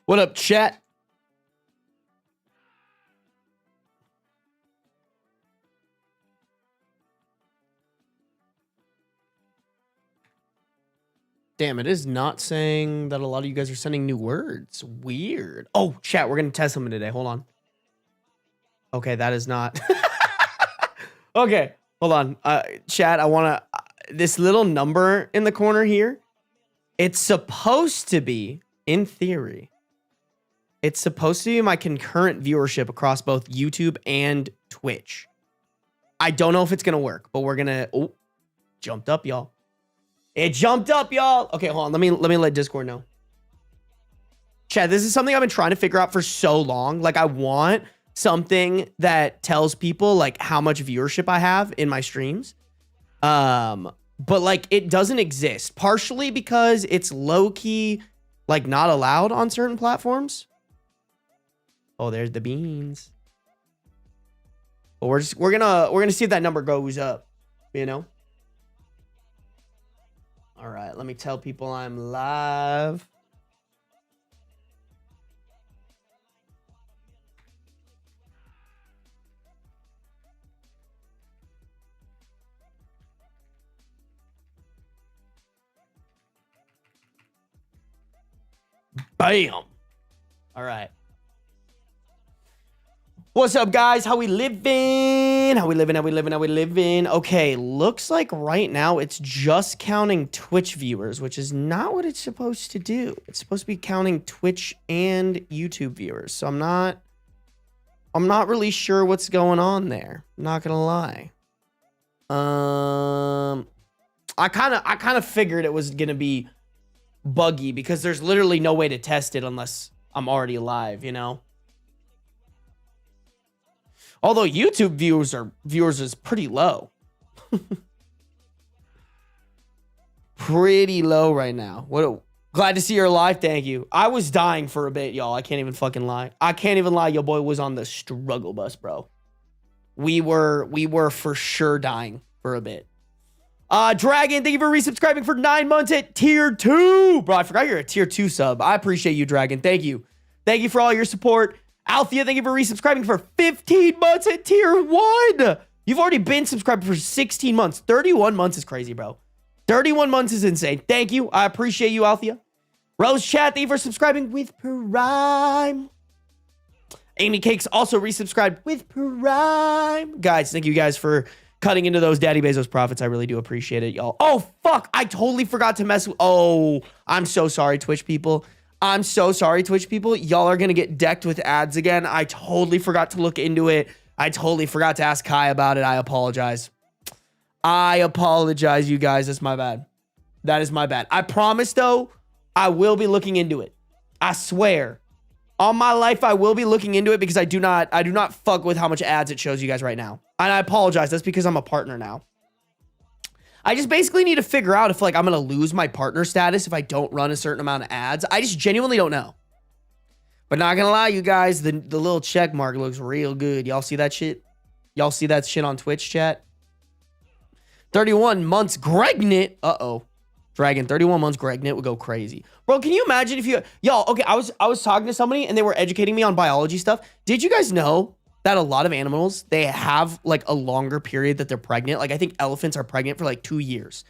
What up, chat? Damn, it is not saying that a lot of you guys are sending new words. Weird. Oh, chat, we're going to test something today. Hold on. Okay, that is not. Okay, hold on. Chat, I want to... this little number in the corner here, it's supposed to be, in theory, it's supposed to be my concurrent viewership across both YouTube and Twitch. I don't know if it's going to work, but we're going to... Oh, jumped up, y'all. It jumped up, y'all. Okay, hold on. Let me let Discord know. Chat, this is something I've been trying to figure out for so long. Like, I want something that tells people, like, how much viewership I have in my streams. But, like, it doesn't exist. Partially because it's low-key, like, not allowed on certain platforms. Oh, there's the beans. But we're gonna see if that number goes up, you know? All right, let me tell people I'm live. Bam. All right. What's up, guys? How we living? How we living? Okay, looks like right now it's just counting Twitch viewers, which is not what it's supposed to do. It's supposed to be counting Twitch and YouTube viewers. So I'm not really sure what's going on there. I'm not gonna lie. I kind of figured it was gonna be buggy because there's literally no way to test it unless I'm already live, you know? Although YouTube viewers is pretty low. Pretty low right now. Glad to see you're alive, thank you. I was dying for a bit, y'all. I can't even fucking lie. I can't even lie, your boy was on the struggle bus, bro. We were for sure dying for a bit. Dragon, thank you for resubscribing for 9 months at tier 2. Bro, I forgot you're a tier 2 sub. I appreciate you, Dragon. Thank you. Thank you for all your support. Althea, thank you for resubscribing for 15 months at tier 1. You've already been subscribed for 16 months. 31 months is crazy, bro. 31 months is insane. Thank you. I appreciate you, Althea. Rose Chat, thank you for subscribing with Prime. Amy Cakes also resubscribed with Prime. Guys, thank you guys for cutting into those Daddy Bezos profits. I really do appreciate it, y'all. Oh, fuck. I totally forgot to mess with... Oh, I'm so sorry, Twitch people. I'm so sorry, Twitch people. Y'all are going to get decked with ads again. I totally forgot to look into it. I totally forgot to ask Kai about it. I apologize. I apologize, you guys. That's my bad. That is my bad. I promise, though, I will be looking into it. I swear. On my life, I will be looking into it because I do not fuck with how much ads it shows you guys right now. And I apologize. That's because I'm a partner now. I just basically need to figure out if, like, I'm going to lose my partner status if I don't run a certain amount of ads. I just genuinely don't know. But not going to lie, you guys, the little check mark looks real good. Y'all see that shit? Y'all see that shit on Twitch, chat? 31 months Gregnit. Uh-oh. Dragon, 31 months Gregnit would go crazy. Bro, can you imagine if you... Y'all, okay, I was talking to somebody and they were educating me on biology stuff. Did you guys know that a lot of animals, they have like a longer period that they're pregnant? Like, I think elephants are pregnant for like 2 years.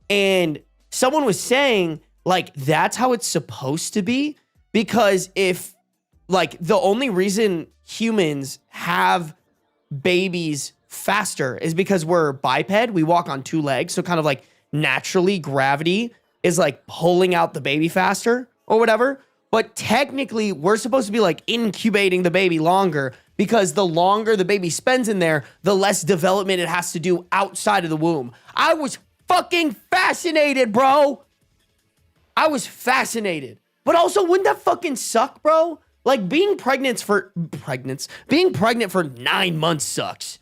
And someone was saying, like, that's how it's supposed to be. Because if, like, the only reason humans have babies faster is because we're biped. We walk on 2 legs. So kind of like naturally gravity is like pulling out the baby faster or whatever. But technically, we're supposed to be like incubating the baby longer, because the longer the baby spends in there, the less development it has to do outside of the womb. I was fucking fascinated, bro. I was fascinated. But also, wouldn't that fucking suck, bro? Like, being pregnant for 9 months sucks.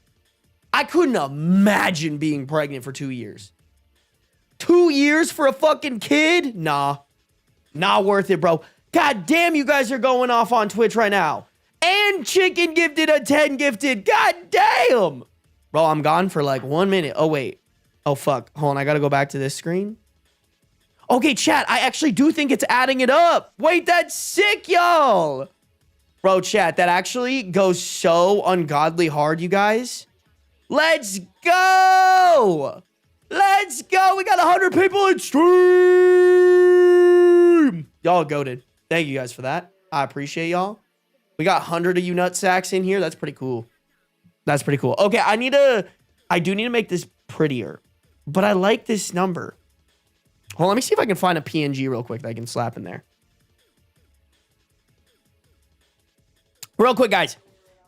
I couldn't imagine being pregnant for 2 years. 2 years for a fucking kid? Nah. Not worth it, bro. God damn, you guys are going off on Twitch right now. And Chicken gifted a 10 gifted. God damn. Bro, I'm gone for like 1 minute. Oh, wait. Oh, fuck. Hold on. I got to go back to this screen. Okay, chat, I actually do think it's adding it up. Wait, that's sick, y'all. Bro, chat, that actually goes so ungodly hard, you guys. Let's go. Let's go. We got 100 people in stream. Y'all goated. Thank you guys for that. I appreciate y'all. We got 100 of you nutsacks in here. That's pretty cool. That's pretty cool. Okay, I do need to make this prettier, but I like this number. Well, let me see if I can find a PNG real quick that I can slap in there. Real quick, guys.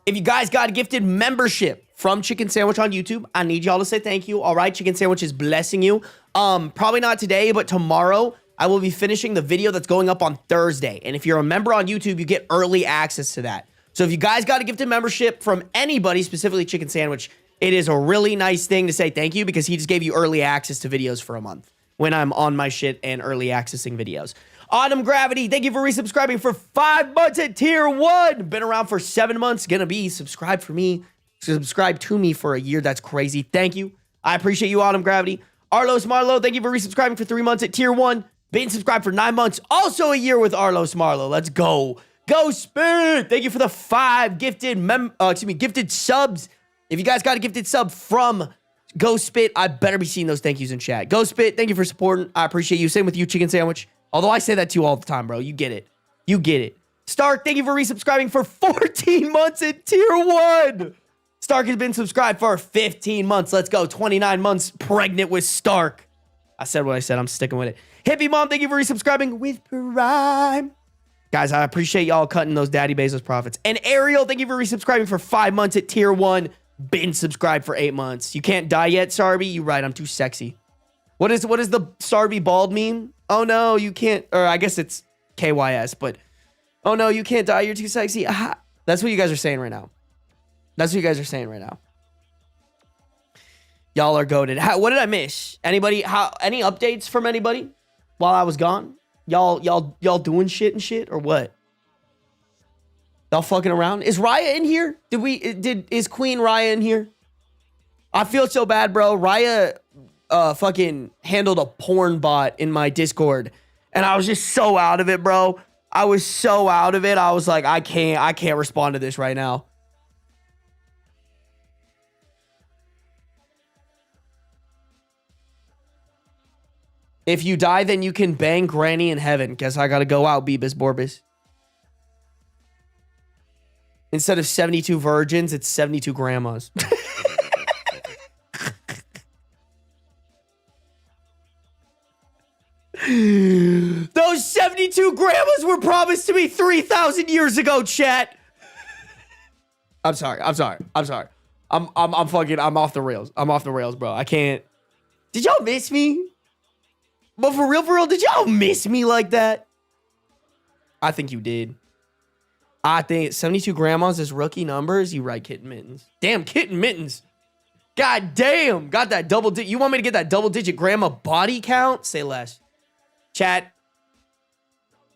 If you guys got a gifted membership from Chicken Sandwich on YouTube, I need y'all to say thank you. All right, Chicken Sandwich is blessing you. Probably not today, but tomorrow I will be finishing the video that's going up on Thursday. And if you're a member on YouTube, you get early access to that. So if you guys got a gifted membership from anybody, specifically Chicken Sandwich, it is a really nice thing to say thank you because he just gave you early access to videos for a month when I'm on my shit and early accessing videos. Autumn Gravity, thank you for resubscribing for 5 months at tier 1. Been around for 7 months. Gonna be subscribed for me. Subscribe to me for a year. That's crazy. Thank you. I appreciate you, Autumn Gravity. Arlos Marlowe, thank you for resubscribing for 3 months at tier 1. Been subscribed for 9 months. Also a year with Arlos Marlowe. Let's go. Go Spirit. Thank you for the 5 gifted subs. If you guys got a gifted sub from Go Spit, I better be seeing those thank yous in chat. Go Spit, thank you for supporting. I appreciate you. Same with you, Chicken Sandwich. Although I say that to you all the time, bro. You get it. You get it. Stark, thank you for resubscribing for 14 months in tier 1. Stark has been subscribed for 15 months. Let's go. 29 months pregnant with Stark. I said what I said. I'm sticking with it. Hippie Mom, thank you for resubscribing with Prime. Guys, I appreciate y'all cutting those Daddy Bezos profits. And Ariel, thank you for resubscribing for 5 months at tier 1. Been subscribed for 8 months. You can't die yet, Sarby? You right, I'm too sexy. What is the Sarby bald meme? Oh no, you can't, or I guess it's KYS, but oh no, you can't die, you're too sexy. Aha. That's what you guys are saying right now. That's what you guys are saying right now. Y'all are goated. What did I miss? Anybody, any updates from anybody while I was gone? Y'all doing shit and shit or what? Y'all fucking around? Is Raya in here? Is Queen Raya in here? I feel so bad, bro. Raya fucking handled a porn bot in my Discord and I was just so out of it, bro. I was so out of it. I was like, I can't respond to this right now. If you die, then you can bang Granny in heaven. Guess I gotta go out, Beebus Borbus. Instead of 72 virgins, it's 72 grandmas. Those 72 grandmas were promised to me 3,000 years ago, chat. I'm sorry. I'm off the rails. I'm off the rails, bro. I can't. Did y'all miss me? But for real, did y'all miss me like that? I think you did. I think 72 grandmas is rookie numbers. You right, Kitten Mittens. Damn, Kitten Mittens. God damn. Got that double digit. You want me to get that double digit grandma body count? Say less. Chat.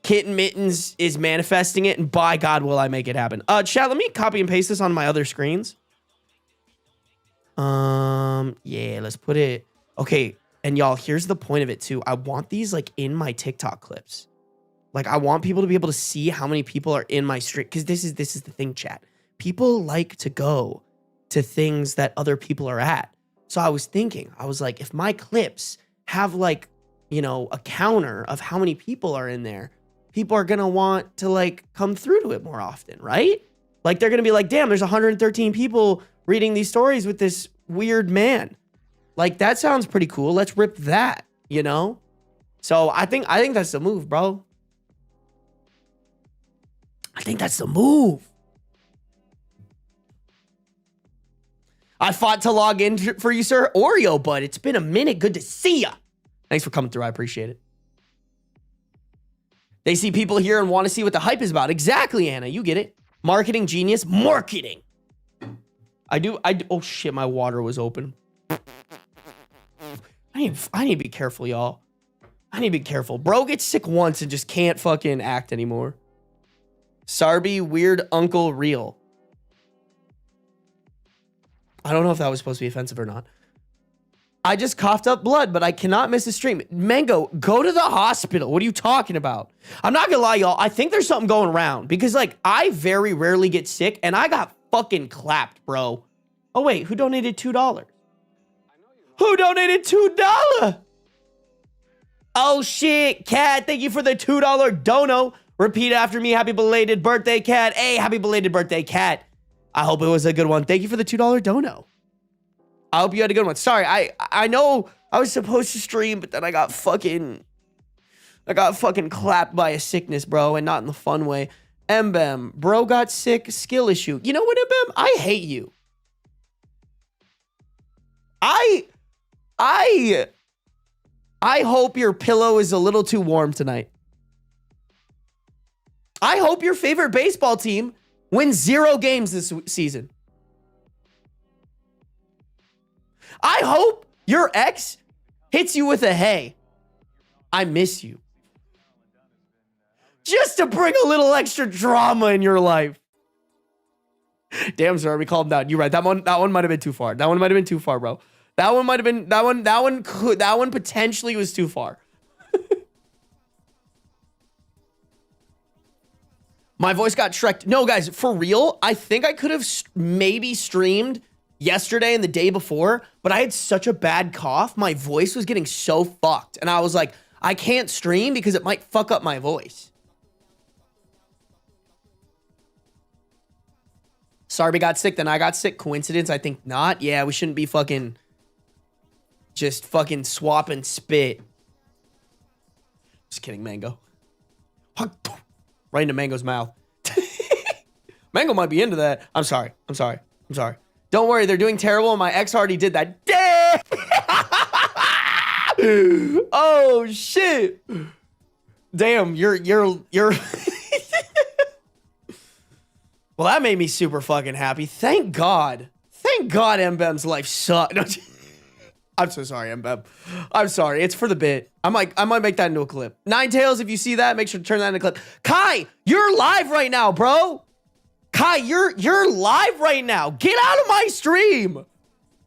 Kitten Mittens is manifesting it, and by God will I make it happen. Chat, let me copy and paste this on my other screens. Yeah, let's put it. Okay, and y'all, here's the point of it too. I want these like in my TikTok clips. Like, I want people to be able to see how many people are in my stream. Because this is the thing, chat. People like to go to things that other people are at. So I was thinking, I was like, if my clips have like, you know, a counter of how many people are in there, people are going to want to like come through to it more often, right? Like, they're going to be like, damn, there's 113 people reading these stories with this weird man. Like, that sounds pretty cool. Let's rip that, you know? So I think that's the move, bro. I think that's the move. I fought to log in for you, sir. Oreo, bud. It's been a minute. Good to see ya. Thanks for coming through. I appreciate it. They see people here and want to see what the hype is about. Exactly, Anna. You get it. Marketing genius. Marketing. I do. Oh, shit. My water was open. I need to be careful, y'all. I need to be careful. Bro gets sick once and just can't fucking act anymore. Sarby, weird uncle, real. I don't know if that was supposed to be offensive or not. I just coughed up blood, but I cannot miss a stream. Mango, go to the hospital. What are you talking about? I'm not gonna lie, y'all. I think there's something going around because, like, I very rarely get sick, and I got fucking clapped, bro. Oh, wait. Who donated $2? Who donated $2? Oh, shit. Cat, thank you for the $2 dono. Repeat after me. Happy belated birthday, Cat. Hey, happy belated birthday, Cat. I hope it was a good one. Thank you for the $2 dono. I hope you had a good one. Sorry, I know I was supposed to stream, but then I got fucking clapped by a sickness, bro, and not in the fun way. Mbem, bro got sick, skill issue. You know what, Mbem? I hate you. I hope your pillow is a little too warm tonight. I hope your favorite baseball team wins 0 games this season. I hope your ex hits you with a hey, I miss you. Just to bring a little extra drama in your life. Damn, Sarby, calm down. You're right. That one might have been too far. That one bro. That one potentially was too far. My voice got shreked. No, guys, for real, I think I could have maybe streamed yesterday and the day before, but I had such a bad cough. My voice was getting so fucked. And I was like, I can't stream because it might fuck up my voice. Sarby got sick, then I got sick. Coincidence? I think not. Yeah, we shouldn't be just fucking swapping spit. Just kidding, Mango. Right into Mango's mouth. Mango might be into that. I'm sorry. Don't worry, they're doing terrible. My ex already did that. Damn! Oh shit! Damn, you're. Well, that made me super fucking happy. Thank God. Mbem's life sucked. I'm so sorry, Mbem. I'm sorry. It's for the bit. I might make that into a clip. Ninetales, if you see that, make sure to turn that into a clip. Kai, you're live right now, bro. Kai, you're live right now. Get out of my stream.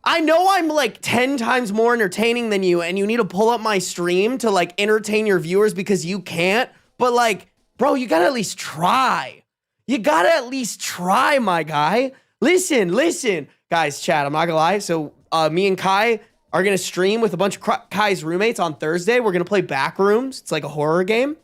I know I'm like 10 times more entertaining than you, and you need to pull up my stream to like entertain your viewers because you can't. But like, bro, you gotta at least try. You gotta at least try, my guy. Listen. Guys, chat, I'm not gonna lie. So me and Kai are gonna stream with a bunch of Kai's roommates on Thursday. We're gonna play Backrooms. It's like a horror game.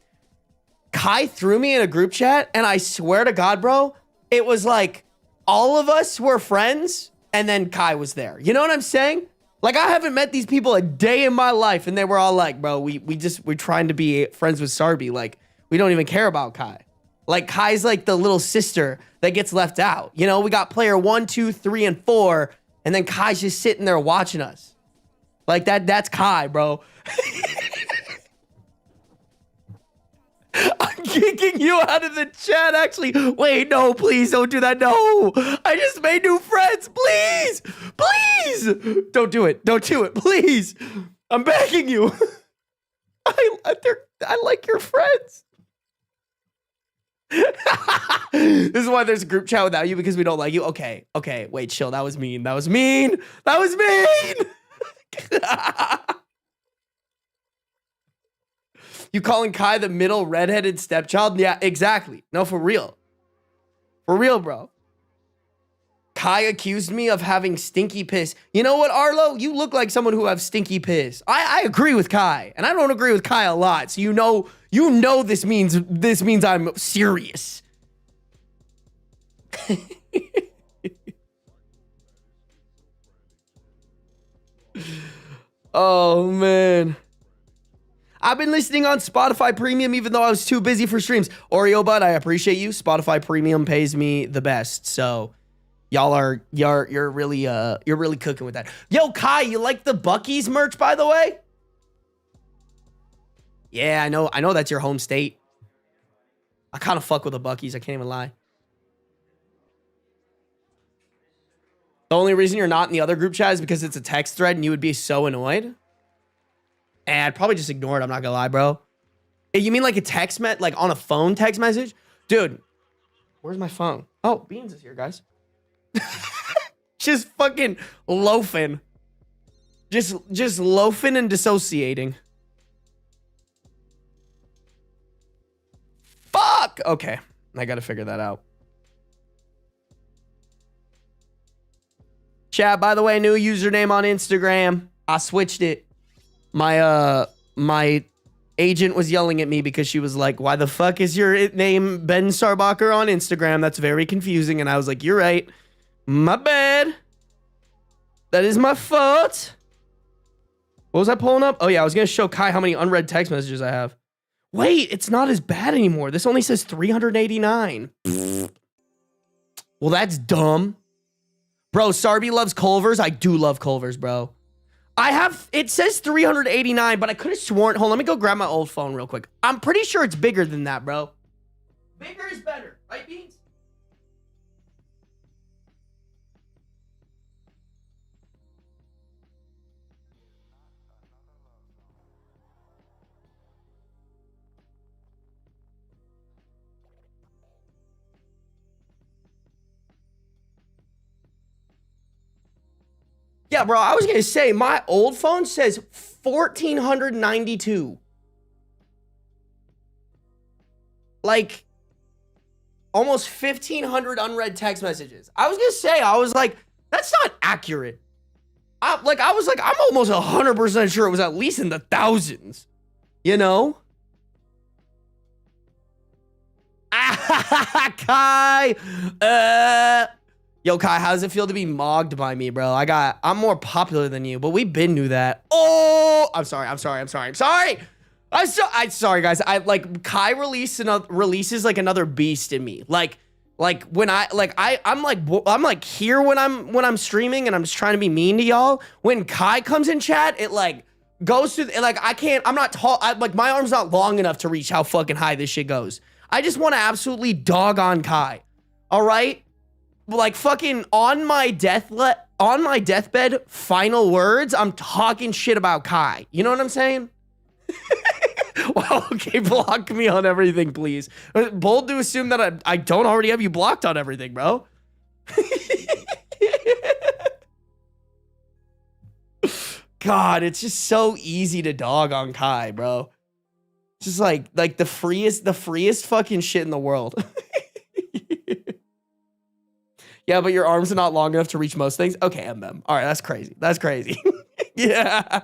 Kai threw me in a group chat, and I swear to God, bro, it was like all of us were friends, and then Kai was there. You know what I'm saying? Like, I haven't met these people a day in my life, and they were all like, bro, we're trying to be friends with Sarby. Like, we don't even care about Kai. Like, Kai's like the little sister that gets left out. You know, we got player 1, 2, 3, and 4, and then Kai's just sitting there watching us. Like, that's Kai, bro. I'm kicking you out of the chat, actually. Wait, no, please don't do that. No, I just made new friends. Please, don't do it. Don't do it, please. I'm begging you. I like your friends. This is why there's a group chat without you, because we don't like you. Okay, wait, chill. That was mean. You calling Kai the middle redheaded stepchild? Yeah, exactly. No, for real. For real, bro. Kai accused me of having stinky piss. You know what, Arlo? You look like someone who has stinky piss. I agree with Kai, and I don't agree with Kai a lot. So you know this means I'm serious. Oh man. I've been listening on Spotify Premium even though I was too busy for streams. Oreo Bud, I appreciate you. Spotify Premium pays me the best. So you're really cooking with that. Yo, Kai, you like the Buc-ee's merch, by the way? Yeah, I know that's your home state. I kind of fuck with the Buc-ee's, I can't even lie. The only reason you're not in the other group chat is because it's a text thread and you would be so annoyed. And I'd probably just ignore it. I'm not gonna lie, bro. You mean like a text like on a phone text message? Dude, where's my phone? Oh, Beans is here, guys. Just fucking loafing. Just loafing and dissociating. Fuck! Okay. I gotta figure that out. Chat, by the way, new username on Instagram. I switched it. My agent was yelling at me because she was like, why the fuck is your name Ben Sarbacher on Instagram? That's very confusing. And I was like, you're right. My bad. That is my fault. What was I pulling up? Oh yeah, I was gonna show Kai how many unread text messages I have. Wait, it's not as bad anymore. This only says 389. Well, that's dumb. Bro, Sarby loves Culvers. I do love Culvers, bro. It says 389, but I could have sworn. Hold on, let me go grab my old phone real quick. I'm pretty sure it's bigger than that, bro. Bigger is better, right, Beans? Yeah, bro, I was going to say, my old phone says 1,492. Like, almost 1,500 unread text messages. I was going to say, I was like, that's not accurate. I'm almost 100% sure it was at least in the thousands. You know? Kai! Yo, Kai, how does it feel to be mogged by me, bro? I'm more popular than you, but we been knew that. Oh, I'm sorry, guys. Kai releases like another beast in me. I'm like here when I'm streaming and I'm just trying to be mean to y'all. When Kai comes in chat, it like goes through, I'm not tall. My arm's not long enough to reach how fucking high this shit goes. I just want to absolutely dog on Kai. All right? Like fucking on my deathbed, final words, I'm talking shit about Kai. You know what I'm saying? Well, okay, block me on everything, please. Bold to assume that I don't already have you blocked on everything, bro. God, it's just so easy to dog on Kai, bro. Just like the freest fucking shit in the world. Yeah, but your arms are not long enough to reach most things. Okay, MM. All right, that's crazy. That's crazy. Yeah.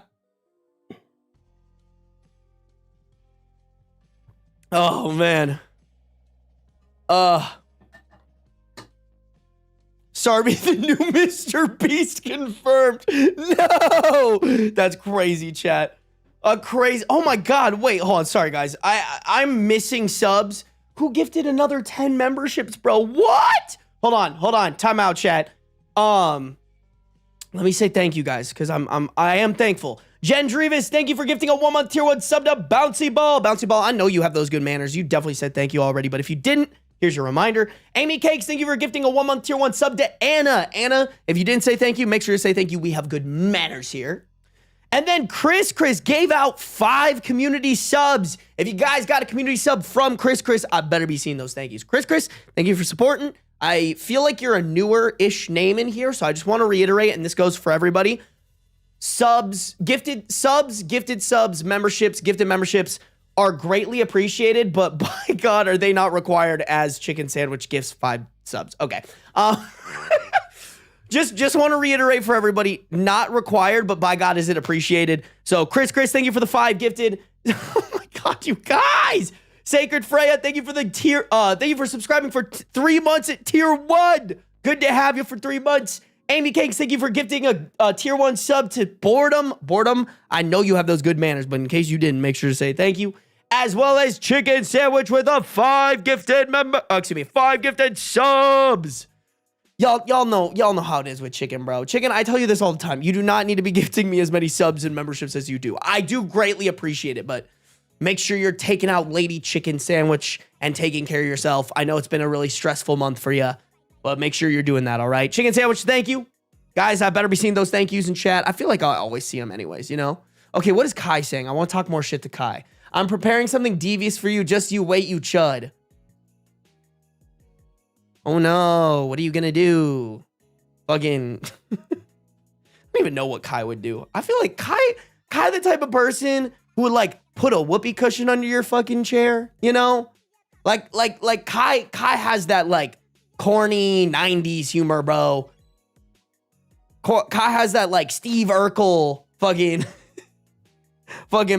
Oh, man. Sarby, the new Mr. Beast confirmed. No! That's crazy, chat. Crazy. Oh, my God. Wait, hold on. Sorry, guys. I'm missing subs. Who gifted another 10 memberships, bro? What? Hold on. Time out, chat. Let me say thank you, guys, because I am thankful. Jen Drevis, thank you for gifting a 1-month tier 1 sub to Bouncy Ball. Bouncy Ball, I know you have those good manners. You definitely said thank you already, but if you didn't, here's your reminder. Amy Cakes, thank you for gifting a 1-month tier 1 sub to Anna. Anna, if you didn't say thank you, make sure to say thank you. We have good manners here. And then Chris gave out 5 community subs. If you guys got a community sub from Chris, I better be seeing those thank yous. Chris, thank you for supporting. I feel like you're a newer-ish name in here, so I just want to reiterate, and this goes for everybody. Gifted subs, memberships, gifted memberships are greatly appreciated, but by God, are they not required as Chicken Sandwich gifts 5 subs. Okay. Just want to reiterate for everybody, not required, but by God, is it appreciated. So Chris, thank you for the 5 gifted. Oh my God, you guys. Sacred Freya, thank you for the tier. Thank you for subscribing for 3 months at tier 1. Good to have you for 3 months. Amy Cakes, thank you for gifting a tier 1 sub to Boredom. Boredom, I know you have those good manners, but in case you didn't, make sure to say thank you. As well as Chicken Sandwich with a 5 gifted subs. Y'all know how it is with Chicken, bro. Chicken, I tell you this all the time. You do not need to be gifting me as many subs and memberships as you do. I do greatly appreciate it, but make sure you're taking out Lady Chicken Sandwich and taking care of yourself. I know it's been a really stressful month for you, but make sure you're doing that, all right? Chicken Sandwich, thank you. Guys, I better be seeing those thank yous in chat. I feel like I always see them anyways, you know? Okay, what is Kai saying? I want to talk more shit to Kai. I'm preparing something devious for you. Just you wait, you chud. Oh no, what are you gonna do? Fucking... Let don't even know what Kai would do. I feel like Kai the type of person who would like put a whoopee cushion under your fucking chair, you know? Like Kai has that like corny 90s humor, bro. Kai has that like Steve Urkel fucking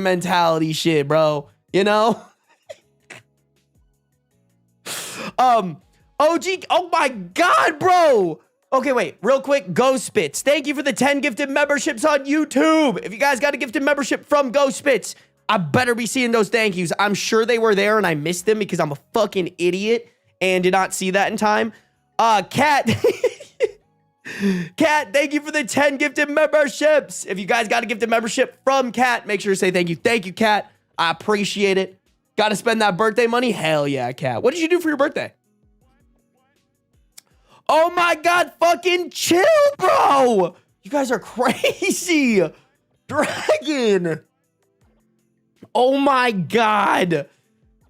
mentality shit, bro. You know? OG, oh my God, bro. Okay, wait, real quick, Ghost Spits. Thank you for the 10 gifted memberships on YouTube. If you guys got a gifted membership from Ghost Spits, I better be seeing those thank yous. I'm sure they were there and I missed them because I'm a fucking idiot and did not see that in time. Cat. Cat, thank you for the 10 gifted memberships. If you guys got a gifted membership from Cat, make sure to say thank you. Thank you, Cat. I appreciate it. Got to spend that birthday money? Hell yeah, Cat. What did you do for your birthday? Oh my God, fucking chill, bro. You guys are crazy. Dragon. Oh my God.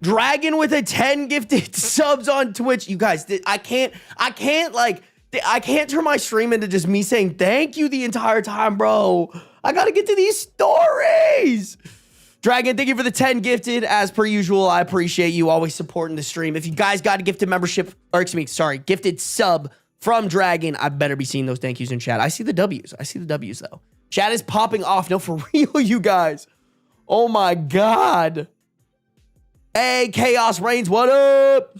Dragon with a 10 gifted subs on Twitch. You guys, I can't turn my stream into just me saying thank you the entire time, bro. I gotta get to these stories. Dragon, thank you for the 10 gifted. As per usual, I appreciate you always supporting the stream. If you guys got a gifted membership, or excuse me, sorry, gifted sub from Dragon, I better be seeing those thank yous in chat. I see the W's. I see the W's, though. Chat is popping off. No, for real, you guys. Oh, my God. Hey, Chaos Reigns, what up?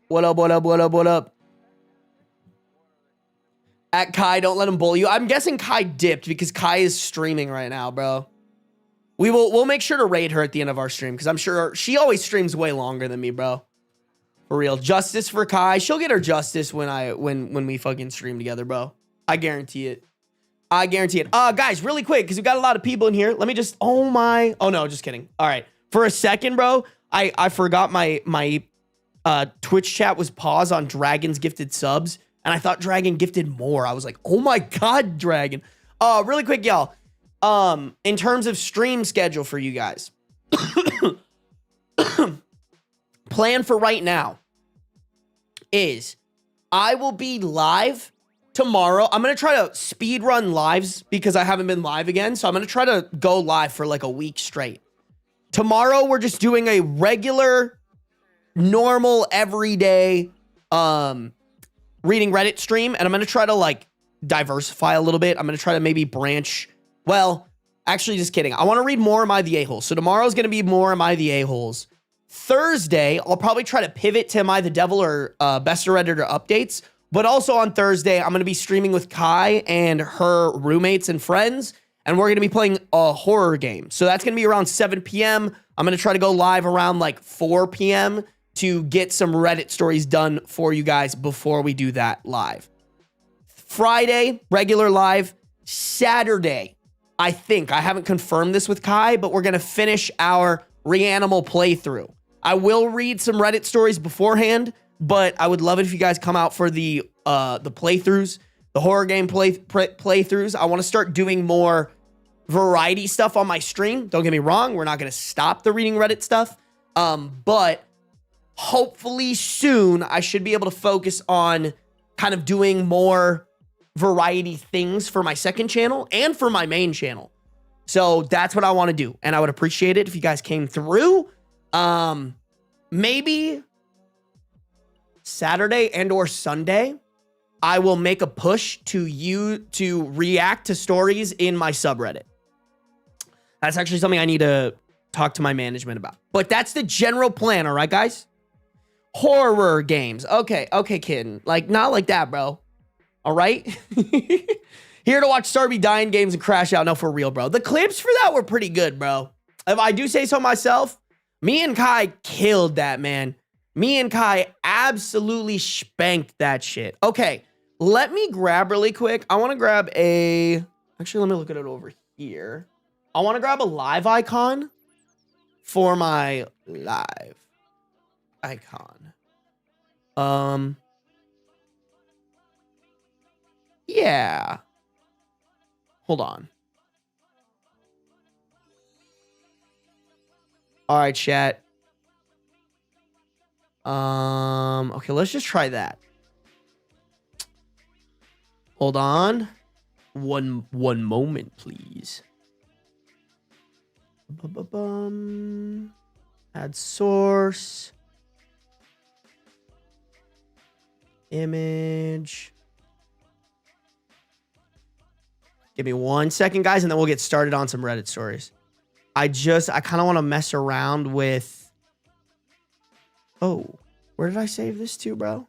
What up, what up, what up, what up? At Kai, don't let him bully you. I'm guessing Kai dipped because Kai is streaming right now, bro. We'll make sure to raid her at the end of our stream because I'm sure she always streams way longer than me, bro. For real. Justice for Kai. She'll get her justice when we fucking stream together, bro. I guarantee it. I guarantee it. Guys, really quick, because we got a lot of people in here. Let me just, oh no, just kidding. All right. For a second, bro, I forgot my Twitch chat was paused on Dragon's gifted subs, and I thought Dragon gifted more. I was like, oh my God, Dragon. Really quick, y'all. In terms of stream schedule for you guys, plan for right now is I will be live tomorrow. I'm going to try to speed run lives because I haven't been live again. So I'm going to try to go live for like a week straight. Tomorrow, we're just doing a regular, normal, everyday, reading Reddit stream. And I'm going to try to like diversify a little bit. I'm going to try to maybe branch. Well, actually, just kidding. I want to read more Am I the A-Hole. So tomorrow's going to be more Am I the A-Holes. Thursday, I'll probably try to pivot to Am I the Devil or Best of Redditor updates. But also on Thursday, I'm going to be streaming with Kai and her roommates and friends. And we're going to be playing a horror game. So that's going to be around 7 p.m. I'm going to try to go live around like 4 p.m. to get some Reddit stories done for you guys before we do that live. Friday, regular live. Saturday, I think, I haven't confirmed this with Kai, but we're going to finish our Reanimal playthrough. I will read some Reddit stories beforehand, but I would love it if you guys come out for the playthroughs, the horror game playthroughs. I want to start doing more variety stuff on my stream. Don't get me wrong. We're not going to stop the reading Reddit stuff. But hopefully soon I should be able to focus on kind of doing more variety things for my second channel and for my main channel. So that's what I want to do. And I would appreciate it if you guys came through. Maybe Saturday and or Sunday, I will make a push to react to stories in my subreddit. That's actually something I need to talk to my management about. But that's the general plan, all right, guys? Horror games. Okay, kid. Like, not like that, bro. All right? Here to watch Sarby dying games and crash out. No, for real, bro. The clips for that were pretty good, bro. If I do say so myself, me and Kai killed that, man. Me and Kai absolutely spanked that shit. Okay, let me grab really quick. I want to grab a... Actually, let me look at it over here. I want to grab a live icon for my live icon. Yeah. Hold on. All right, chat. Okay, let's just try that. Hold on. One moment, please. Add source. Image. Give me 1 second, guys, and then we'll get started on some Reddit stories. I kind of want to mess around with... Oh, where did I save this to, bro?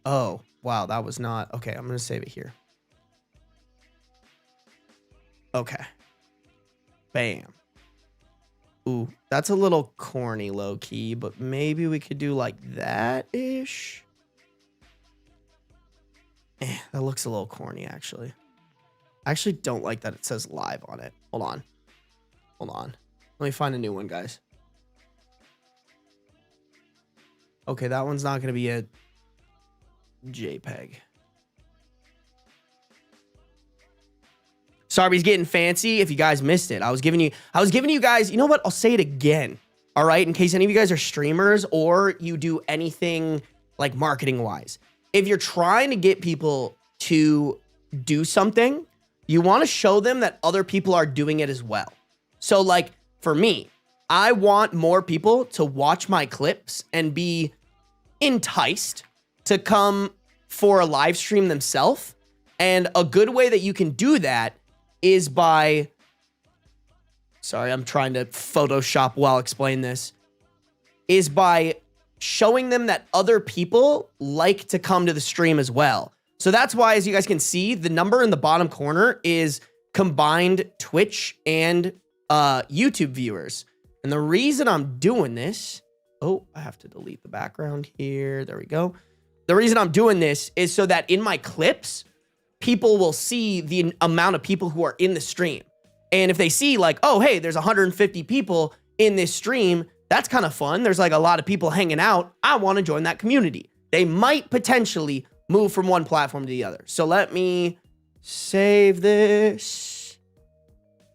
Oh, wow, that was not... Okay, I'm going to save it here. Okay. Bam. Ooh, that's a little corny, low-key, but maybe we could do like that-ish. That looks a little corny, actually. I actually don't like that it says live on it. Hold on. Hold on. Let me find a new one, guys. Okay, that one's not going to be a JPEG. Sarby's getting fancy. If you guys missed it, I was giving you guys, you know what? I'll say it again. All right. In case any of you guys are streamers or you do anything like marketing wise, if you're trying to get people to do something, you want to show them that other people are doing it as well. So like for me, I want more people to watch my clips and be enticed to come for a live stream themselves. And a good way that you can do that is by, sorry, I'm trying to Photoshop while explain this, is by showing them that other people like to come to the stream as well. So that's why, as you guys can see, the number in the bottom corner is combined Twitch and YouTube viewers. And the reason I'm doing this, oh, I have to delete the background here. There we go. The reason I'm doing this is so that in my clips, people will see the amount of people who are in the stream. And if they see like, oh, hey, there's 150 people in this stream, that's kind of fun. There's like a lot of people hanging out. I want to join that community. They might potentially move from one platform to the other. So let me save this.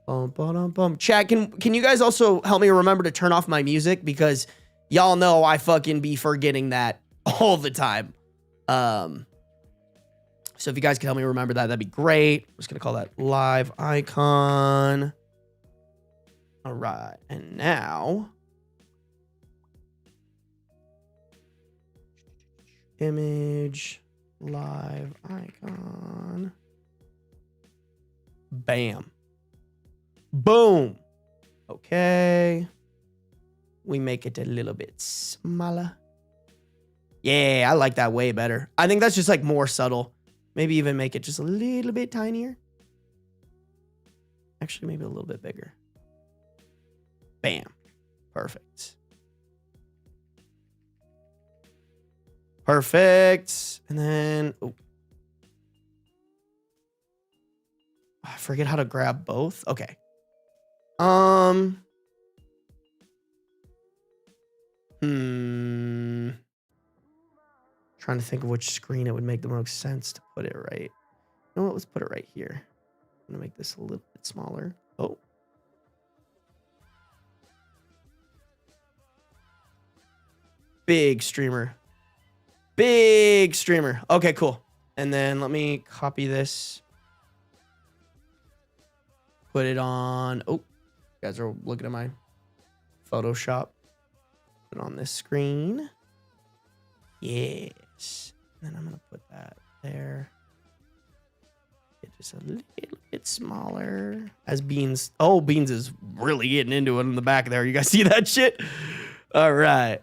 Chat, can you guys also help me remember to turn off my music? Because y'all know I fucking be forgetting that all the time. So if you guys can help me remember that, that'd be great. I'm just going to call that live icon. All right. And now, image, live icon. Bam. Boom. Okay. We make it a little bit smaller. Yeah, I like that way better. I think that's just like more subtle. Maybe even make it just a little bit tinier. Actually, maybe a little bit bigger. Bam. Perfect. Perfect. And then, oh, I forget how to grab both. Okay. Trying to think of which screen it would make the most sense to put it right. You know what? Let's put it right here. I'm gonna make this a little bit smaller. Oh. Big streamer. Big streamer. Okay, cool. And then let me copy this. Put it on. Oh, you guys are looking at my Photoshop. Put it on this screen. Yes. And then I'm going to put that there. Get just a little bit smaller. As Beans. Oh, Beans is really getting into it in the back there. You guys see that shit? All right.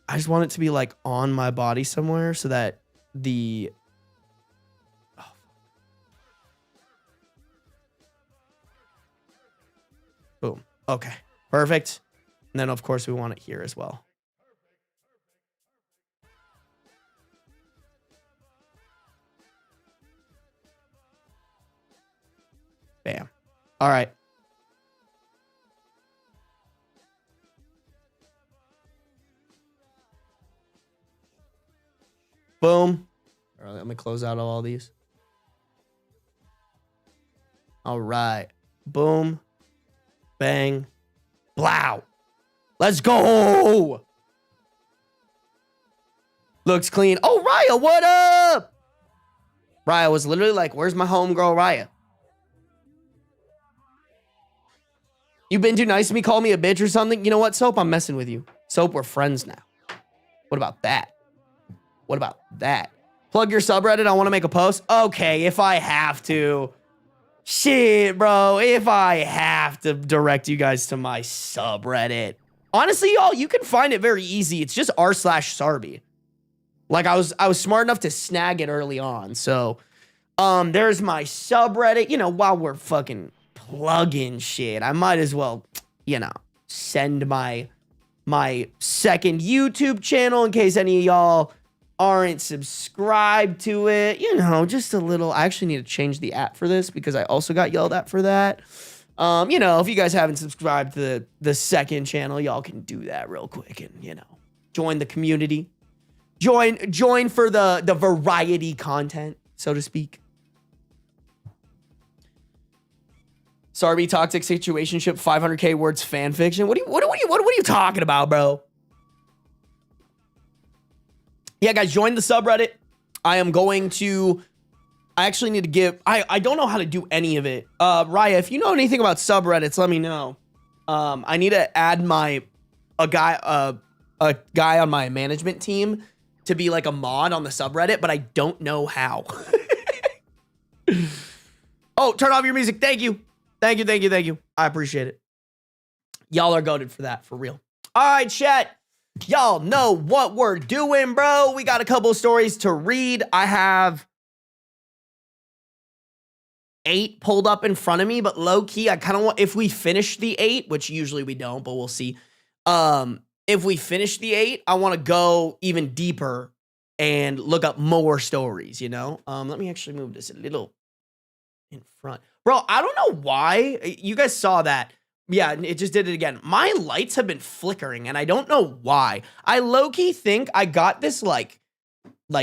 I just want it to be like on my body somewhere so that the... Oh. Boom. Okay. Perfect. And then, of course, we want it here as well. Bam. All right. Boom. All right, let me close out all these. All right. Boom. Bang. Blow. Let's go. Looks clean. Oh, Raya, what up? Raya was literally like, where's my homegirl, Raya? You've been too nice to me, call me a bitch or something? You know what, Soap? I'm messing with you. Soap, we're friends now. What about that? What about that? Plug your subreddit. I want to make a post. Okay, if I have to. Shit, bro. If I have to direct you guys to my subreddit. Honestly, y'all, you can find it very easy. It's just r/Sarby. Like, I was smart enough to snag it early on. So, there's my subreddit. You know, while we're fucking plugging shit, I might as well, you know, send my second YouTube channel in case any of y'all aren't subscribed to it. You know, just a little. I actually need to change the app for this because I also got yelled at for that. You know, if you guys haven't subscribed to the second channel, y'all can do that real quick and, you know, join the community. Join for the variety content, so to speak. Sarby toxic situationship 500k words fan fiction. What are you talking about, bro? Yeah, guys, join the subreddit. I actually need to give. I don't know how to do any of it. Raya, if you know anything about subreddits, let me know. I need to add a guy on my management team to be like a mod on the subreddit, but I don't know how. Oh, turn off your music. Thank you. Thank you. I appreciate it. Y'all are goated for that, for real. All right, chat. Y'all know what we're doing, bro. We got a couple of stories to read. I have 8 pulled up in front of me, but low key, I kind of want, if we finish the 8, which usually we don't, but we'll see. If we finish the 8, I want to go even deeper and look up more stories, you know? Let me actually move this a little in front. Bro, I don't know why. You guys saw that. Yeah, it just did it again. My lights have been flickering, and I don't know why. I low-key think I got this, like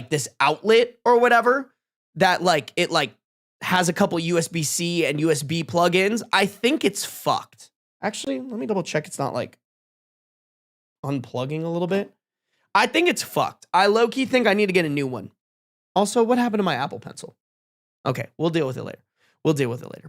this outlet or whatever that, like, it, like, has a couple USB-C and USB plugins. I think it's fucked. Actually, let me double check it's not, like, unplugging a little bit. I think it's fucked. I low-key think I need to get a new one. Also, what happened to my Apple Pencil? Okay, we'll deal with it later.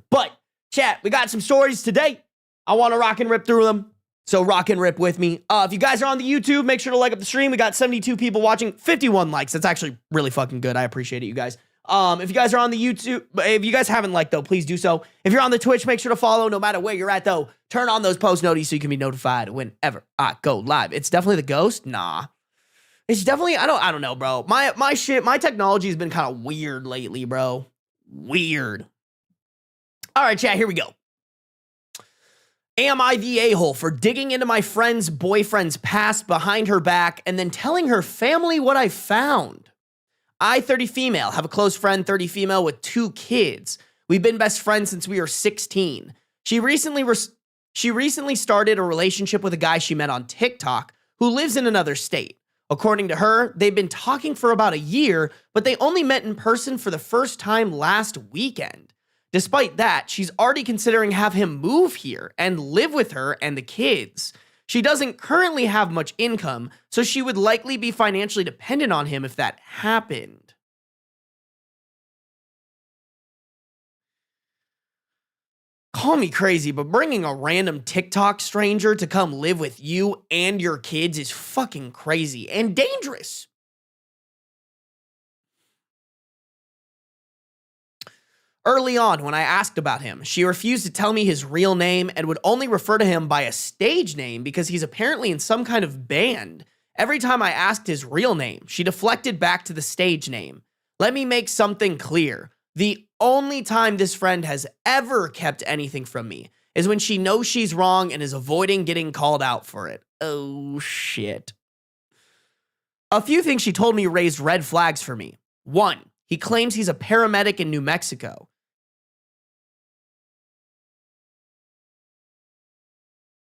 But, chat, we got some stories today. I want to rock and rip through them. So rock and rip with me. If you guys are on the YouTube, make sure to like up the stream. We got 72 people watching, 51 likes. That's actually really fucking good. I appreciate it, you guys. If you guys are on the YouTube, if you guys haven't liked, though, please do so. If you're on the Twitch, make sure to follow no matter where you're at, though. Turn on those post notifications so you can be notified whenever I go live. It's definitely the ghost? Nah. It's definitely, I don't know, bro. My technology has been kind of weird lately, bro. Weird. All right, chat, here we go. Am I the a-hole for digging into my friend's boyfriend's past behind her back and then telling her family what I found? I, 30 female, have a close friend, 30 female, with 2 kids. We've been best friends since we were 16. She recently started a relationship with a guy she met on TikTok who lives in another state. According to her, they've been talking for about a year, but they only met in person for the first time last weekend. Despite that, she's already considering have him move here and live with her and the kids. She doesn't currently have much income, so she would likely be financially dependent on him if that happened. Call me crazy, but bringing a random TikTok stranger to come live with you and your kids is fucking crazy and dangerous. Early on, when I asked about him, she refused to tell me his real name and would only refer to him by a stage name because he's apparently in some kind of band. Every time I asked his real name, she deflected back to the stage name. Let me make something clear. The only time this friend has ever kept anything from me is when she knows she's wrong and is avoiding getting called out for it. Oh, shit. A few things she told me raised red flags for me. 1, he claims he's a paramedic in New Mexico.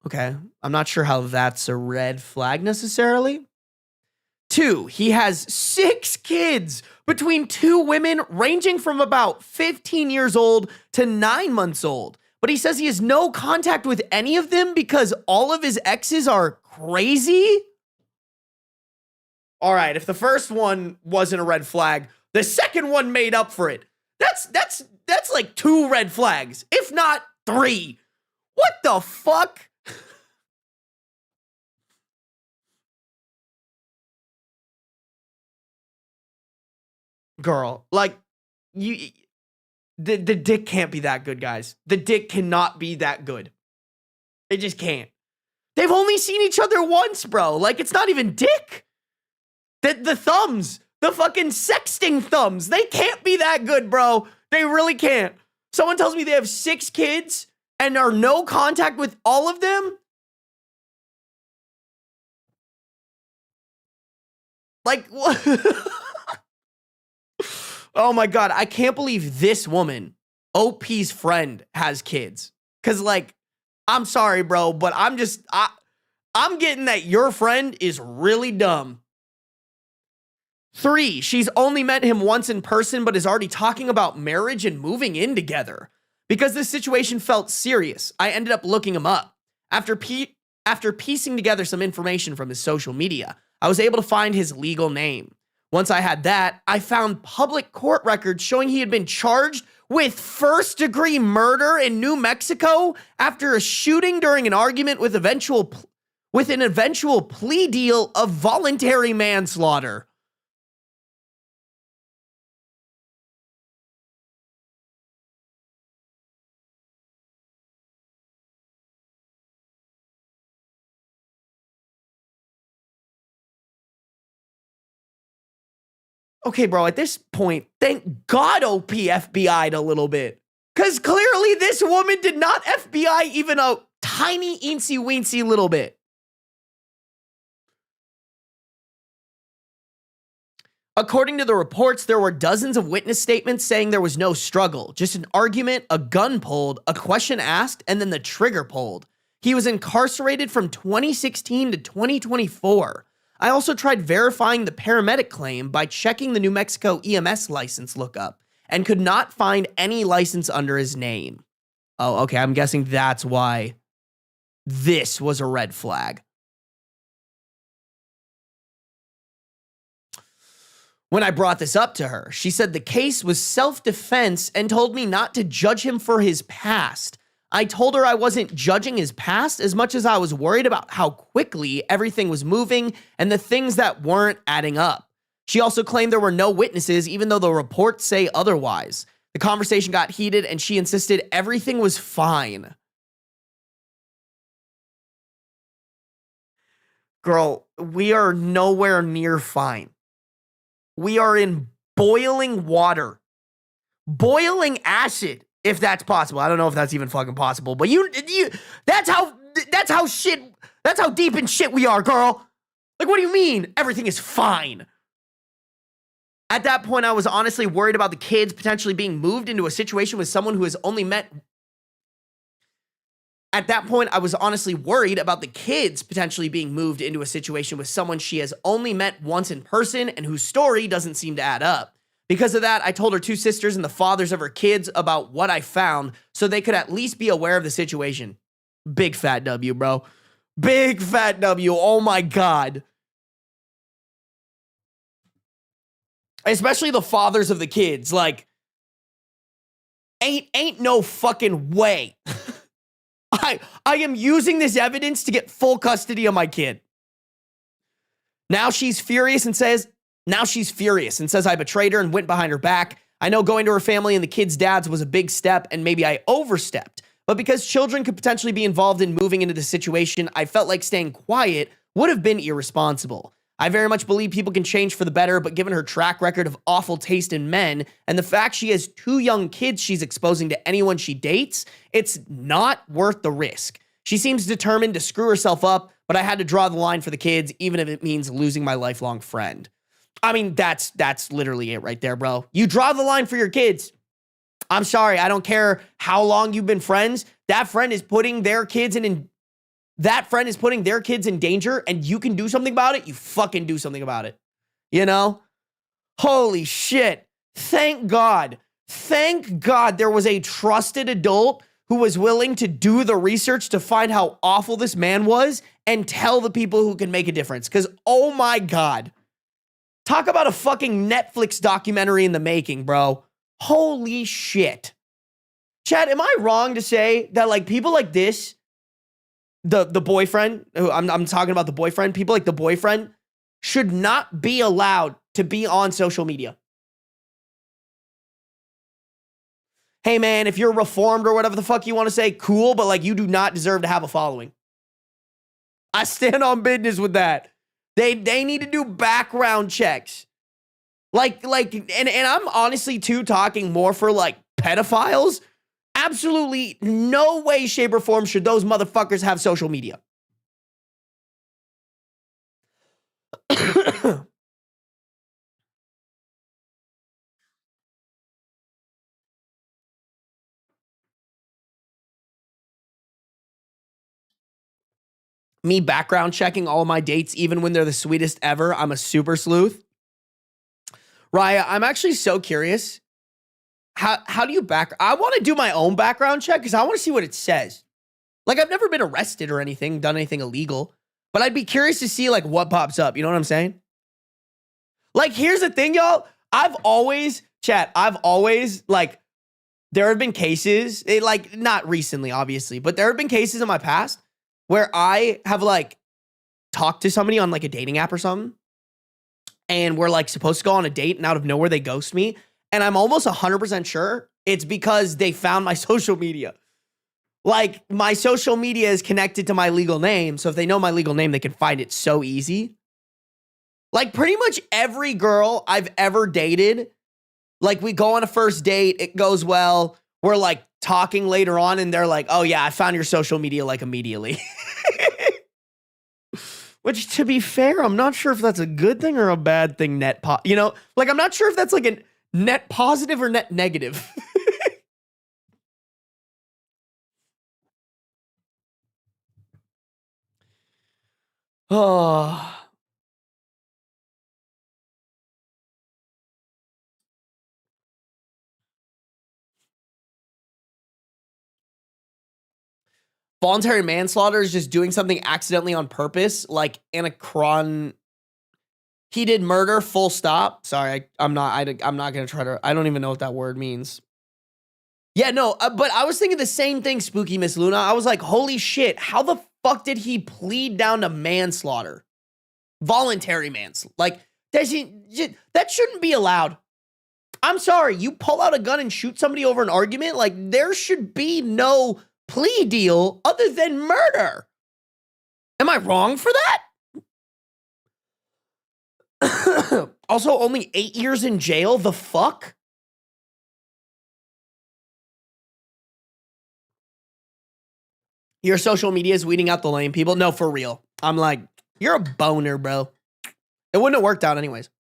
Okay, I'm not sure how that's a red flag necessarily. 2, he has 6 kids between 2 women ranging from about 15 years old to 9 months old. But he says he has no contact with any of them because all of his exes are crazy. all right, if the first one wasn't a red flag, the second one made up for it. That's like 2 red flags, if not 3. What the fuck? Girl, like, the dick can't be that good, guys. The dick cannot be that good. It just can't. They've only seen each other once, bro. Like, it's not even dick. The thumbs, the fucking sexting thumbs, they can't be that good, bro. They really can't. Someone tells me they have 6 kids and are no contact with all of them. Like, what? Oh my God, I can't believe this woman, OP's friend, has kids. Cause like, I'm sorry, bro, but I'm getting that your friend is really dumb. 3, she's only met him once in person, but is already talking about marriage and moving in together. Because this situation felt serious, I ended up looking him up. After piecing together some information from his social media, I was able to find his legal name. Once I had that, I found public court records showing he had been charged with first-degree murder in New Mexico after a shooting during an argument with an eventual plea deal of voluntary manslaughter. Okay, bro, at this point, thank God OP FBI'd a little bit. Because clearly this woman did not FBI even a tiny eensy-weensy little bit. According to the reports, there were dozens of witness statements saying there was no struggle, just an argument, a gun pulled, a question asked, and then the trigger pulled. He was incarcerated from 2016 to 2024. I also tried verifying the paramedic claim by checking the New Mexico EMS license lookup and could not find any license under his name. Oh, okay, I'm guessing that's why this was a red flag. When I brought this up to her, she said the case was self-defense and told me not to judge him for his past. I told her I wasn't judging his past as much as I was worried about how quickly everything was moving and the things that weren't adding up. She also claimed there were no witnesses, even though the reports say otherwise. The conversation got heated and she insisted everything was fine. Girl, we are nowhere near fine. We are in boiling water. Boiling acid. If that's possible. I don't know if that's even fucking possible, but that's how deep in shit we are, girl. Like, what do you mean? Everything is fine. At that point, I was honestly worried about the kids potentially being moved into a situation with someone who has only met. At that point, I was honestly worried about the kids potentially being moved into a situation with someone she has only met once in person and whose story doesn't seem to add up. Because of that, I told her 2 sisters and the fathers of her kids about what I found so they could at least be aware of the situation. Big fat W, bro. Big fat W. Oh my God. Especially the fathers of the kids. Like, ain't no fucking way. I am using this evidence to get full custody of my kid. Now she's furious and says I betrayed her and went behind her back. I know going to her family and the kids' dads was a big step and maybe I overstepped. But because children could potentially be involved in moving into the situation, I felt like staying quiet would have been irresponsible. I very much believe people can change for the better, but given her track record of awful taste in men and the fact she has 2 young kids she's exposing to anyone she dates, it's not worth the risk. She seems determined to screw herself up, but I had to draw the line for the kids, even if it means losing my lifelong friend. I mean, that's literally it right there, bro. You draw the line for your kids. I'm sorry, I don't care how long you've been friends. That friend is putting their kids in danger, and you can do something about it. You fucking do something about it. You know? Holy shit. Thank God. Thank God there was a trusted adult who was willing to do the research to find how awful this man was and tell the people who can make a difference. Because, oh my God. Talk about a fucking Netflix documentary in the making, bro. Holy shit. Chad, am I wrong to say that like people like this, the boyfriend, who I'm talking about the boyfriend, people like the boyfriend should not be allowed to be on social media? Hey man, if you're reformed or whatever the fuck you want to say, cool, but like you do not deserve to have a following. I stand on business with that. They need to do background checks. And I'm honestly too talking more for like pedophiles. Absolutely no way, shape, or form should those motherfuckers have social media. Me background checking all of my dates, even when they're the sweetest ever. I'm a super sleuth. Raya, I'm actually so curious. How do you I want to do my own background check because I want to see what it says. Like, I've never been arrested or anything, done anything illegal, but I'd be curious to see like what pops up. You know what I'm saying? Like, here's the thing, y'all. I've always, like, there have been cases, like, not recently, obviously, but there have been cases in my past where I have, like, talked to somebody on, like, a dating app or something, and we're, like, supposed to go on a date, and out of nowhere, they ghost me, and I'm almost 100% sure it's because they found my social media. Like, my social media is connected to my legal name, so if they know my legal name, they can find it so easy. Like, pretty much every girl I've ever dated, like, we go on a first date, it goes well, we're, like, talking later on, and they're like, oh, yeah, I found your social media, like, immediately. Which, to be fair, I'm not sure if that's a good thing or a bad thing, you know? Like, I'm not sure if that's, like, a net positive or net negative. Oh... Voluntary manslaughter is just doing something accidentally on purpose, like he did murder, full stop. Sorry, I'm not going to try to, I don't even know what that word means. Yeah, no, but I was thinking the same thing, Spooky Miss Luna. I was like, holy shit, how the fuck did he plead down to manslaughter? Voluntary manslaughter. Like, that shouldn't be allowed. I'm sorry, you pull out a gun and shoot somebody over an argument? Like, there should be no plea deal other than murder. Am I wrong for that? Also, only 8 years in jail? The fuck? Your social media is weeding out the lame people? No, for real. I'm like, you're a boner, bro. It wouldn't have worked out anyways.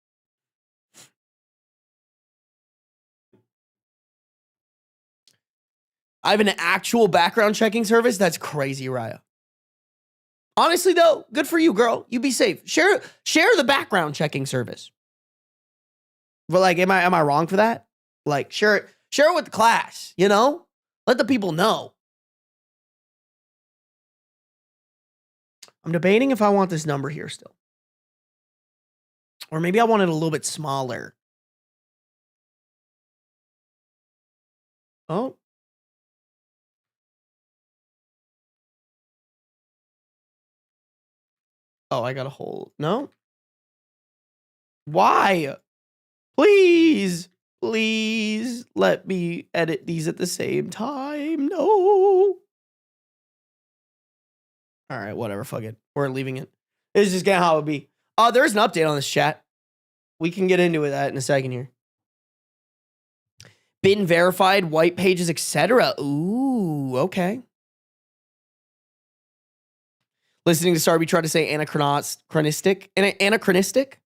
I have an actual background checking service? That's crazy, Raya. Honestly, though, good for you, girl. You be safe. Share the background checking service. But like, am I wrong for that? Like, share it with the class, you know? Let the people know. I'm debating if I want this number here still. Or maybe I want it a little bit smaller. Oh. Oh, I got a hold. No? Why? Please let me edit these at the same time. No. All right, whatever. Fuck it. We're leaving it. It's just kind of how it would be. There's an update on this chat. We can get into that in a second here. Been verified, white pages, etc. Ooh, okay. Listening to Sarby try to say anachronistic. Anachronistic?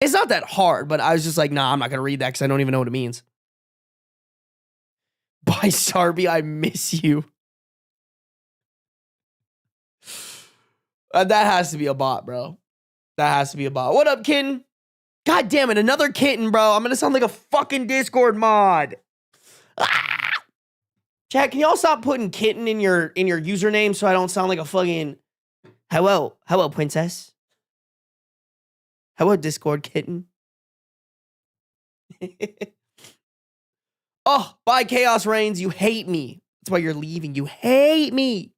It's not that hard, but I was just like, nah, I'm not going to read that because I don't even know what it means. Bye, Sarby, I miss you. That has to be a bot, bro. That has to be a bot. What up, kitten? God damn it, another kitten, bro. I'm going to sound like a fucking Discord mod. Ah! Chat, can y'all stop putting kitten in your username so I don't sound like a fucking... Hello, princess. How about Discord kitten? Oh, bye, Chaos Reigns. You hate me. That's why you're leaving. You hate me.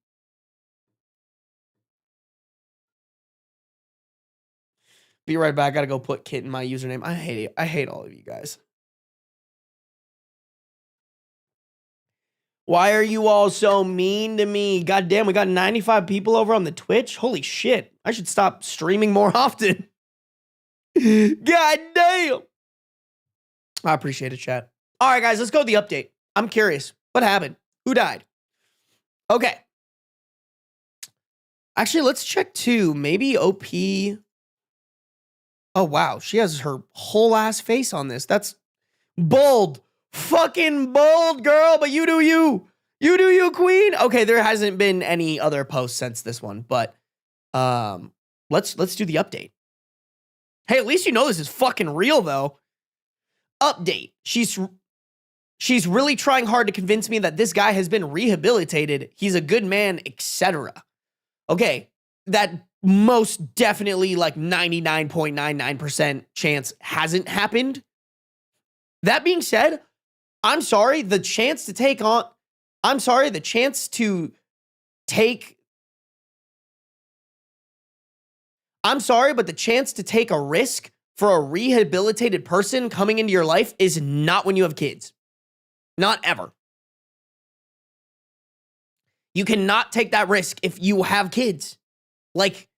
Be right back. Gotta go put kitten my username. I hate it. I hate all of you guys. Why are you all so mean to me? God damn, we got 95 people over on the Twitch. Holy shit. I should stop streaming more often. God damn. I appreciate it, chat. All right, guys, let's go to the update. I'm curious. What happened? Who died? Okay. Actually, let's check too. Maybe OP. Oh, wow. She has her whole ass face on this. That's bold. Fucking bold, girl. But you do you. You do you, queen. Okay, there hasn't been any other posts since this one, but let's do the update. Hey, at least you know this is fucking real, though. Update. She's really trying hard to convince me that this guy has been rehabilitated. He's a good man, etc. Okay, that most definitely like 99.99% chance hasn't happened. That being said, I'm sorry, the chance to take a risk for a rehabilitated person coming into your life is not when you have kids. Not ever. You cannot take that risk if you have kids. Like,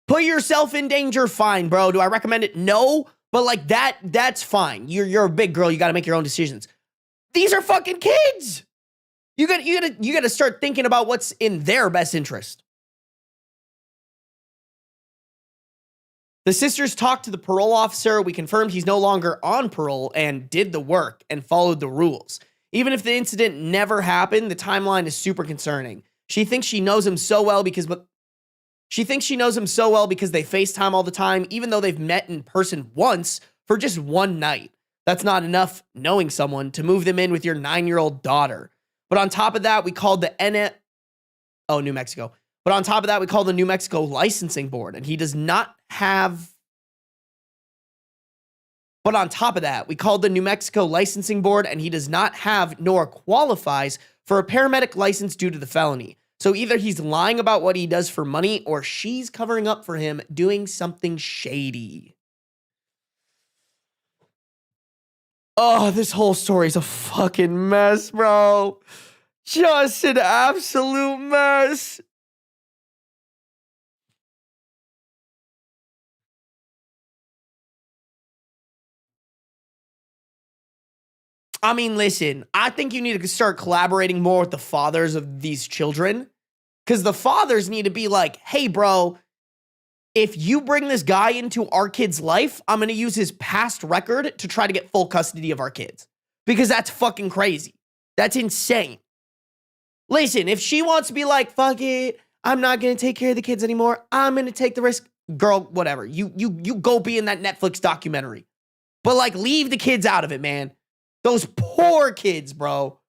put yourself in danger, fine, bro. Do I recommend it? No, but like that's fine. You're a big girl. You got to make your own decisions. These are fucking kids. You got to start thinking about what's in their best interest. The sisters talked to the parole officer. We confirmed he's no longer on parole and did the work and followed the rules. Even if the incident never happened, the timeline is super concerning. She thinks she knows him so well because they FaceTime all the time, even though they've met in person once for just one night. That's not enough knowing someone to move them in with your 9-year-old daughter. But on top of that, we called New Mexico. But on top of that, we called the New Mexico licensing board, and he does not have. But on top of that, we called the New Mexico licensing board, and he does not have nor qualifies for a paramedic license due to the felony. So either he's lying about what he does for money, or she's covering up for him doing something shady. Oh, this whole story's a fucking mess, bro. Just an absolute mess. I mean, listen, I think you need to start collaborating more with the fathers of these children, because the fathers need to be like, hey, bro, if you bring this guy into our kid's life, I'm going to use his past record to try to get full custody of our kids, because that's fucking crazy. That's insane. Listen, if she wants to be like, fuck it, I'm not going to take care of the kids anymore, I'm going to take the risk. Girl, whatever. You go be in that Netflix documentary. But like, leave the kids out of it, man. Those poor kids, bro.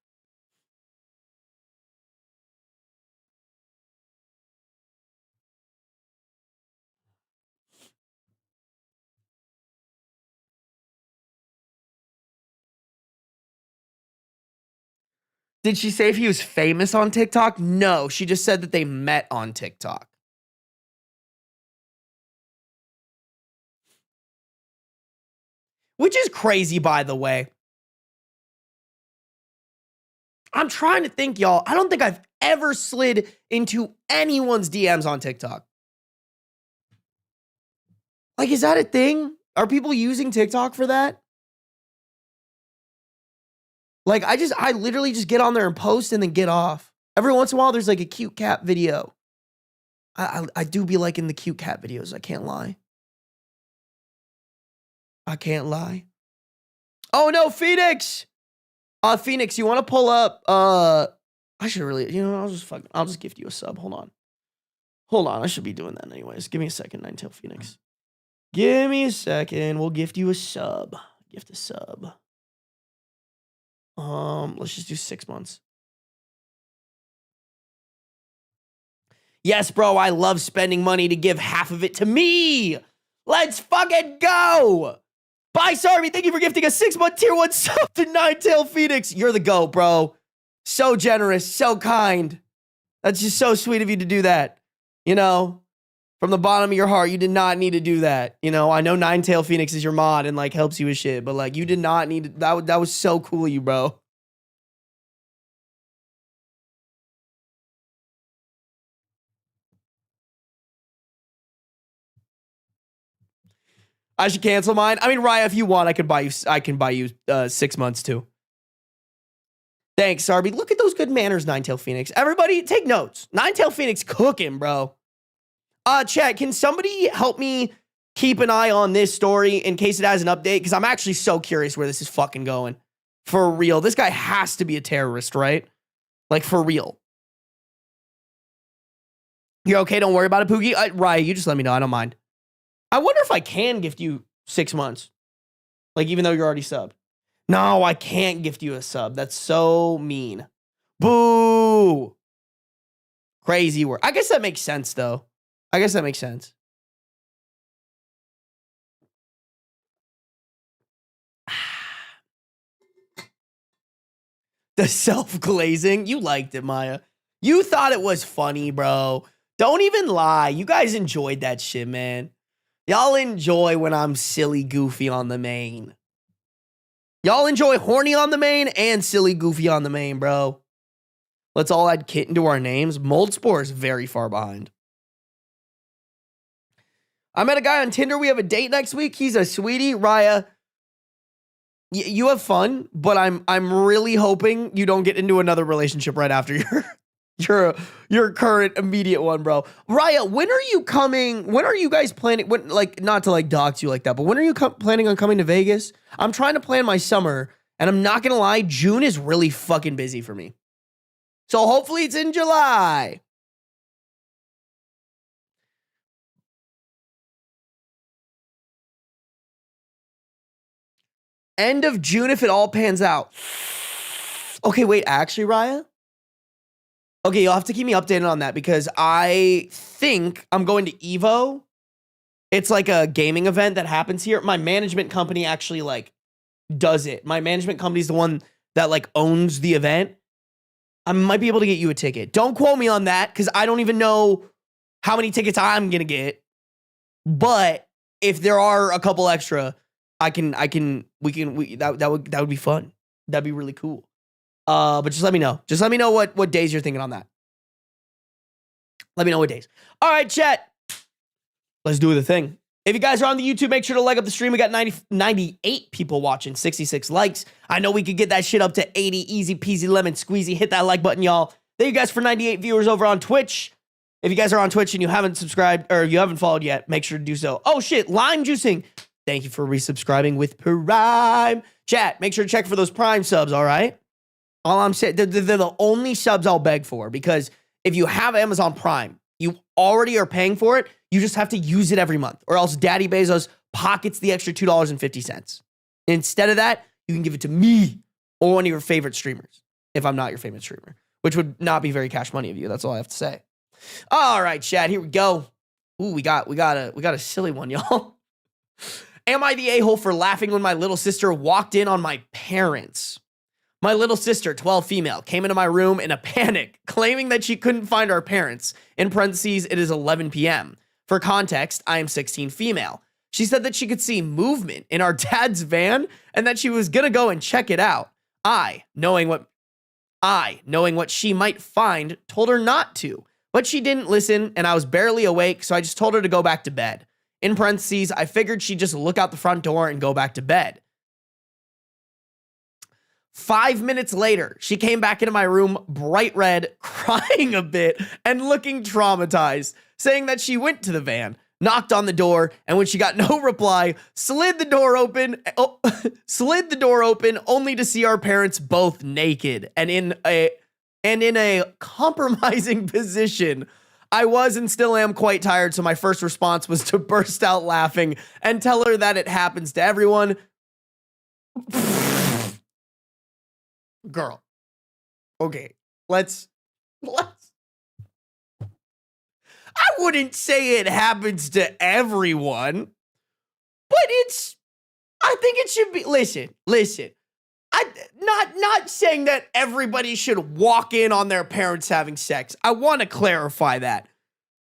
Did she say if he was famous on TikTok? No, she just said that they met on TikTok. Which is crazy, by the way. I'm trying to think, y'all. I don't think I've ever slid into anyone's DMs on TikTok. Like, is that a thing? Are people using TikTok for that? Like, I literally just get on there and post and then get off. Every once in a while, there's like a cute cat video. I do be liking the cute cat videos. I can't lie. I can't lie. Oh no, Phoenix! Phoenix, you want to pull up? I should really, I'll just gift you a sub. Hold on. I should be doing that anyways. Give me a second, Ninetail Phoenix. Give me a second. We'll gift you a sub. Gift a sub. Let's just do 6 months. Yes, bro, I love spending money to give half of it to me. Let's fucking go. Bye, Sarby. Thank you for gifting a 6-month tier 1 sub to Ninetail Phoenix. You're the GOAT, bro. So generous, so kind. That's just so sweet of you to do that. You know, from the bottom of your heart, you did not need to do that. You know, I know Ninetail Phoenix is your mod and like helps you with shit, but like you did not need to, that was so cool of you, bro. I should cancel mine. I mean, Raya, if you want, I can buy you 6 months too. Thanks, Sarby. Look at those good manners, Ninetail Phoenix. Everybody, take notes. Ninetail Phoenix cooking, bro. Chat, can somebody help me keep an eye on this story in case it has an update? Because I'm actually so curious where this is fucking going. For real. This guy has to be a terrorist, right? Like, for real. You're okay? Don't worry about it, Poogie. Raya, you just let me know. I don't mind. I wonder if I can gift you 6 months. Like, even though you're already subbed. No, I can't gift you a sub. That's so mean. Boo. Crazy word. I guess that makes sense, though. I guess that makes sense. The self-glazing. You liked it, Maya. You thought it was funny, bro. Don't even lie. You guys enjoyed that shit, man. Y'all enjoy when I'm silly goofy on the main. Y'all enjoy horny on the main and silly goofy on the main, bro. Let's all add kit into our names. Mold Spore is very far behind. I met a guy on Tinder. We have a date next week. He's a sweetie. Raya, you have fun, but I'm really hoping you don't get into another relationship right after your current immediate one, bro. Raya, when are you coming? When are you guys planning? When, like, not to like dox you like that, but when are you planning on coming to Vegas? I'm trying to plan my summer, and I'm not gonna lie, June is really fucking busy for me. So hopefully it's in July. End of June if it all pans out. Okay, wait, actually, Raya? Okay, you'll have to keep me updated on that because I think I'm going to Evo. It's like a gaming event that happens here. My management company actually like does it. My management company is the one that like owns the event. I might be able to get you a ticket. Don't quote me on that because I don't even know how many tickets I'm gonna get. But if there are a couple extra, that would be fun. That'd be really cool. But just let me know. Just let me know what days you're thinking on that. Let me know what days. All right, chat. Let's do the thing. If you guys are on the YouTube, make sure to like up the stream. We got 98 people watching, 66 likes. I know we could get that shit up to 80, easy peasy lemon squeezy. Hit that like button, y'all. Thank you guys for 98 viewers over on Twitch. If you guys are on Twitch and you haven't subscribed or you haven't followed yet, make sure to do so. Oh shit, lime juicing. Thank you for resubscribing with Prime. Chat, make sure to check for those Prime subs, all right? All I'm saying, they're the only subs I'll beg for because if you have Amazon Prime, you already are paying for it. You just have to use it every month or else Daddy Bezos pockets the extra $2.50. Instead of that, you can give it to me or one of your favorite streamers if I'm not your favorite streamer, which would not be very cash money of you. That's all I have to say. All right, chat, here we go. Ooh, we got a silly one, y'all. Am I the a-hole for laughing when my little sister walked in on my parents? My little sister, 12 female, came into my room in a panic, claiming that she couldn't find our parents. In parentheses, it is 11 p.m. For context, I am 16 female. She said that she could see movement in our dad's van and that she was gonna go and check it out. I, knowing what she might find, told her not to, but she didn't listen and I was barely awake, so I just told her to go back to bed. In parentheses, I figured she'd just look out the front door and go back to bed. 5 minutes later, she came back into my room, bright red, crying a bit, and looking traumatized, saying that she went to the van, knocked on the door, and when she got no reply, slid the door open only to see our parents both naked and in a compromising position. I was and still am quite tired, so my first response was to burst out laughing and tell her that it happens to everyone. Girl. Okay, let's I wouldn't say it happens to everyone, but I think it should be, listen. Not saying that everybody should walk in on their parents having sex. I want to clarify that.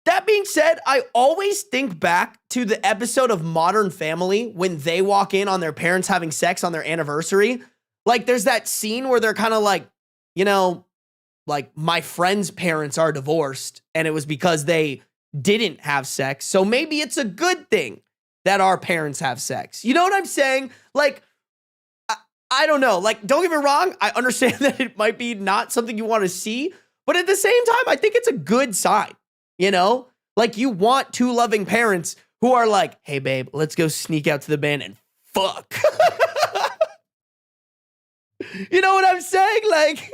That being said, I always think back to the episode of Modern Family when they walk in on their parents having sex on their anniversary. Like, there's that scene where they're kind of like, like, my friend's parents are divorced, and it was because they didn't have sex. So maybe it's a good thing that our parents have sex. You know what I'm saying? Like, I don't know. Like, don't get me wrong. I understand that it might be not something you want to see, but at the same time, I think it's a good sign. Like, you want two loving parents who are like, hey, babe, let's go sneak out to the band and fuck. You know what I'm saying? Like,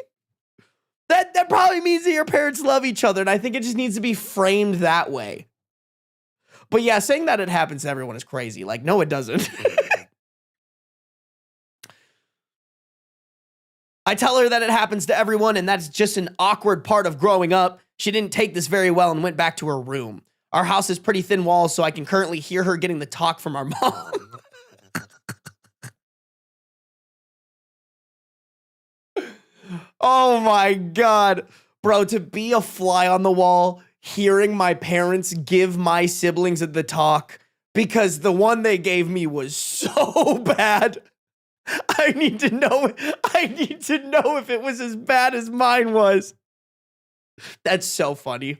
that probably means that your parents love each other, and I think it just needs to be framed that way. But yeah, saying that it happens to everyone is crazy. Like, no, it doesn't. I tell her that it happens to everyone, and that's just an awkward part of growing up. She didn't take this very well and went back to her room. Our house is pretty thin walls, so I can currently hear her getting the talk from our mom. Oh my God. Bro, to be a fly on the wall, hearing my parents give my siblings the talk because the one they gave me was so bad. I need to know if it was as bad as mine was. That's so funny.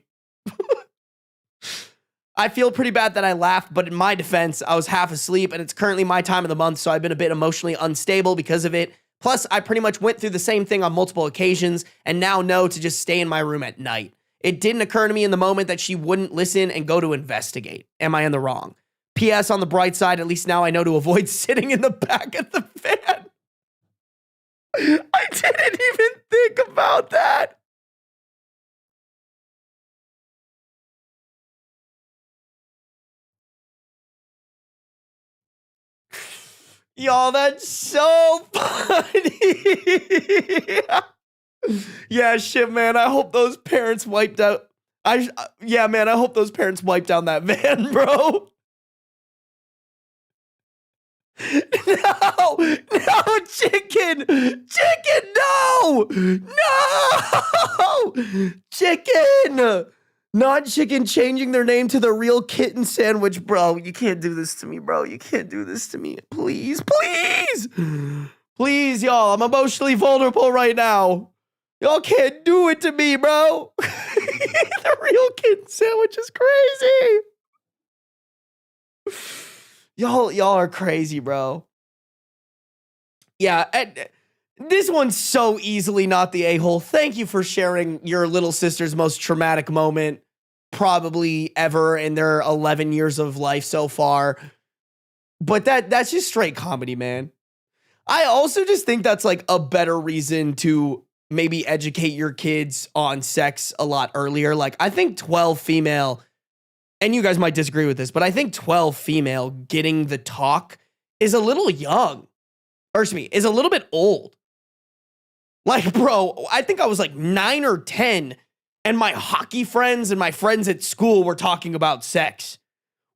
I feel pretty bad that I laughed, but in my defense, I was half asleep and it's currently my time of the month, so I've been a bit emotionally unstable because of it. Plus, I pretty much went through the same thing on multiple occasions and now know to just stay in my room at night. It didn't occur to me in the moment that she wouldn't listen and go to investigate. Am I in the wrong? P.S. On the bright side, at least now I know to avoid sitting in the back of the van. I didn't even think about that. Y'all, that's so funny. Yeah, shit, man. I hope those parents wiped out. Yeah, man. I hope those parents wiped down that van, bro. No, chicken, no, chicken, not chicken changing their name to the real kitten sandwich, bro. You can't do this to me, bro. You can't do this to me. Please, y'all. I'm emotionally vulnerable right now. Y'all can't do it to me, bro. The real kitten sandwich is crazy. Y'all are crazy, bro. Yeah, this one's so easily not the a-hole. Thank you for sharing your little sister's most traumatic moment probably ever in their 11 years of life so far. But that's just straight comedy, man. I also just think that's like a better reason to maybe educate your kids on sex a lot earlier. Like, I think 12 female, and you guys might disagree with this, but I think 12 female getting the talk is a little young. Or excuse me, is a little bit old. Like, bro, I think I was like 9 or 10, and my hockey friends and my friends at school were talking about sex.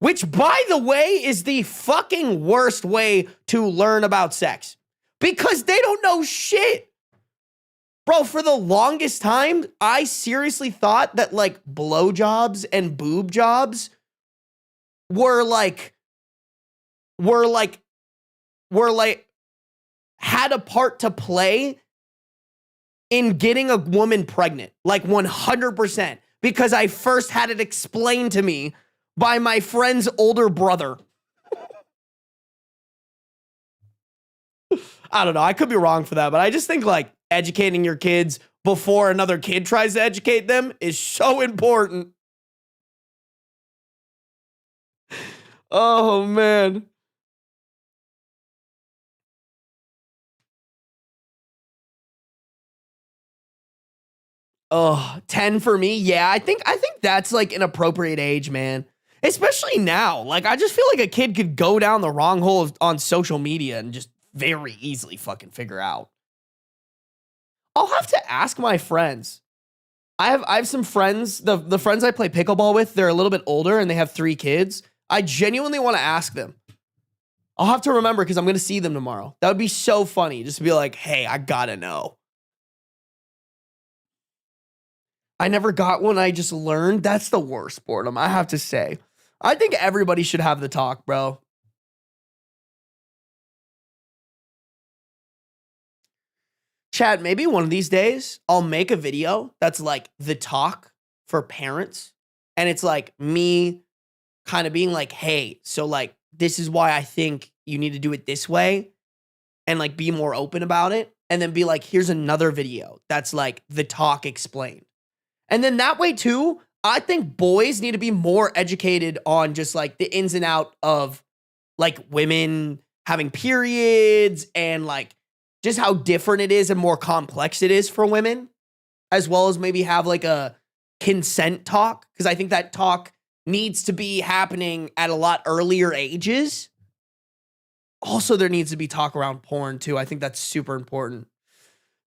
Which, by the way, is the fucking worst way to learn about sex. Because they don't know shit. Bro, for the longest time, I seriously thought that, like, blowjobs and boob jobs were had a part to play in getting a woman pregnant. Like, 100%. Because I first had it explained to me by my friend's older brother. I don't know. I could be wrong for that, but I just think, like, educating your kids before another kid tries to educate them is so important. Oh, man. Oh, 10 for me. Yeah, I think that's like an appropriate age, man. Especially now. Like, I just feel like a kid could go down the wrong hole on social media and just very easily fucking figure out. I'll have to ask my friends. I have some friends, the friends I play pickleball with, they're a little bit older and they have 3 kids. I genuinely want to ask them. I'll have to remember because I'm going to see them tomorrow. That would be so funny. Just to be like, hey, I gotta know. I never got one. I just learned. That's the worst boredom, I have to say. I think everybody should have the talk, bro. Chad, maybe one of these days I'll make a video that's like the talk for parents. And it's like me kind of being like, hey, so like, this is why I think you need to do it this way. And like be more open about it. And then be like, here's another video that's like the talk explained. And then that way too, I think boys need to be more educated on just like the ins and out of like women having periods and like just how different it is and more complex it is for women, as well as maybe have like a consent talk. Because I think that talk needs to be happening at a lot earlier ages. Also, there needs to be talk around porn too. I think that's super important.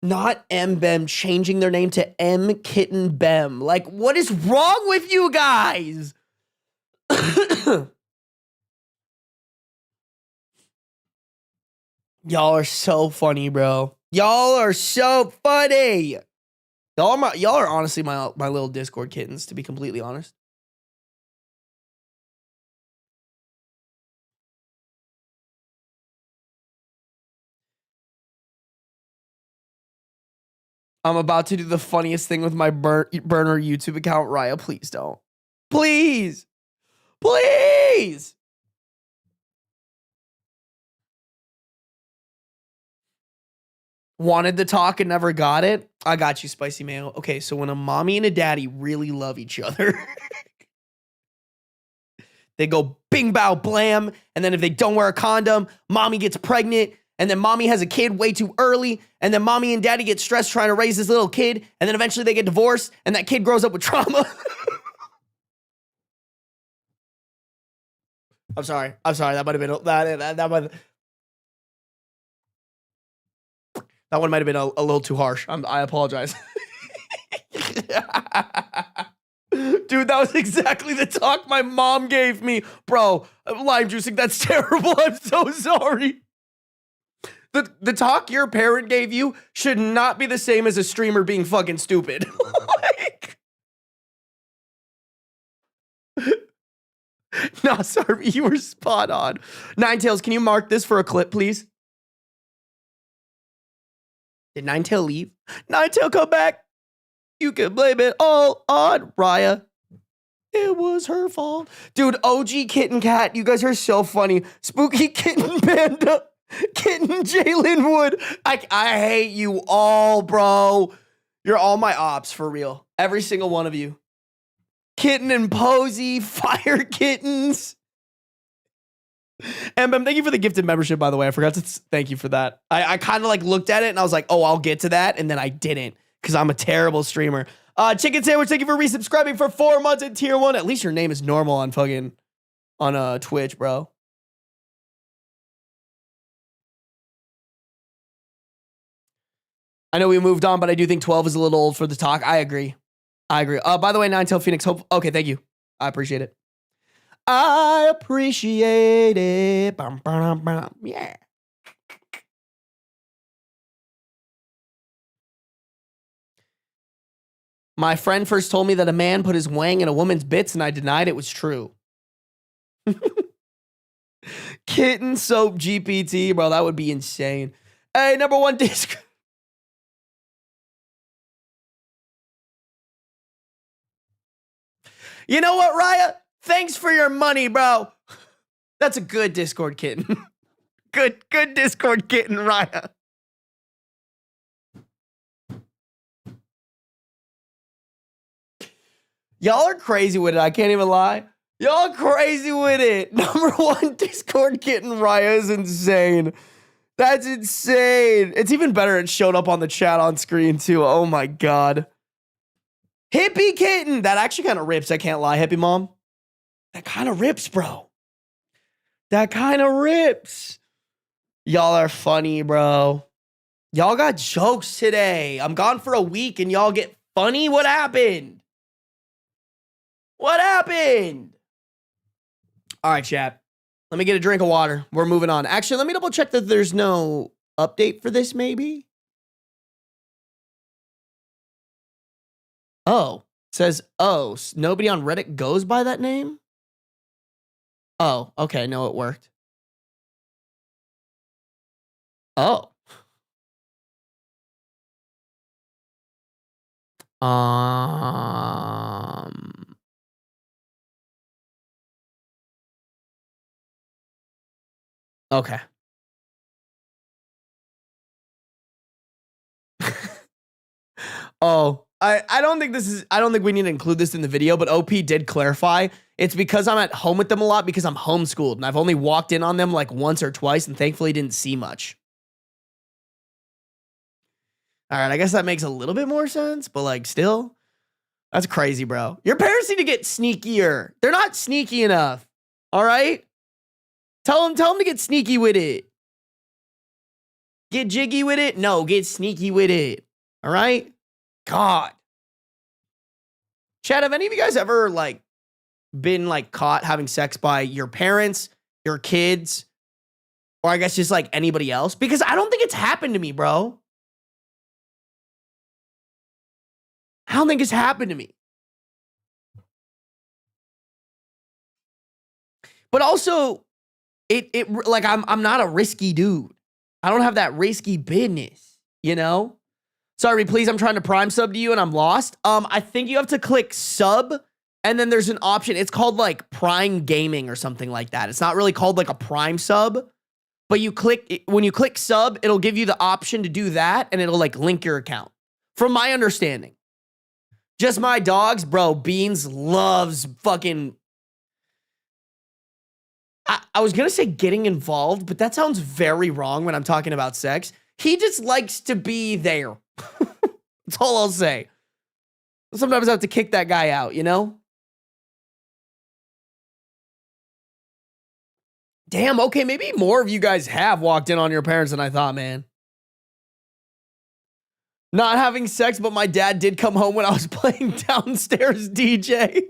Not M-Bem changing their name to M Kitten Bem. Like, what is wrong with you guys? Y'all are so funny, bro. Y'all are so funny. Y'all are honestly my little Discord kittens, to be completely honest. I'm about to do the funniest thing with my burner YouTube account. Raya, please don't. Please. Please. Wanted the talk and never got it? I got you, Spicy Mayo. Okay, so when a mommy and a daddy really love each other, they go bing, bow, blam. And then if they don't wear a condom, mommy gets pregnant. And then mommy has a kid way too early. And then mommy and daddy get stressed trying to raise this little kid. And then eventually they get divorced. And that kid grows up with trauma. I'm sorry. That might have been that one might have been a little too harsh. I apologize. Dude, that was exactly the talk my mom gave me. Bro, lime juicing, that's terrible. I'm so sorry. The talk your parent gave you should not be the same as a streamer being fucking stupid. Like, no, sorry, you were spot on. Ninetails, can you mark this for a clip, please? Did Ninetail leave? Ninetail, come back. You can blame it all on Raya. It was her fault. Dude, OG Kitten Cat, you guys are so funny. Spooky Kitten Panda. Kitten Jalen Wood. I hate you all, bro. You're all my ops, for real. Every single one of you. Kitten and Posey, Fire Kittens. And thank you for the gifted membership, by the way. I forgot to thank you for that. I kind of like looked at it and I was like, oh, I'll get to that. And then I didn't because I'm a terrible streamer. Chicken Sandwich, thank you for resubscribing for 4 months in tier 1. At least your name is normal on fucking on Twitch, bro. I know we moved on, but I do think 12 is a little old for the talk. I agree. By the way, Ninetail Phoenix, okay, thank you. I appreciate it. I appreciate it. Bum, bum, bum. Yeah. My friend first told me that a man put his wang in a woman's bits and I denied it was true. Kitten Soap GPT, bro, that would be insane. Hey, number 1 disc. You know what, Raya? Thanks for your money, bro. That's a good Discord kitten. Good Discord kitten, Raya. Y'all are crazy with it. I can't even lie. Y'all crazy with it. Number 1 Discord kitten, Raya is insane. That's insane. It's even better it showed up on the chat on screen too. Oh my God. Hippie Kitten. That actually kind of rips. I can't lie, Hippie Mom. That kind of rips, bro. That kind of rips. Y'all are funny, bro. Y'all got jokes today. I'm gone for a week and y'all get funny? What happened? What happened? All right, chat. Let me get a drink of water. We're moving on. Actually, let me double check that there's no update for this, maybe. Oh, it says, oh, nobody on Reddit goes by that name? Oh, okay. No, it worked. Oh. Okay. Oh, I don't think I don't think we need to include this in the video, but OP did clarify. It's because I'm at home with them a lot because I'm homeschooled and I've only walked in on them like once or twice and thankfully didn't see much. All right, I guess that makes a little bit more sense, but like still, that's crazy, bro. Your parents need to get sneakier. They're not sneaky enough. All right? Tell them to get sneaky with it. Get jiggy with it? No, get sneaky with it. All right? God. Chad, have any of you guys ever like been like caught having sex by your parents, your kids, or I guess just like anybody else? Because I don't think it's happened to me, bro. I don't think it's happened to me. But also, it like I'm not a risky dude. I don't have that risky business, you know? Sorry, please, I'm trying to prime sub to you and I'm lost. I think you have to click sub and then there's an option. It's called like Prime Gaming or something like that. It's not really called like a Prime sub, but when you click sub, it'll give you the option to do that and it'll like link your account. From my understanding. Just my dogs, bro. Beans loves fucking... I was going to say getting involved, but that sounds very wrong when I'm talking about sex. He just likes to be there. That's all I'll say. Sometimes I have to kick that guy out, you know? Damn, okay, maybe more of you guys have walked in on your parents than I thought, man. Not having sex, but my dad did come home when I was playing downstairs DJ.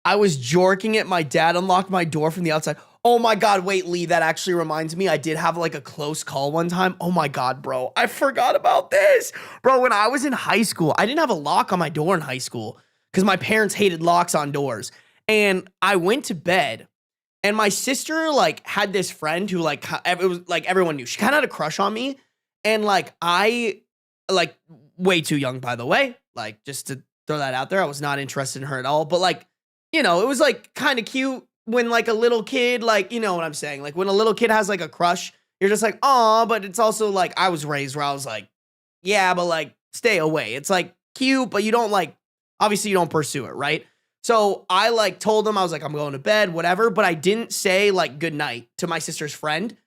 I was jorking it. My dad unlocked my door from the outside. Oh my God, wait, Lee, that actually reminds me. I did have like a close call one time. Oh my God, bro. I forgot about this. Bro, when I was in high school, I didn't have a lock on my door in high school because my parents hated locks on doors. And I went to bed and my sister like had this friend who like, it was like everyone knew. She kind of had a crush on me. And like, I like way too young, by the way, like just to throw that out there. I was not interested in her at all, but like, you know, it was like kind of cute when like a little kid, like, you know what I'm saying? Like when a little kid has like a crush, you're just like, aw, but it's also like, I was raised where I was like, yeah, but like stay away. It's like cute, but you don't like, obviously you don't pursue it, right? So I like told him, I was like, I'm going to bed, whatever, but I didn't say like good night to my sister's friend.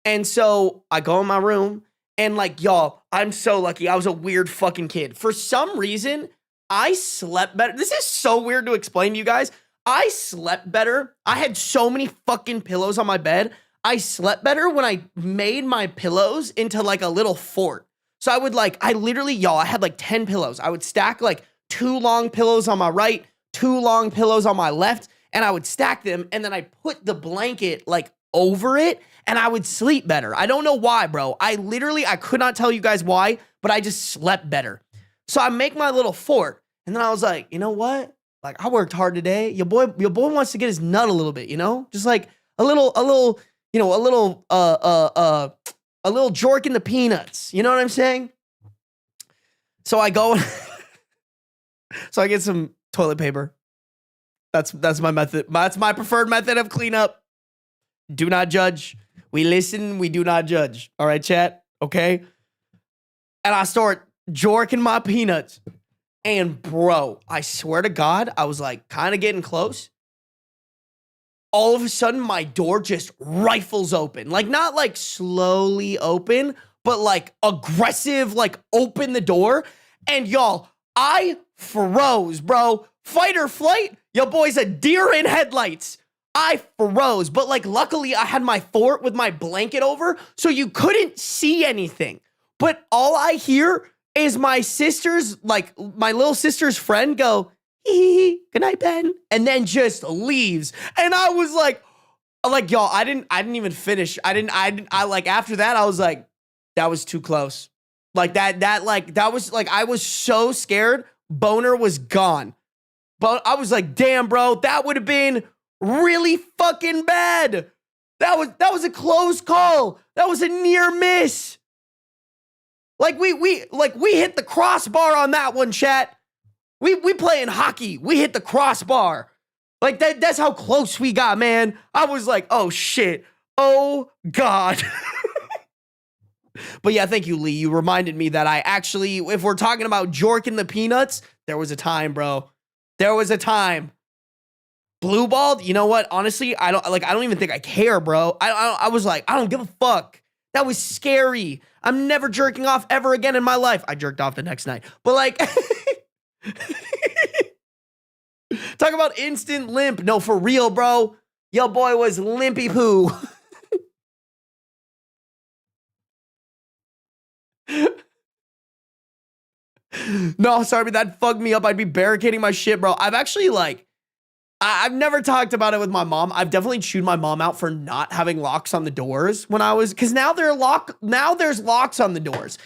And so I go in my room and like, y'all, I'm so lucky. I was a weird fucking kid. For some reason, I slept better. This is so weird to explain to you guys. I slept better. I had so many fucking pillows on my bed. I slept better when I made my pillows into like a little fort. So I would like, I literally, y'all, I had like 10 pillows. I would stack like 2 long pillows on my right, 2 long pillows on my left, and I would stack them. And then I put the blanket like over it and I would sleep better. I don't know why, bro. I could not tell you guys why, but I just slept better. So I make my little fort. And then I was like, you know what? Like I worked hard today. Your boy wants to get his nut a little bit, you know? Just like a little jork in the peanuts. You know what I'm saying? So I go, so I get some toilet paper. That's my method. That's my preferred method of cleanup. Do not judge. We listen. We do not judge. All right, chat. Okay. And I start jorking my peanuts. And bro, I swear to God, I was like kind of getting close. All of a sudden, my door just rifles open. Like not like slowly open, but like aggressive, like open the door. And y'all, I froze, bro. Fight or flight, your boy's a deer in headlights. I froze. But like, luckily I had my fort with my blanket over, so you couldn't see anything. But all I hear is my sister's, like my little sister's friend go, hee, good night, Ben. And then just leaves. And I was like, y'all, I didn't even finish. I like, after that, I was like, that was too close. Like that was like, I was so scared. Boner was gone. But I was like, damn, bro, that would have been really fucking bad. That was a close call. That was a near miss. Like we hit the crossbar on that one, chat. We playing hockey. We hit the crossbar. Like that's how close we got, man. I was like, oh shit. Oh God. But yeah, thank you, Lee. You reminded me that I actually, if we're talking about Jork and the Peanuts, there was a time, bro. There was a time. Blue balled, you know what? Honestly, I don't even think I care, bro. I was like, I don't give a fuck. That was scary. I'm never jerking off ever again in my life. I jerked off the next night. But like, talk about instant limp. No, for real, bro. Yo, boy was limpy poo. No, sorry, that fucked me up. I'd be barricading my shit, bro. I've actually like, I've never talked about it with my mom. I've definitely chewed my mom out for not having locks on the doors when I was, because now there's locks on the doors.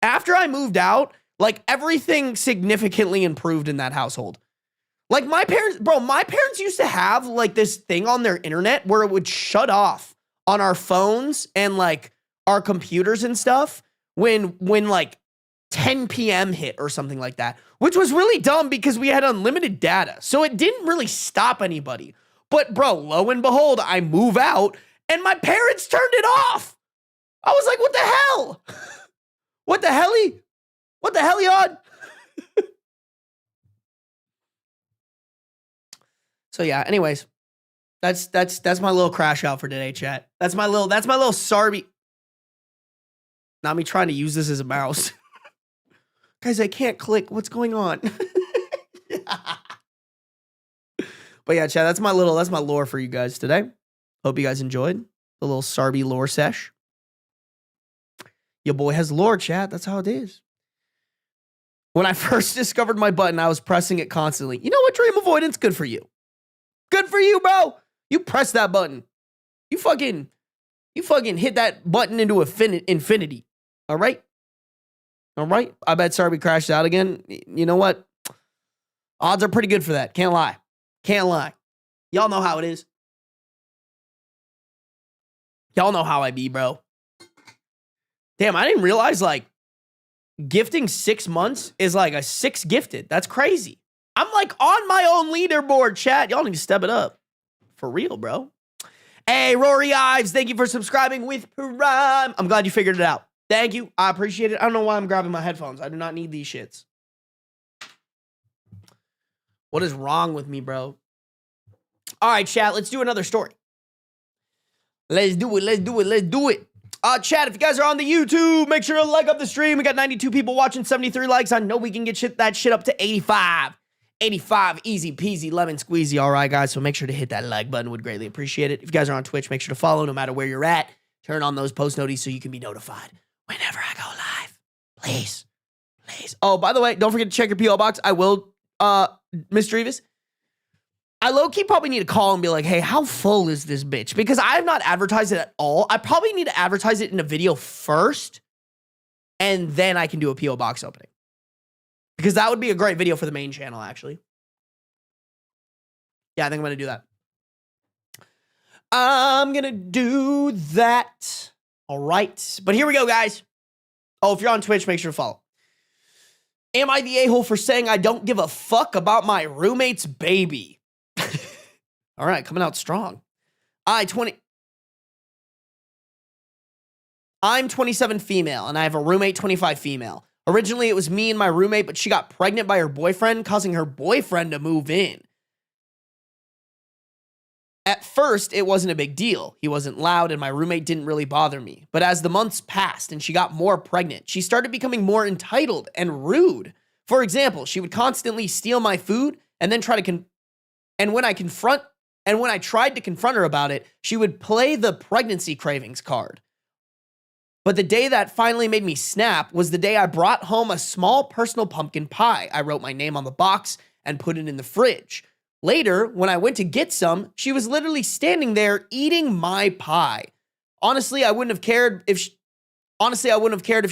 After I moved out, like everything significantly improved in that household. Like my parents used to have like this thing on their internet where it would shut off on our phones and like our computers and stuff when like 10 p.m. hit or something like that, which was really dumb because we had unlimited data. So it didn't really stop anybody. But bro, lo and behold, I move out and my parents turned it off. I was like, what the hell? What the helly? What the hell, y'all? So yeah, anyways, that's my little crash out for today, chat. That's my little Sarby. Not me trying to use this as a mouse. Guys, I can't click. What's going on? But yeah, chat, that's my lore for you guys today. Hope you guys enjoyed the little Sarby lore sesh. Your boy has lore, chat. That's how it is. When I first discovered my button, I was pressing it constantly. You know what, dream avoidance? Good for you. Good for you, bro. You press that button. You fucking hit that button into infinity. All right? All right? I bet Sarby crashed out again. You know what? Odds are pretty good for that. Can't lie. Can't lie. Y'all know how it is. Y'all know how I be, bro. Damn, I didn't realize, like, gifting 6 months is like a 6 gifted. That's crazy. I'm like on my own leaderboard, chat. Y'all need to step it up. For real, bro. Hey, Rory Ives, thank you for subscribing with Prime. I'm glad you figured it out. Thank you. I appreciate it. I don't know why I'm grabbing my headphones. I do not need these shits. What is wrong with me, bro? All right, chat. Let's do another story. Let's do it. Let's do it. Let's do it. Chat, if you guys are on the YouTube, make sure to like up the stream. We got 92 people watching, 73 likes. I know we can get that shit up to 85. 85, easy peasy, lemon squeezy. All right, guys, so make sure to hit that like button. Would greatly appreciate it. If you guys are on Twitch, make sure to follow no matter where you're at. Turn on those post notifications so you can be notified whenever I go live. Please. Please. Oh, by the way, don't forget to check your P.O. box. I will, Mr. Revis. I low-key probably need to call and be like, hey, how full is this bitch? Because I have not advertised it at all. I probably need to advertise it in a video first, and then I can do a P.O. box opening. Because that would be a great video for the main channel, actually. Yeah, I think I'm going to do that. I'm going to do that. All right. But here we go, guys. Oh, if you're on Twitch, make sure to follow. Am I the a-hole for saying I don't give a fuck about my roommate's baby? All right, coming out strong. I'm 27 female, and I have a roommate, 25 female. Originally, it was me and my roommate, but she got pregnant by her boyfriend, causing her boyfriend to move in. At first, it wasn't a big deal. He wasn't loud, and my roommate didn't really bother me. But as the months passed and she got more pregnant, she started becoming more entitled and rude. For example, she would constantly steal my food and then try to and when I confront And when I tried to confront her about it, she would play the pregnancy cravings card. But the day that finally made me snap was the day I brought home a small personal pumpkin pie. I wrote my name on the box and put it in the fridge. Later, when I went to get some, she was literally standing there eating my pie. Honestly, I wouldn't have cared if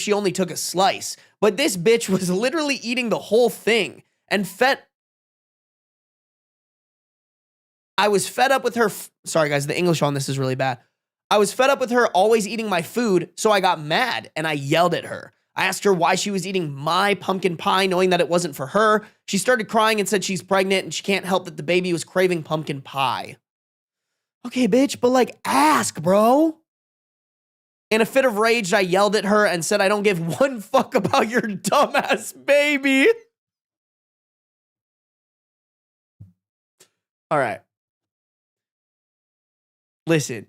she only took a slice. But this bitch was literally eating the whole thing and I was fed up with her. Sorry, guys, the English on this is really bad. I was fed up with her always eating my food, so I got mad and I yelled at her. I asked her why she was eating my pumpkin pie knowing that it wasn't for her. She started crying and said she's pregnant and she can't help that the baby was craving pumpkin pie. Okay, bitch, but like, ask, bro. In a fit of rage, I yelled at her and said I don't give one fuck about your dumbass baby. All right. Listen,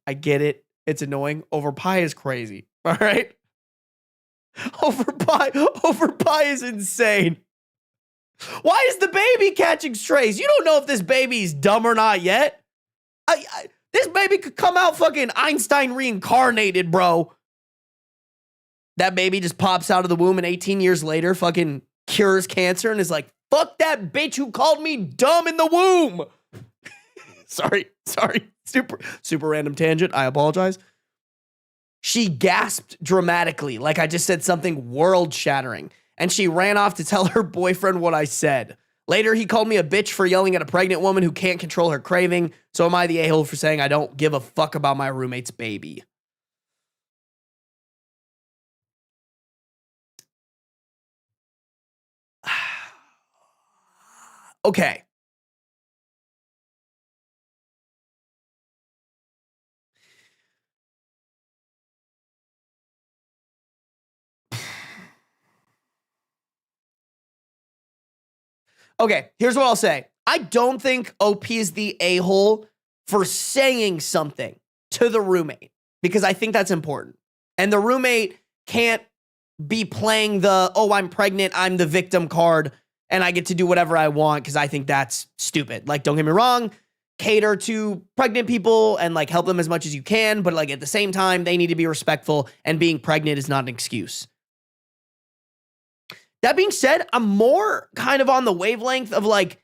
I get it. It's annoying. Over pie is crazy. All right? Over pie is insane. Why is the baby catching strays? You don't know if this baby's dumb or not yet. This baby could come out fucking Einstein reincarnated, bro. That baby just pops out of the womb and 18 years later fucking cures cancer and is like, fuck that bitch who called me dumb in the womb. Sorry. Super random tangent. I apologize. She gasped dramatically, like I just said something world-shattering, and she ran off to tell her boyfriend what I said. Later, he called me a bitch for yelling at a pregnant woman who can't control her craving. So am I the a-hole for saying I don't give a fuck about my roommate's baby? Okay. Okay, here's what I'll say. I don't think OP is the a-hole for saying something to the roommate because I think that's important. And the roommate can't be playing the, oh, I'm pregnant, I'm the victim card, and I get to do whatever I want because I think that's stupid. Like, don't get me wrong, cater to pregnant people and like help them as much as you can, but like at the same time, they need to be respectful, and being pregnant is not an excuse. That being said, I'm more kind of on the wavelength of like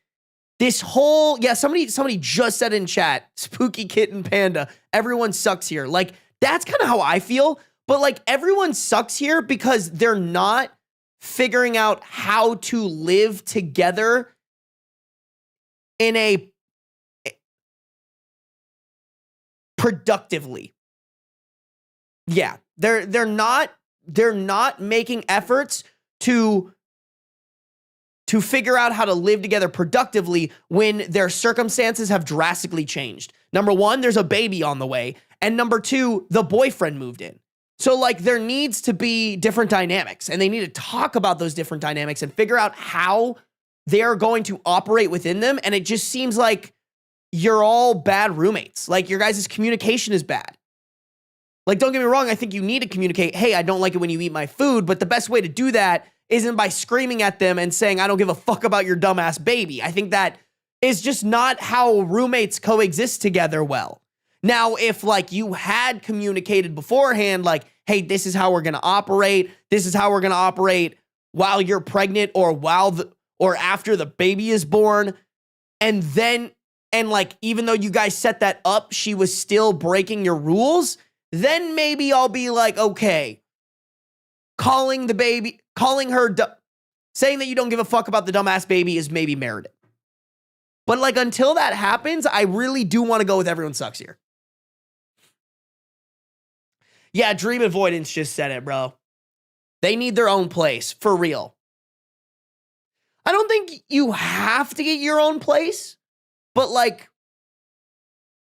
this whole, yeah, somebody just said in chat, Spooky Kitten Panda, everyone sucks here. Like, that's kind of how I feel, but like everyone sucks here because they're not figuring out how to live together in a productively. Yeah, they're not making efforts to figure out how to live together productively when their circumstances have drastically changed. Number one, there's a baby on the way. And number two, the boyfriend moved in. So like there needs to be different dynamics, and they need to talk about those different dynamics and figure out how they're going to operate within them. And it just seems like you're all bad roommates. Like your guys' communication is bad. Like, don't get me wrong, I think you need to communicate, hey, I don't like it when you eat my food, but the best way to do that isn't by screaming at them and saying, I don't give a fuck about your dumbass baby. I think that is just not how roommates coexist together well. Now, if like you had communicated beforehand, like, hey, this is how we're going to operate. This is how we're going to operate while you're pregnant or or after the baby is born. And like, even though you guys set that up, she was still breaking your rules. Then maybe I'll be like, okay, saying that you don't give a fuck about the dumbass baby is maybe merited. But like, until that happens, I really do want to go with everyone sucks here. Yeah, Dream Avoidance just said it, bro. They need their own place, for real. I don't think you have to get your own place, but like,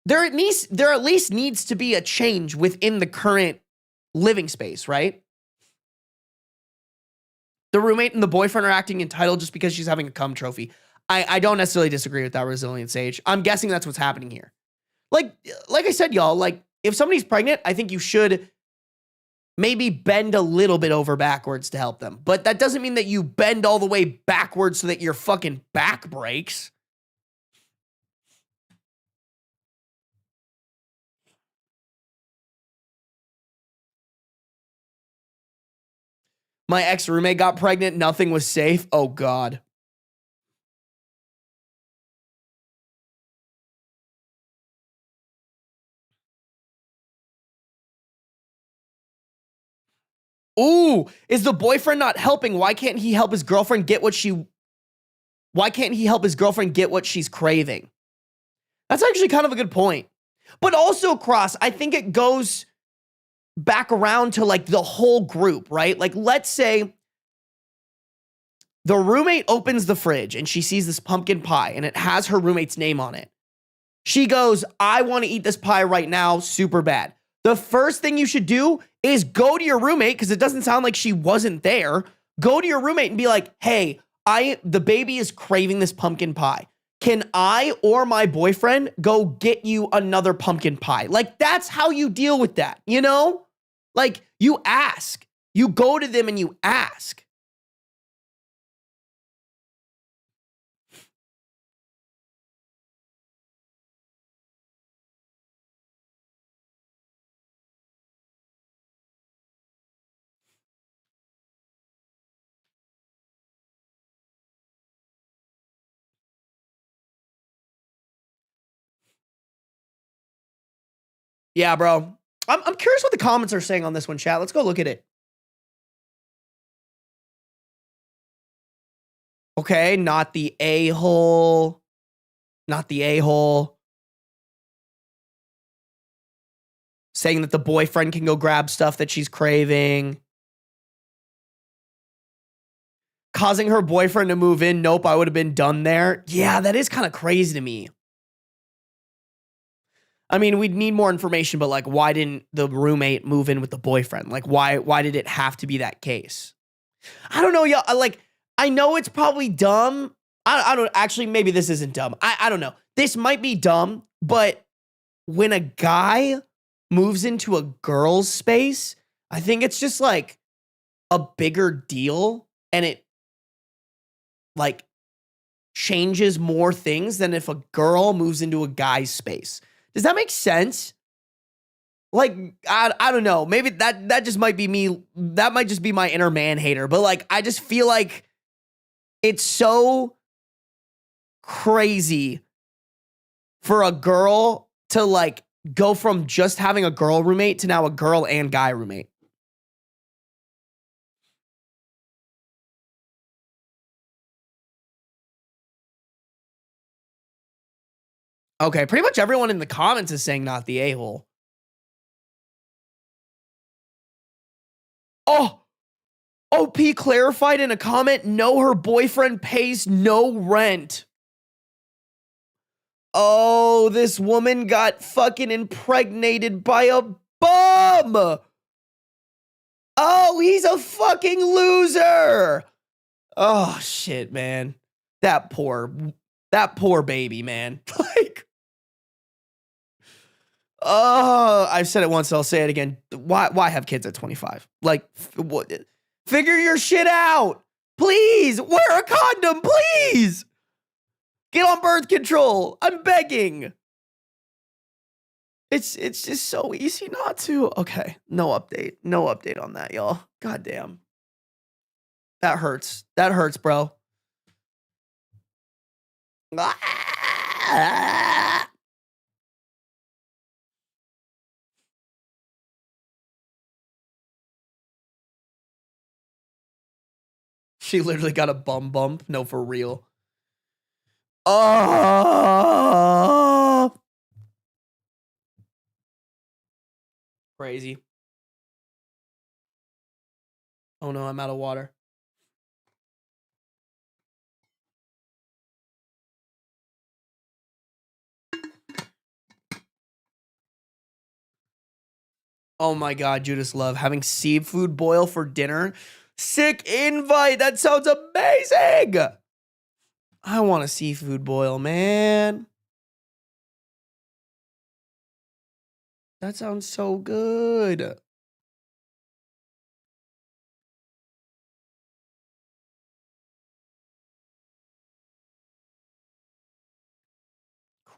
there at least needs to be a change within the current living space, right? The roommate and the boyfriend are acting entitled just because she's having a cum trophy. I don't necessarily disagree with that, Resilient Sage. I'm guessing that's what's happening here. Like I said, y'all, like if somebody's pregnant, I think you should maybe bend a little bit over backwards to help them. But that doesn't mean that you bend all the way backwards so that your fucking back breaks. My ex-roommate got pregnant. Nothing was safe. Oh, God. Ooh, is the boyfriend not helping? Why can't he help his girlfriend get what she's craving? That's actually kind of a good point. But also, Cross, I think it goes back around to like the whole group, right? Like, let's say the roommate opens the fridge and she sees this pumpkin pie and it has her roommate's name on it. She goes, I want to eat this pie right now, super bad. The first thing you should do is go to your roommate, because it doesn't sound like she wasn't there. Go to your roommate and be like, hey, the baby is craving this pumpkin pie. Can I or my boyfriend go get you another pumpkin pie? Like, that's how you deal with that, you know? Like, you ask. You go to them and you ask. Yeah, bro. I'm curious what the comments are saying on this one, chat. Let's go look at it. Okay, not the a-hole. Not the a-hole. Saying that the boyfriend can go grab stuff that she's craving. Causing her boyfriend to move in. Nope, I would have been done there. Yeah, that is kind of crazy to me. I mean, we'd need more information, but like, why didn't the roommate move in with the boyfriend? Like, why did it have to be that case? I don't know, y'all. Like, I know it's probably dumb. I don't actually, maybe this isn't dumb. I don't know. This might be dumb, but when a guy moves into a girl's space, I think it's just like a bigger deal, and it like changes more things than if a girl moves into a guy's space. Does that make sense? Like, I don't know. Maybe that just might be me. That might just be my inner man hater. But like, I just feel like it's so crazy for a girl to like go from just having a girl roommate to now a girl and guy roommate. Okay, pretty much everyone in the comments is saying not the a-hole. Oh, OP clarified in a comment, no, her boyfriend pays no rent. Oh, this woman got fucking impregnated by a bum. Oh, he's a fucking loser. Oh, shit, man. That poor baby, man. Like, oh, I've said it once, I'll say it again. Why have kids at 25? Like, what? Figure your shit out. Please, wear a condom, please. Get on birth control. I'm begging. It's just so easy not to. Okay, no update. No update on that, y'all. God damn. That hurts. That hurts, bro. She literally got a bum bump. No, for real. Oh, crazy. Oh no, I'm out of water. Oh my God, Judas Love, having seafood boil for dinner. Sick invite. That sounds amazing. I want a seafood boil, man. That sounds so good.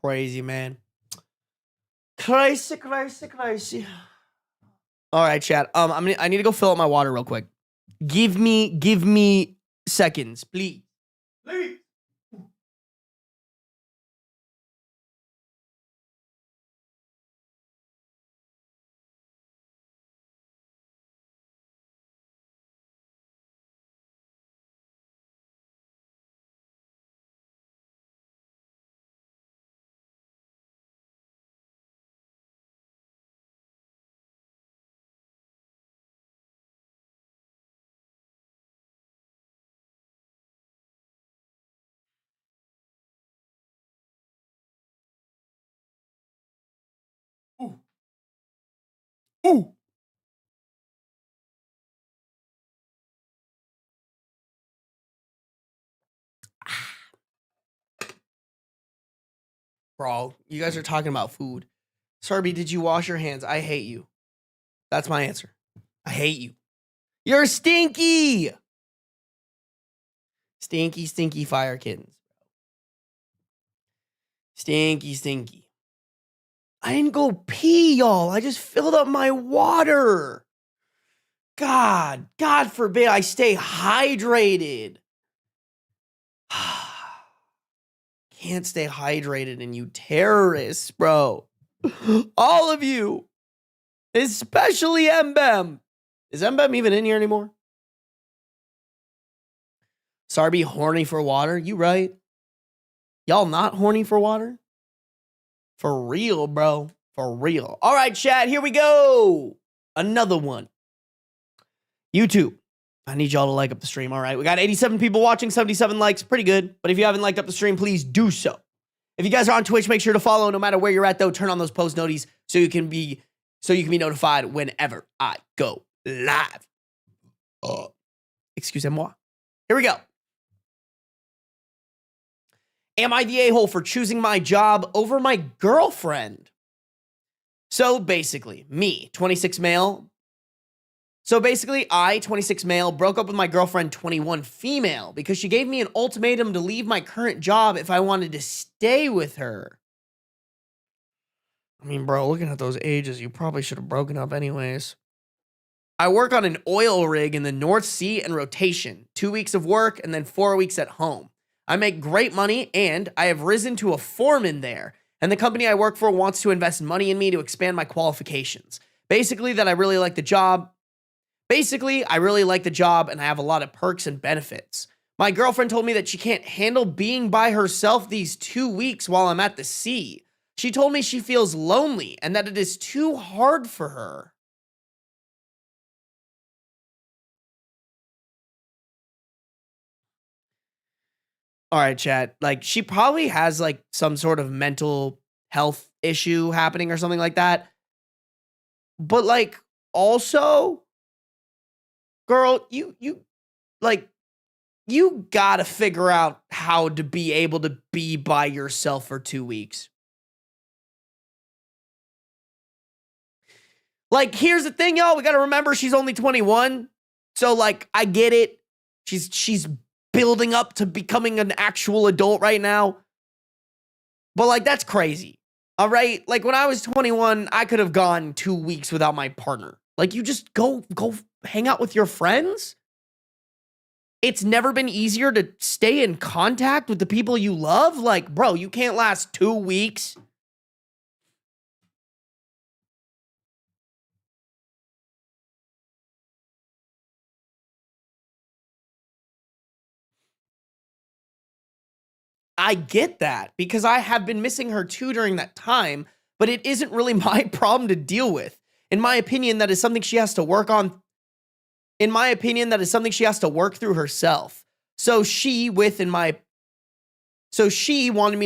Crazy, man. Crazy. All right, chat. I need to go fill up my water real quick. Give me seconds, please. Please. Ooh. Ooh. Bro, you guys are talking about food. Sarby, did you wash your hands? I hate you. That's my answer. I hate you. You're stinky. Stinky, stinky fire kittens. Stinky, stinky. I didn't go pee, y'all. I just filled up my water. God forbid I stay hydrated. Can't stay hydrated, and you terrorists, bro. All of you. Especially Mbem. Is Mbem even in here anymore? Sarby horny for water? You right. Y'all not horny for water? For real, bro. For real. All right, chat, here we go. Another one. YouTube. I need y'all to like up the stream, all right? We got 87 people watching, 77 likes. Pretty good. But if you haven't liked up the stream, please do so. If you guys are on Twitch, make sure to follow. No matter where you're at, though, turn on those post noties so you can be notified whenever I go live. Excusez-moi. Here we go. Am I the a-hole for choosing my job over my girlfriend? So basically, me, 26 male. So basically, I, 26 male, broke up with my girlfriend, 21 female, because she gave me an ultimatum to leave my current job if I wanted to stay with her. I mean, bro, looking at those ages, you probably should have broken up anyways. I work on an oil rig in the North Sea and rotation, 2 weeks of work and then 4 weeks at home. I make great money and I have risen to a foreman there. And the company I work for wants to invest money in me to expand my qualifications. Basically, I really like the job and I have a lot of perks and benefits. My girlfriend told me that she can't handle being by herself these 2 weeks while I'm at the sea. She told me she feels lonely and that it is too hard for her. All right, chat. Like, she probably has like some sort of mental health issue happening or something like that. But like, also, girl, you gotta figure out how to be able to be by yourself for 2 weeks. Like, here's the thing, y'all. We gotta remember she's only 21. So, like, I get it. She's building up to becoming an actual adult right now. But, like, that's crazy. All right? Like, when I was 21, I could have gone 2 weeks without my partner. Like, you just go hang out with your friends? It's never been easier to stay in contact with the people you love? Like, bro, you can't last 2 weeks. I get that because I have been missing her too during that time, but it isn't really my problem to deal with. In my opinion, that is something she has to work on. In my opinion, that is something she has to work through herself. So she wanted me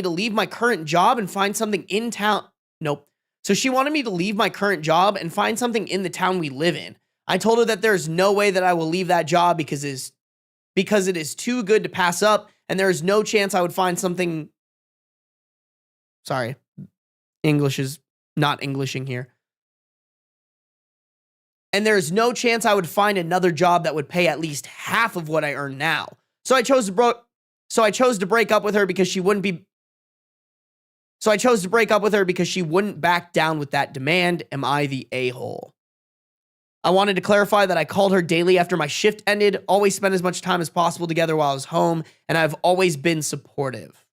to leave my current job and find something in town. Nope. So she wanted me to leave my current job and find something in the town we live in. I told her that there's no way that I will leave that job because it is too good to pass up, and there is no chance I would find something. Sorry, English is not Englishing here. And there is no chance I would find another job that would pay at least half of what I earn now. So I chose to break up with her because she wouldn't back down with that demand. Am I the a-hole? I wanted to clarify that I called her daily after my shift ended, always spent as much time as possible together while I was home, and I've always been supportive.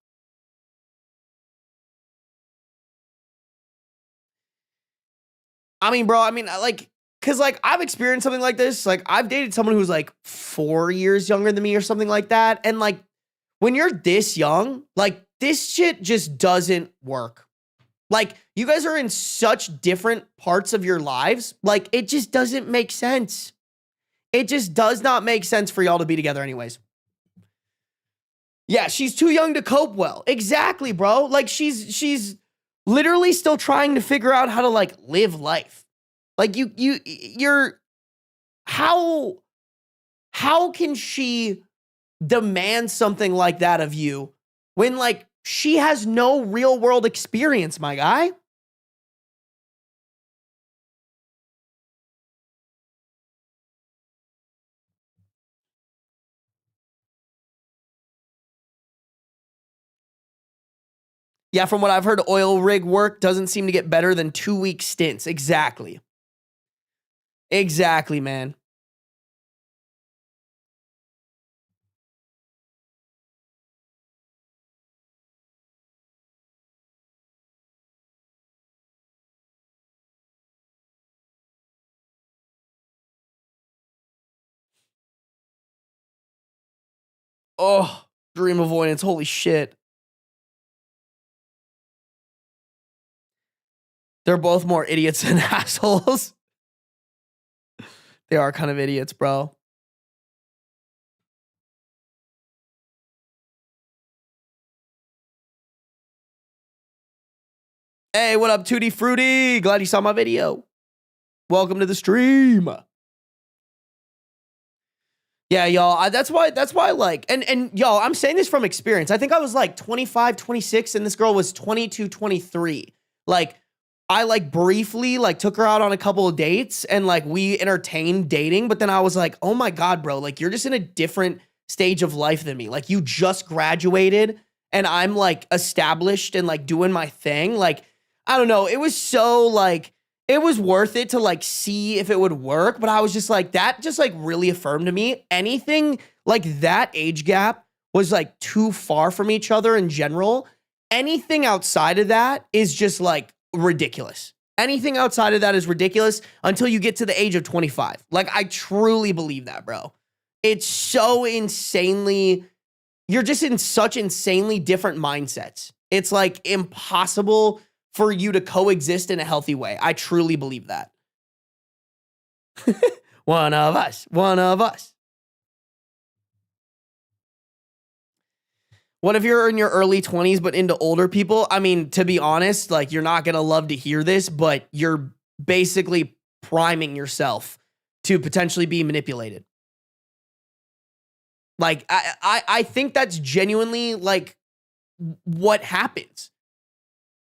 I mean, bro, cause like I've experienced something like this. Like I've dated someone who's like 4 years younger than me or something like that. And like when you're this young, like this shit just doesn't work. Like you guys are in such different parts of your lives. Like it just doesn't make sense. It just does not make sense for y'all to be together anyways. Yeah, she's too young to cope well. Exactly, bro. Like she's literally still trying to figure out how to like live life. Like you're how can she demand something like that of you when like she has no real world experience, my guy? Yeah, from what I've heard, oil rig work doesn't seem to get better than 2-week stints. Exactly. Exactly, man. Oh, dream avoidance. Holy shit. They're both more idiots than assholes. They are kind of idiots, bro. Hey, what up, Tutti Fruity? Glad you saw my video. Welcome to the stream. Yeah, y'all. That's why like, and y'all, I'm saying this from experience. I think I was like 25, 26, and this girl was 22, 23. Like, I like briefly like took her out on a couple of dates and like we entertained dating, but then I was like, oh my God, bro, like you're just in a different stage of life than me. Like you just graduated and I'm like established and like doing my thing. Like, I don't know. It was so like, it was worth it to like see if it would work, but I was just like, that just like really affirmed to me. Anything like that age gap was like too far from each other in general. Anything outside of that is just like ridiculous. Anything outside of that is ridiculous until you get to the age of 25. Like, I truly believe that, bro. It's so insanely, you're just in such insanely different mindsets. It's like impossible for you to coexist in a healthy way. I truly believe that. One of us. One of us. What if you're in your early 20s but into older people? I mean, to be honest, like you're not going to love to hear this, but you're basically priming yourself to potentially be manipulated. Like, I think that's genuinely like what happens.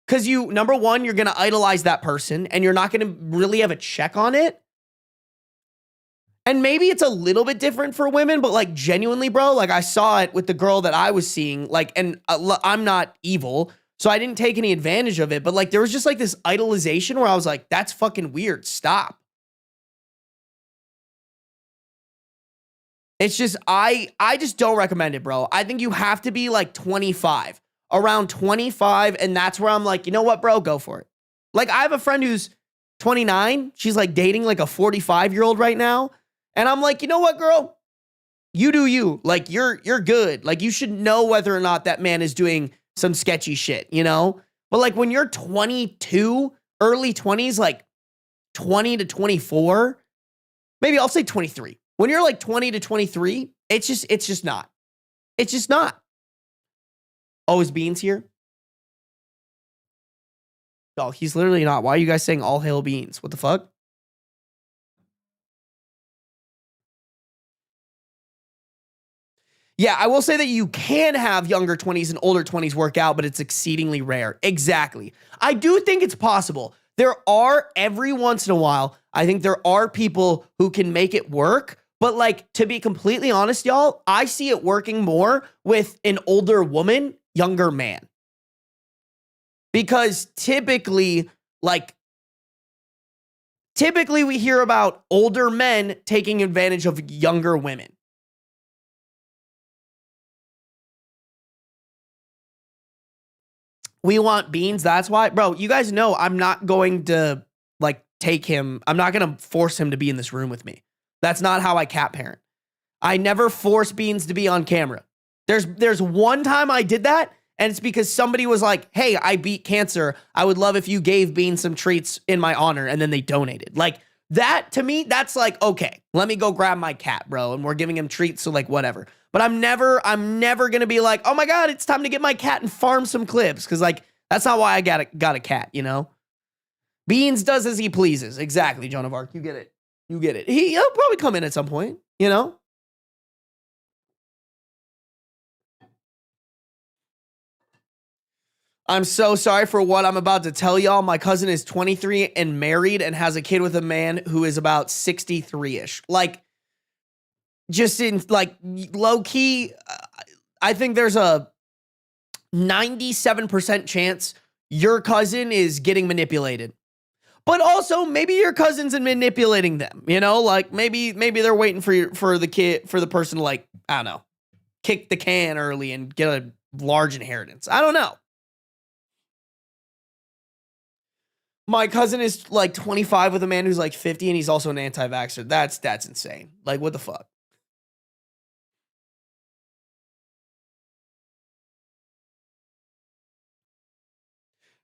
Because number one, you're going to idolize that person and you're not going to really have a check on it. And maybe it's a little bit different for women, but like genuinely, bro, like I saw it with the girl that I was seeing, like, and I'm not evil, so I didn't take any advantage of it, but like there was just like this idolization where I was like, that's fucking weird. Stop. It's just, I just don't recommend it, bro. I think you have to be like 25, around 25. And that's where I'm like, you know what, bro, go for it. Like I have a friend who's 29. She's like dating like a 45-year-old right now. And I'm like, you know what, girl? You do you. Like, you're good. Like, you should know whether or not that man is doing some sketchy shit, you know? But, like, when you're 22, early 20s, like 20 to 24, maybe I'll say 23. When you're, like, 20 to 23, it's just not. It's just not. Oh, is Beans here? Oh, he's literally not. Why are you guys saying all hail Beans? What the fuck? Yeah, I will say that you can have younger 20s and older 20s work out, but it's exceedingly rare. Exactly. I do think it's possible. There are, every once in a while, I think there are people who can make it work. But like, to be completely honest, y'all, I see it working more with an older woman, younger man. Because typically typically we hear about older men taking advantage of younger women. We want Beans. That's why, bro, you guys know I'm not going to like take him. I'm not going to force him to be in this room with me. That's not how I cat parent. I never force Beans to be on camera. There's one time I did that, and it's because somebody was like, hey, I beat cancer. I would love if you gave Beans some treats in my honor, and then they donated. Like, that, to me, that's like, okay, let me go grab my cat, bro, and we're giving him treats, so like, whatever. But I'm never going to be like, oh my God, it's time to get my cat and farm some clips, because like, that's not why I got a cat, you know? Beans does as he pleases. Exactly, Joan of Arc. You get it. You get it. He'll probably come in at some point, you know? I'm so sorry for what I'm about to tell y'all. My cousin is 23 and married and has a kid with a man who is about 63-ish. Like, just in, like, low-key, I think there's a 97% chance your cousin is getting manipulated. But also, maybe your cousin's manipulating them, you know? Like, maybe they're waiting for the person to, like, I don't know, kick the can early and get a large inheritance. I don't know. My cousin is like 25 with a man who's like 50, and he's also an anti-vaxxer. That's insane. Like, what the fuck?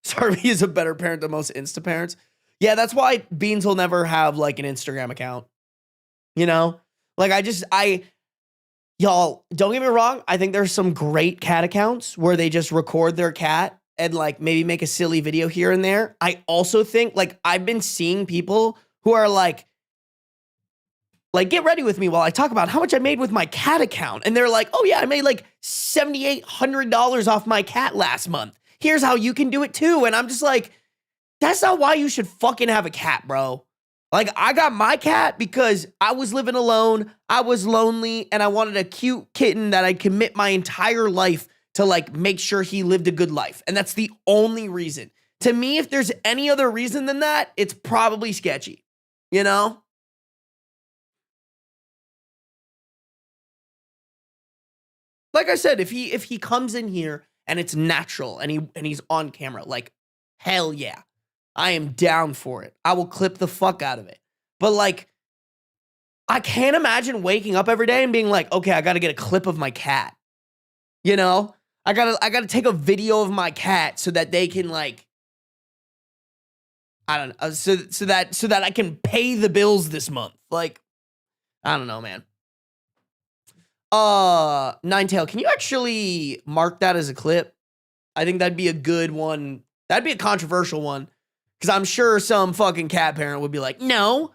Sarby is a better parent than most Insta parents. Yeah, that's why Beans will never have like an Instagram account. You know? Like, y'all, don't get me wrong. I think there's some great cat accounts where they just record their cat and like maybe make a silly video here and there. I also think, like, I've been seeing people who are like, get ready with me while I talk about how much I made with my cat account. And they're like, oh yeah, I made like $7,800 off my cat last month. Here's how you can do it too. And I'm just like, that's not why you should fucking have a cat, bro. Like, I got my cat because I was living alone, I was lonely, and I wanted a cute kitten that I'd commit my entire life to, like, make sure he lived a good life. And that's the only reason. To me, if there's any other reason than that, it's probably sketchy. You know? Like I said, if he comes in here and it's natural and he's on camera, like, hell yeah. I am down for it. I will clip the fuck out of it. But like, I can't imagine waking up every day and being like, okay, I got to get a clip of my cat. You know? I gotta take a video of my cat so that they can, like, I don't know, so that I can pay the bills this month. Like, I don't know, man. Ninetail, can you actually mark that as a clip? I think that'd be a good one. That'd be a controversial one. Because I'm sure some fucking cat parent would be like, no.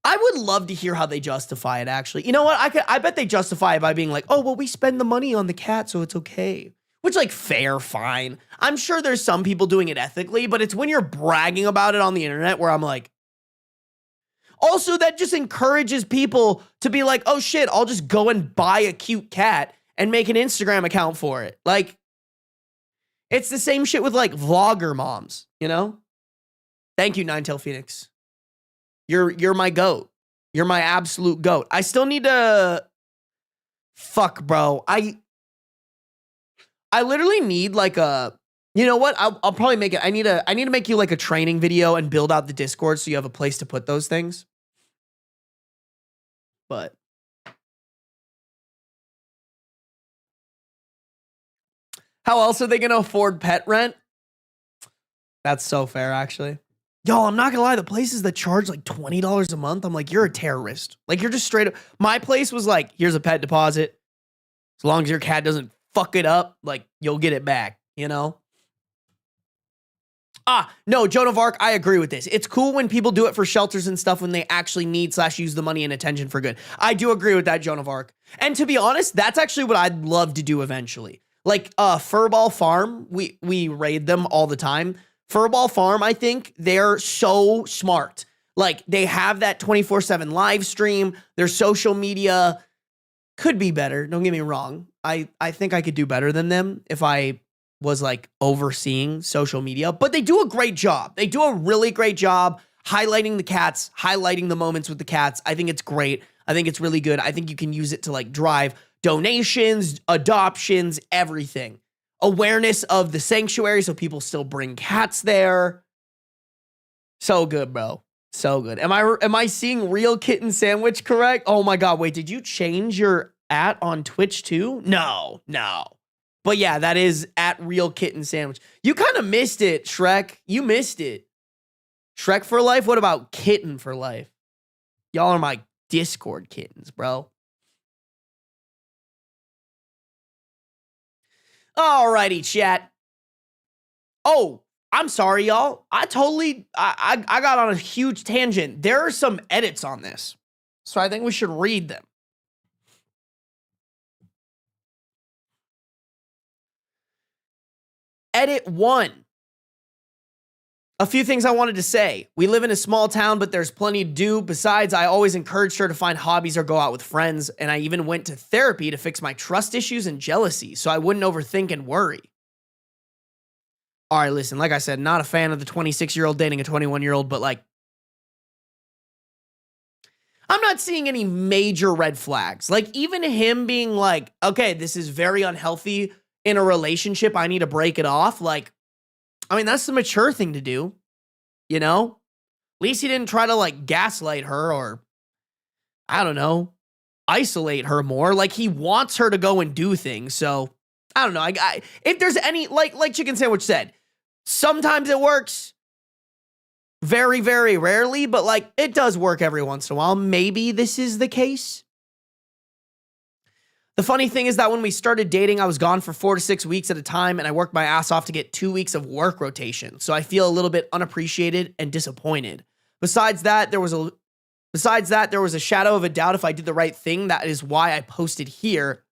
I would love to hear how they justify it, actually. You know what? I bet they justify it by being like, oh, well, we spend the money on the cat, so it's okay. Which, like, fair, fine. I'm sure there's some people doing it ethically, but it's when you're bragging about it on the internet where I'm like, also, that just encourages people to be like, oh shit, I'll just go and buy a cute cat and make an Instagram account for it. Like, it's the same shit with like vlogger moms, you know? Thank you, Ninetail Phoenix. You're my goat. You're my absolute goat. I still need to fuck, bro. I literally need like a, you know what? I'll probably make it. I need to make you like a training video and build out the Discord so you have a place to put those things. But how else are they going to afford pet rent? That's so fair, actually. Y'all, I'm not going to lie. The places that charge like $20 a month, I'm like, you're a terrorist. Like, you're just straight up. My place was like, here's a pet deposit. As long as your cat doesn't fuck it up, like, you'll get it back, you know? No, Joan of Arc, I agree with this. It's cool when people do it for shelters and stuff when they actually need / use the money and attention for good. I do agree with that, Joan of Arc. And to be honest, that's actually what I'd love to do eventually. Like, Furball Farm, we raid them all the time. Furball Farm, I think they're so smart. Like, they have that 24/7 live stream. Their social media could be better. Don't get me wrong. I think I could do better than them if I was like overseeing social media, but they do a great job. They do a really great job highlighting the cats, highlighting the moments with the cats. I think it's great. I think it's really good. I think you can use it to like drive donations, adoptions, everything. Awareness of the sanctuary so people still bring cats there. So good, bro. So good. Am I seeing Real Kitten Sandwich correct? Oh my God. Wait, did you change your @ on Twitch too? No. But yeah, that is @ Real Kitten Sandwich. You kind of missed it, Shrek. You missed it. Shrek for life? What about Kitten for life? Y'all are my Discord kittens, bro. Alrighty, chat. Oh, I'm sorry, y'all. I got on a huge tangent. There are some edits on this, so I think we should read them. Edit 1. A few things I wanted to say. We live in a small town, but there's plenty to do. Besides, I always encouraged her to find hobbies or go out with friends, and I even went to therapy to fix my trust issues and jealousy, so I wouldn't overthink and worry. All right, listen, like I said, not a fan of the 26-year-old dating a 21-year-old, but like, I'm not seeing any major red flags. Like, even him being like, okay, this is very unhealthy in a relationship, I need to break it off. Like, I mean, that's the mature thing to do, you know? At least he didn't try to like gaslight her or, I don't know, isolate her more. Like, he wants her to go and do things. So I don't know. If there's any, like Chicken Sandwich said, sometimes it works. Very, very rarely, but like it does work every once in a while. Maybe this is the case. The funny thing is that when we started dating, I was gone for 4 to 6 weeks at a time, and I worked my ass off to get 2 weeks of work rotation. So I feel a little bit unappreciated and disappointed. Besides that, there was a shadow of a doubt if I did the right thing. That is why I posted here.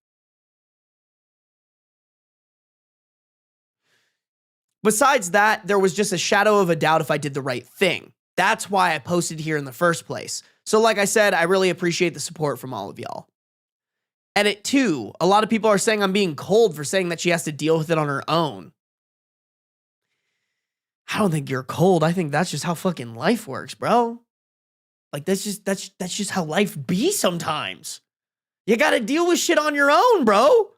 Besides that, there was just a shadow of a doubt if I did the right thing. That's why I posted here in the first place. So like I said, I really appreciate the support from all of y'all. Edit 2. A lot of people are saying I'm being cold for saying that she has to deal with it on her own. I don't think you're cold. I think that's just how fucking life works, bro. Like that's just how life be sometimes. You got to deal with shit on your own, bro.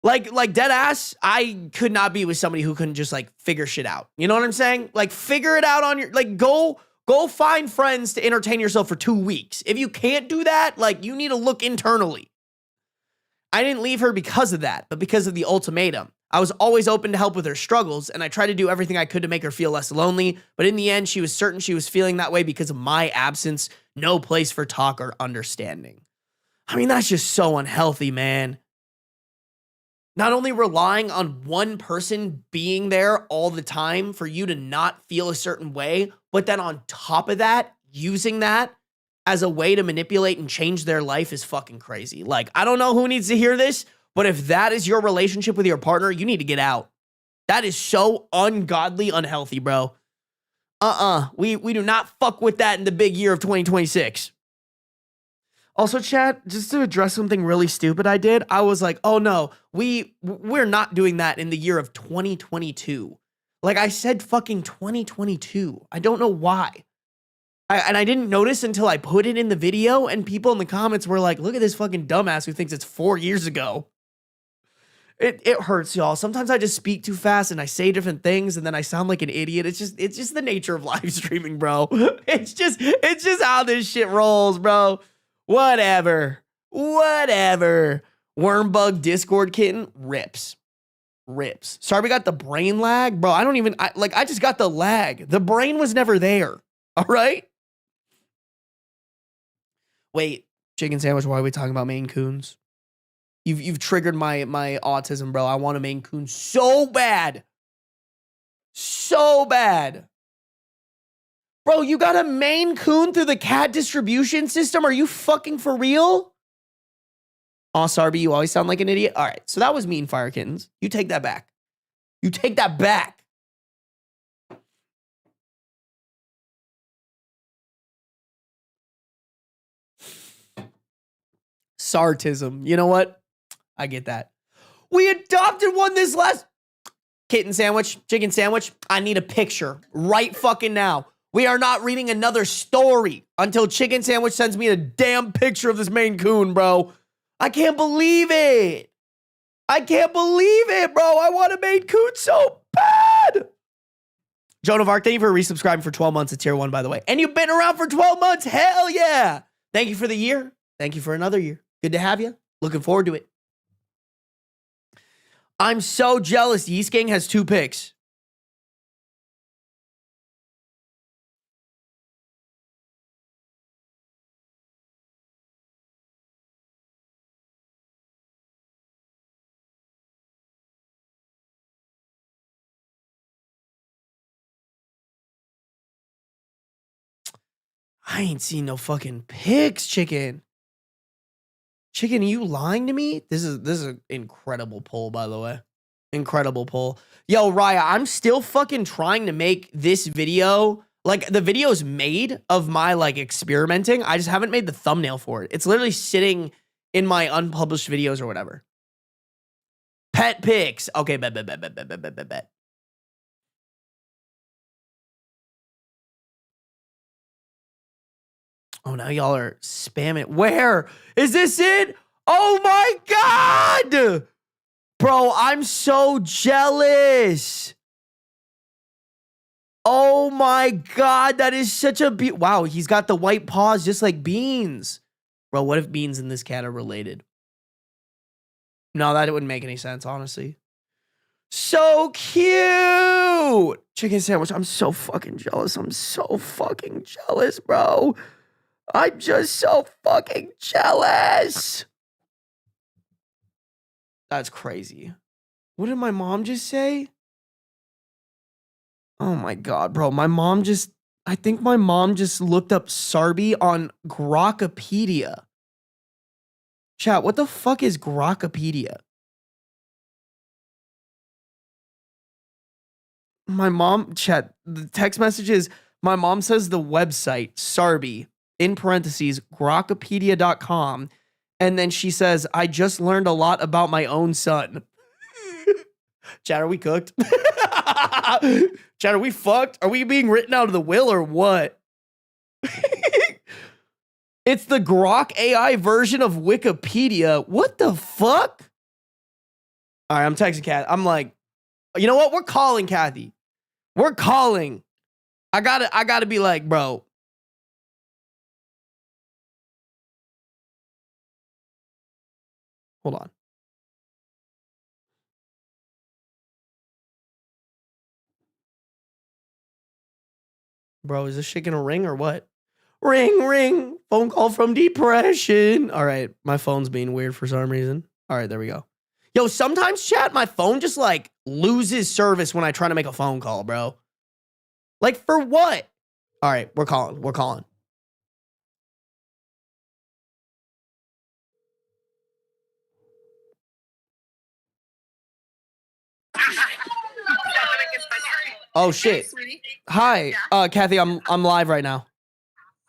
Like dead ass, I could not be with somebody who couldn't just like figure shit out. You know what I'm saying? Like figure it out on your, like go find friends to entertain yourself for 2 weeks. If you can't do that, like you need to look internally. I didn't leave her because of that, but because of the ultimatum. I was always open to help with her struggles, and I tried to do everything I could to make her feel less lonely, but in the end, she was certain she was feeling that way because of my absence. No place for talk or understanding. I mean, that's just so unhealthy, man. Not only relying on one person being there all the time for you to not feel a certain way, but then on top of that, using that as a way to manipulate and change their life is fucking crazy. Like, I don't know who needs to hear this, but if that is your relationship with your partner, you need to get out. That is so ungodly unhealthy, bro. We do not fuck with that in the big year of 2026. Also, chat, just to address something really stupid I did, I was like, oh no, we're not doing that in the year of 2022. Like I said fucking 2022. I don't know why. I didn't notice until I put it in the video, and people in the comments were like, look at this fucking dumbass who thinks it's 4 years ago. It hurts, y'all. Sometimes I just speak too fast and I say different things and then I sound like an idiot. It's just the nature of live streaming, bro. It's just how this shit rolls, bro. Whatever. Wormbug Discord kitten rips. Sarby got the brain lag, bro. I just got the lag. The brain was never there. All right. Wait, Chicken Sandwich, why are we talking about Maine Coons? You've triggered my autism, bro. I want a Maine Coon so bad. So bad. Bro, you got a Maine Coon through the cat distribution system? Are you fucking for real? Aw, Sarby, you always sound like an idiot. All right, so that was mean, Fire Kittens. You take that back. You take that back. Sartism. You know what? I get that. We adopted one this last... Kitten sandwich, chicken sandwich. I need a picture right fucking now. We are not reading another story until Chicken Sandwich sends me a damn picture of this Maine Coon, bro. I can't believe it. I can't believe it, bro. I want a Maine Coon so bad. Joan of Arc, thank you for resubscribing for 12 months at tier 1, by the way. And you've been around for 12 months. Hell yeah. Thank you for the year. Thank you for another year. Good to have you. Looking forward to it. I'm so jealous. Yeast Gang has 2 picks. I ain't seen no fucking pics, Chicken. Chicken, are you lying to me? This is an incredible poll, by the way. Incredible poll. Yo, Raya, I'm still fucking trying to make this video. Like, the video's made of my, like, experimenting. I just haven't made the thumbnail for it. It's literally sitting in my unpublished videos or whatever. Pet pics. Okay, bet. Oh, now y'all are spamming. Where? Is this it? Oh my God! Bro, I'm so jealous. Oh my God, that is such a wow, he's got the white paws just like Beans. Bro, what if Beans and this cat are related? No, that wouldn't make any sense, honestly. So cute! Chicken sandwich, I'm so fucking jealous. I'm so fucking jealous, bro. I'm just so fucking jealous. That's crazy. What did my mom just say? Oh my God, bro. I think my mom just looked up Sarby on Grokpedia. Chat, what the fuck is Grokpedia? My mom, chat, the text message is, my mom says the website, Sarby, in parentheses, Grokpedia.com. And then she says, I just learned a lot about my own son. Chat, are we cooked? Chat, are we fucked? Are we being written out of the will or what? It's the Grok AI version of Wikipedia. What the fuck? All right, I'm texting Kathy. I'm like, you know what? We're calling Kathy. We're calling. I gotta be like, bro. Hold on. Bro, is this shit gonna ring or what? Ring, ring. Phone call from depression. All right, my phone's being weird for some reason. All right, there we go. Yo, sometimes, chat, my phone just, like, loses service when I try to make a phone call, bro. Like, for what? All right, we're calling. We're calling. Oh, shit. Hi, Kathy, I'm live right now.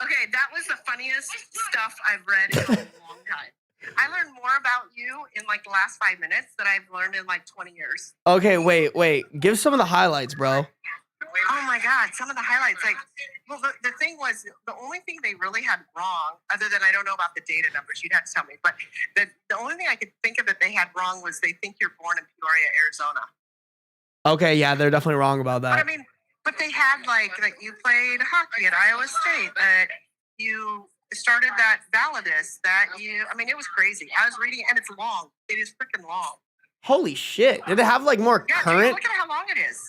Okay, that was the funniest stuff I've read in a long time. I learned more about you in like the last 5 minutes than I've learned in like 20 years. Okay, wait. Give some of the highlights, bro. Oh my God, some of the highlights. Like, well, the thing was, the only thing they really had wrong, other than I don't know about the data numbers, you'd have to tell me, but the only thing I could think of that they had wrong was they think you're born in Peoria, Arizona. Okay, yeah, they're definitely wrong about that. But I mean, but they had like that you played hockey at Iowa State, that you started that Validus, that you, I mean, it was crazy. I was reading, and it's long. It is freaking long. Holy shit. Did it have like more current? Dude, look at how long it is.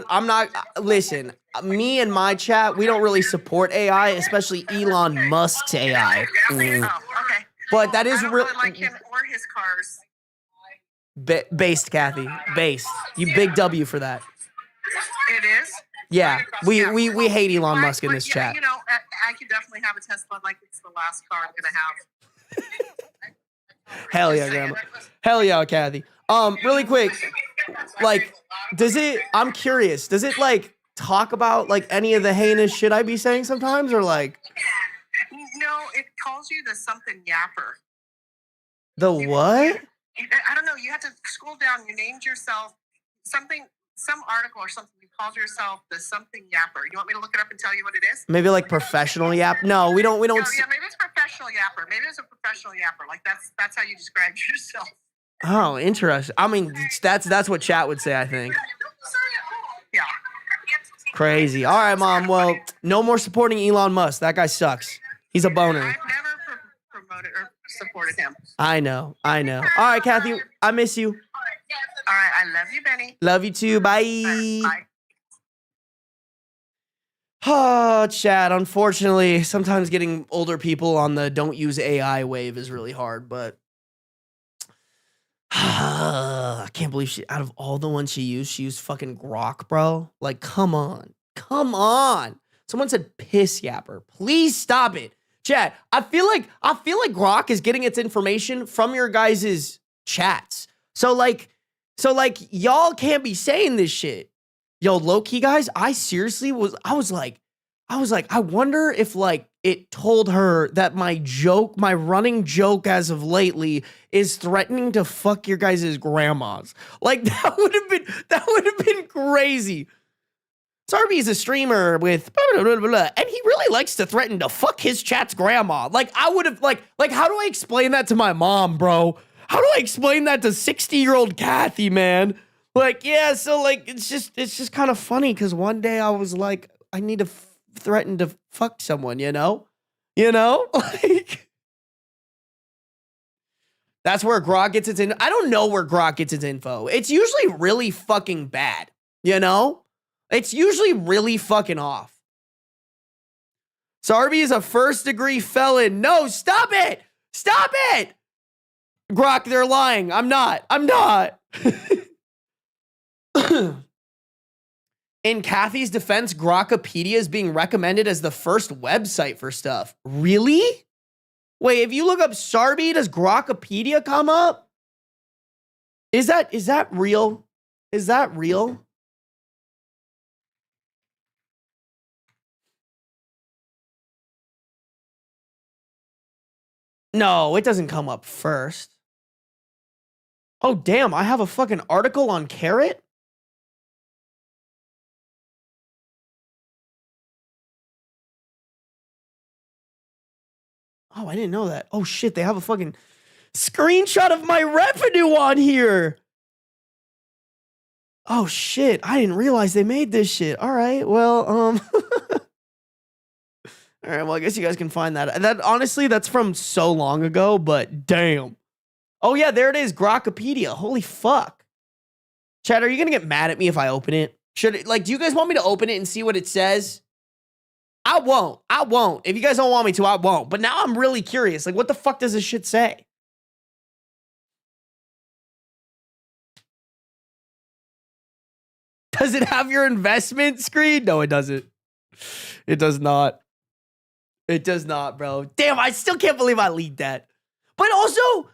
I'm not, listen, me and my chat, we don't really support AI, especially Elon Musk's AI. Oh, okay. But that is I don't really like him or his cars. Based, Kathy. Based. You big W for that. It is? Yeah. We hate Elon Musk in this chat. You know, I could definitely have a Tesla like it's the last car I'm going to have. Hell yeah, Grandma. Hell yeah, Kathy. Really quick, like, I'm curious, does it like talk about like any of the heinous shit I be saying sometimes, or like? No, it calls you the something yapper. The what? I don't know. You have to scroll down. You named yourself something some article or something. You called yourself the something yapper. You want me to look it up and tell you what it is? Maybe like professional yap. No, we don't. No, yeah, maybe it's professional yapper. Maybe it's a professional yapper. Like that's how you describe yourself. Oh, interesting. I mean, that's what chat would say, I think. Yeah. Crazy. All right, Mom. Well, no more supporting Elon Musk. That guy sucks. He's a boner. I've never promoted or supported him. I know. All right, Kathy. I miss you. All right. I love you, Benny. Love you too. Bye. Bye. Oh, chat. Unfortunately, sometimes getting older people on the don't use AI wave is really hard, but I can't believe out of all the ones she used fucking Grok, bro. Like, come on. Someone said piss yapper. Please stop it. Chat, I feel like Grok is getting its information from your guys' chats. So like y'all can't be saying this shit. Yo, low-key guys, I was like, I wonder if like it told her that my running joke as of lately is threatening to fuck your guys' grandmas. Like that would have been crazy. Sarby is a streamer with blah, blah, blah, blah, and he really likes to threaten to fuck his chat's grandma. Like I would have like how do I explain that to my mom, bro? How do I explain that to 60-year-old Kathy, man? Like, yeah, so like it's just kind of funny because one day I was like, I need to threaten to fuck someone, you know? Like that's where Grok gets its info. I don't know where Grok gets its info. It's usually really fucking bad, you know? It's usually really fucking off. Sarby is a first-degree felon. No, stop it! Stop it! Grok, they're lying. I'm not. In Kathy's defense, Grokopedia is being recommended as the first website for stuff. Really? Wait, if you look up Sarby, does Grokopedia come up? Is that real? Is that real? No, it doesn't come up first. Oh, damn, I have a fucking article on Carrot? Oh, I didn't know that. Oh, shit, they have a fucking screenshot of my revenue on here. Oh, shit, I didn't realize they made this shit. All right, well, all right, well, I guess you guys can find that. That honestly, that's from so long ago, but damn. Oh, yeah, there it is, Grokopedia. Holy fuck. Chad, are you going to get mad at me if I open it? Do you guys want me to open it and see what it says? I won't. If you guys don't want me to, I won't. But now I'm really curious. Like, what the fuck does this shit say? Does it have your investment screen? No, it doesn't. It does not. It does not, bro. Damn, I still can't believe I leaked that. But also,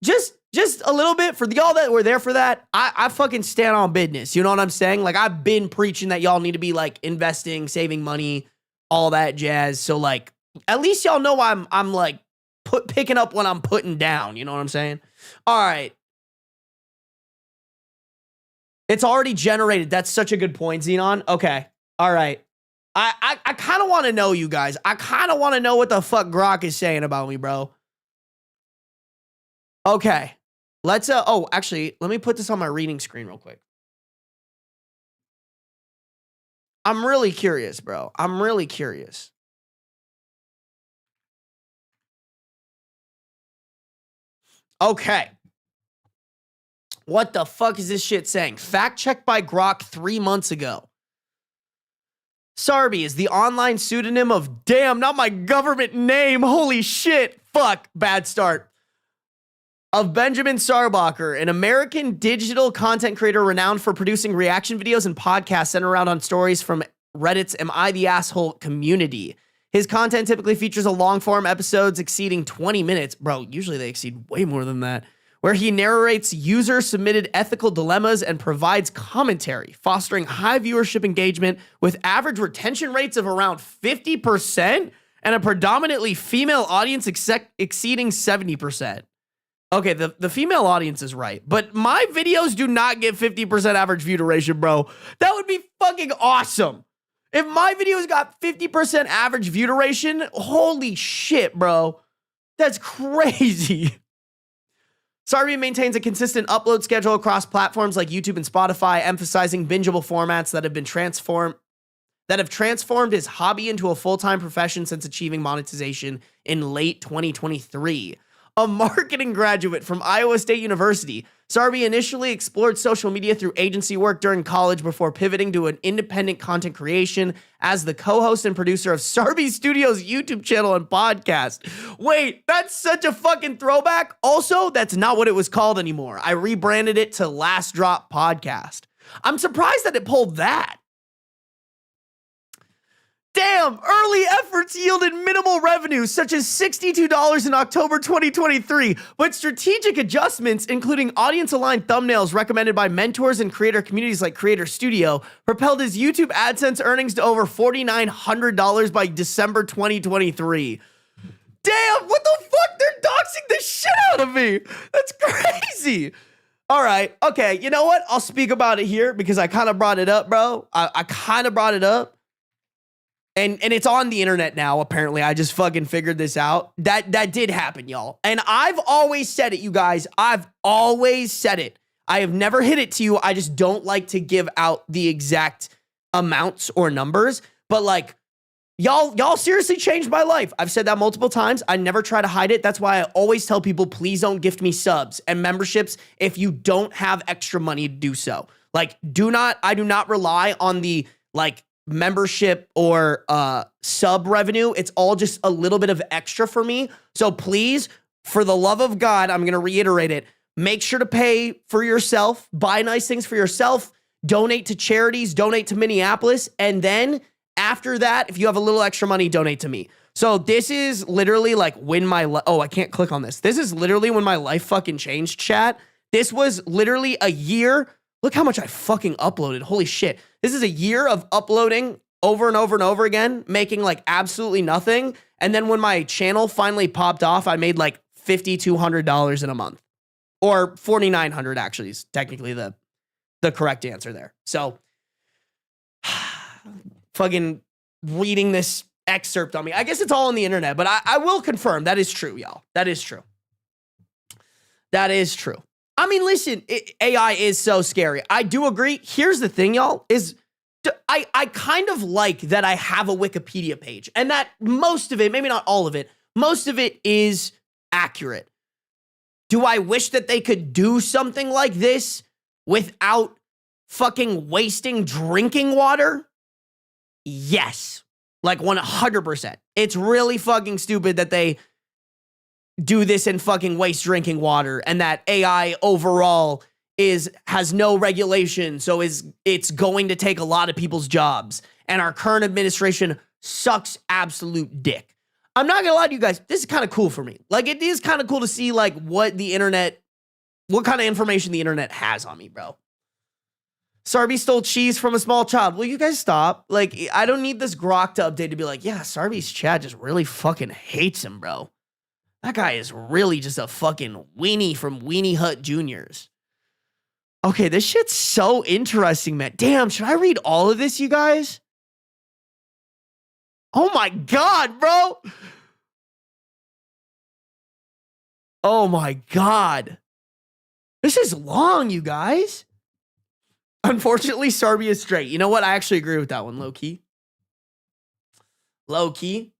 just a little bit for y'all that were there for that. I fucking stand on business. You know what I'm saying? Like, I've been preaching that y'all need to be like investing, saving money, all that jazz. So like, at least y'all know I'm like picking up what I'm putting down. You know what I'm saying? All right. It's already generated. That's such a good point, Xenon. Okay. All right. I kind of want to know, you guys. I kind of want to know what the fuck Grok is saying about me, bro. Okay. Let's, oh, actually, let me put this on my reading screen real quick. I'm really curious, bro. I'm really curious. Okay. What the fuck is this shit saying? Fact checked by Grok 3 months ago. Sarby is the online pseudonym of, damn, not my government name. Holy shit. Fuck. Bad start. Of Benjamin Sarbacher, an American digital content creator renowned for producing reaction videos and podcasts centered around on stories from Reddit's Am I the Asshole community. His content typically features a long-form episodes exceeding 20 minutes. Bro, usually they exceed way more than that. Where he narrates user-submitted ethical dilemmas and provides commentary, fostering high viewership engagement with average retention rates of around 50% and a predominantly female audience exceeding 70%. Okay, the female audience is right, but my videos do not get 50% average view duration, bro. That would be fucking awesome. If my videos got 50% average view duration, holy shit, bro. That's crazy. Sarby maintains a consistent upload schedule across platforms like YouTube and Spotify, emphasizing bingeable formats that have transformed his hobby into a full-time profession since achieving monetization in late 2023. A marketing graduate from Iowa State University, Sarby initially explored social media through agency work during college before pivoting to an independent content creation as the co-host and producer of Sarby Studios YouTube channel and podcast. Wait, that's such a fucking throwback. Also, that's not what it was called anymore. I rebranded it to Last Drop Podcast. I'm surprised that it pulled that. Damn, early efforts yielded minimal revenue, such as $62 in October 2023, but strategic adjustments, including audience-aligned thumbnails recommended by mentors and creator communities like Creator Studio, propelled his YouTube AdSense earnings to over $4,900 by December 2023. Damn, what the fuck? They're doxing the shit out of me. That's crazy. All right, okay, you know what? I'll speak about it here because I kind of brought it up, bro. I kind of brought it up. And it's on the internet now, apparently. I just fucking figured this out. That did happen, y'all. And I've always said it, you guys. I've always said it. I have never hit it to you. I just don't like to give out the exact amounts or numbers. But like, y'all seriously changed my life. I've said that multiple times. I never try to hide it. That's why I always tell people, please don't gift me subs and memberships if you don't have extra money to do so. Like, I do not rely on the, like, membership or sub revenue. It's all just a little bit of extra for me. So please, for the love of God, I'm going to reiterate it. Make sure to pay for yourself, buy nice things for yourself, donate to charities, donate to Minneapolis. And then after that, if you have a little extra money, donate to me. So this is literally like when I can't click on this. This is literally when my life fucking changed, chat. This was literally a year. Look how much I fucking uploaded. Holy shit. This is a year of uploading over and over and over again, making like absolutely nothing. And then when my channel finally popped off, I made like $5,200 in a month. Or $4,900 actually is technically the correct answer there. So fucking reading this excerpt on me. I guess it's all on the internet, but I will confirm that is true, y'all. That is true. That is true. I mean, listen, AI is so scary. I do agree. Here's the thing, y'all, is I kind of like that I have a Wikipedia page and that most of it, maybe not all of it, most of it is accurate. Do I wish that they could do something like this without fucking wasting drinking water? Yes. Like 100%. It's really fucking stupid that they do this and fucking waste drinking water and that AI overall has no regulation, so it's going to take a lot of people's jobs. And our current administration sucks absolute dick. I'm not gonna lie to you guys, this is kind of cool for me. Like, it is kind of cool to see like what kind of information the internet has on me, bro. Sarby stole cheese from a small child. Will you guys stop? Like, I don't need this grok to update to be like, yeah, Sarby's chat just really fucking hates him, bro. That guy is really just a fucking weenie from Weenie Hut Juniors. Okay, this shit's so interesting, man. Damn, should I read all of this, you guys? Oh my God, bro. Oh my God. This is long, you guys. Unfortunately, Sarby is straight. You know what? I actually agree with that one, low-key. Low-key.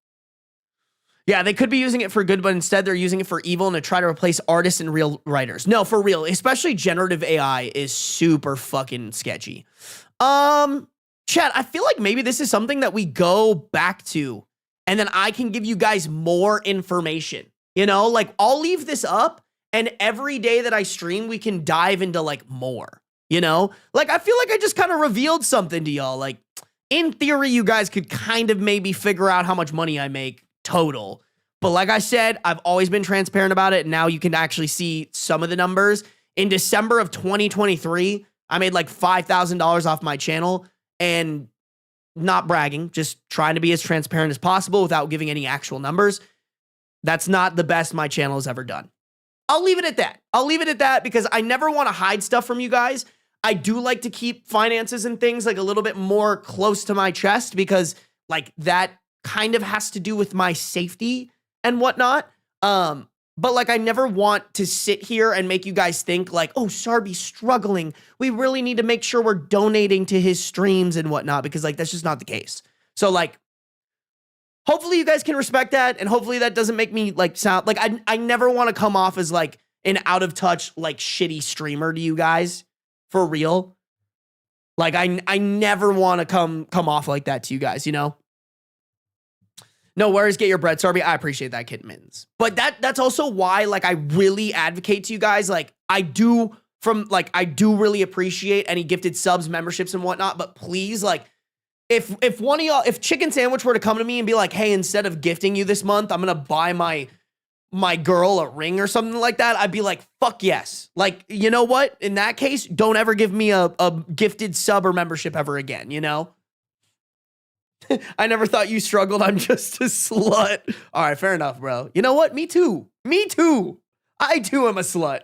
Yeah, they could be using it for good, but instead they're using it for evil and to try to replace artists and real writers. No, for real. Especially generative AI is super fucking sketchy. Chat, I feel like maybe this is something that we go back to and then I can give you guys more information. You know, like I'll leave this up and every day that I stream, we can dive into like more, you know? Like I feel like I just kind of revealed something to y'all. Like in theory, you guys could kind of maybe figure out how much money I make total. But like I said, I've always been transparent about it. And now you can actually see some of the numbers. In December of 2023, I made like $5,000 off my channel, and not bragging, just trying to be as transparent as possible without giving any actual numbers. That's not the best my channel has ever done. I'll leave it at that. I'll leave it at that because I never want to hide stuff from you guys. I do like to keep finances and things like a little bit more close to my chest because like that kind of has to do with my safety and whatnot. But like I never want to sit here and make you guys think like, oh, Sarby's struggling. We really need to make sure we're donating to his streams and whatnot because like that's just not the case. So like hopefully you guys can respect that, and hopefully that doesn't make me like sound like I never want to come off as like an out of touch like shitty streamer to you guys. For real. Like I never want to come off like that to you guys, you know? No worries, get your bread, Sarby. I appreciate that, Kitten Mittens. But that's also why like I really advocate to you guys. Like I do really appreciate any gifted subs, memberships, and whatnot. But please, like, if one of y'all, if Chicken Sandwich were to come to me and be like, hey, instead of gifting you this month, I'm gonna buy my girl a ring or something like that, I'd be like, fuck yes. Like, you know what? In that case, don't ever give me a gifted sub or membership ever again, you know? I never thought you struggled. I'm just a slut. All right, fair enough, bro. You know what? Me too. Me too. I too am a slut.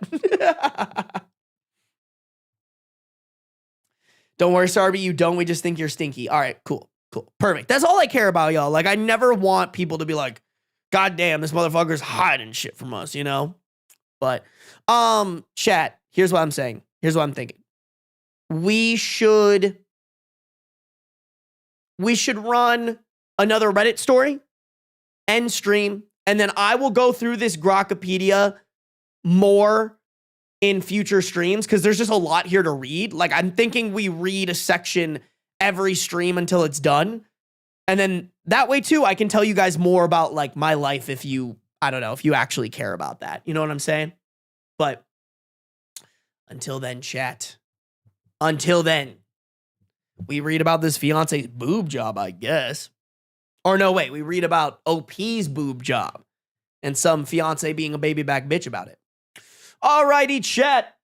Don't worry, Sarby, you don't. We just think you're stinky. All right, cool. Perfect. That's all I care about, y'all. Like, I never want people to be like, God damn, this motherfucker's hiding shit from us, you know? But, chat, here's what I'm saying. Here's what I'm thinking. We should run another Reddit story, end stream, and then I will go through this Grokkapedia more in future streams because there's just a lot here to read. Like, I'm thinking we read a section every stream until it's done. And then that way, too, I can tell you guys more about, like, my life if you, I don't know, if you actually care about that. You know what I'm saying? But until then, chat. Until then, we read about this fiance's boob job, I guess. Or no, wait, we read about OP's boob job and some fiance being a baby back bitch about it. Alrighty, chat.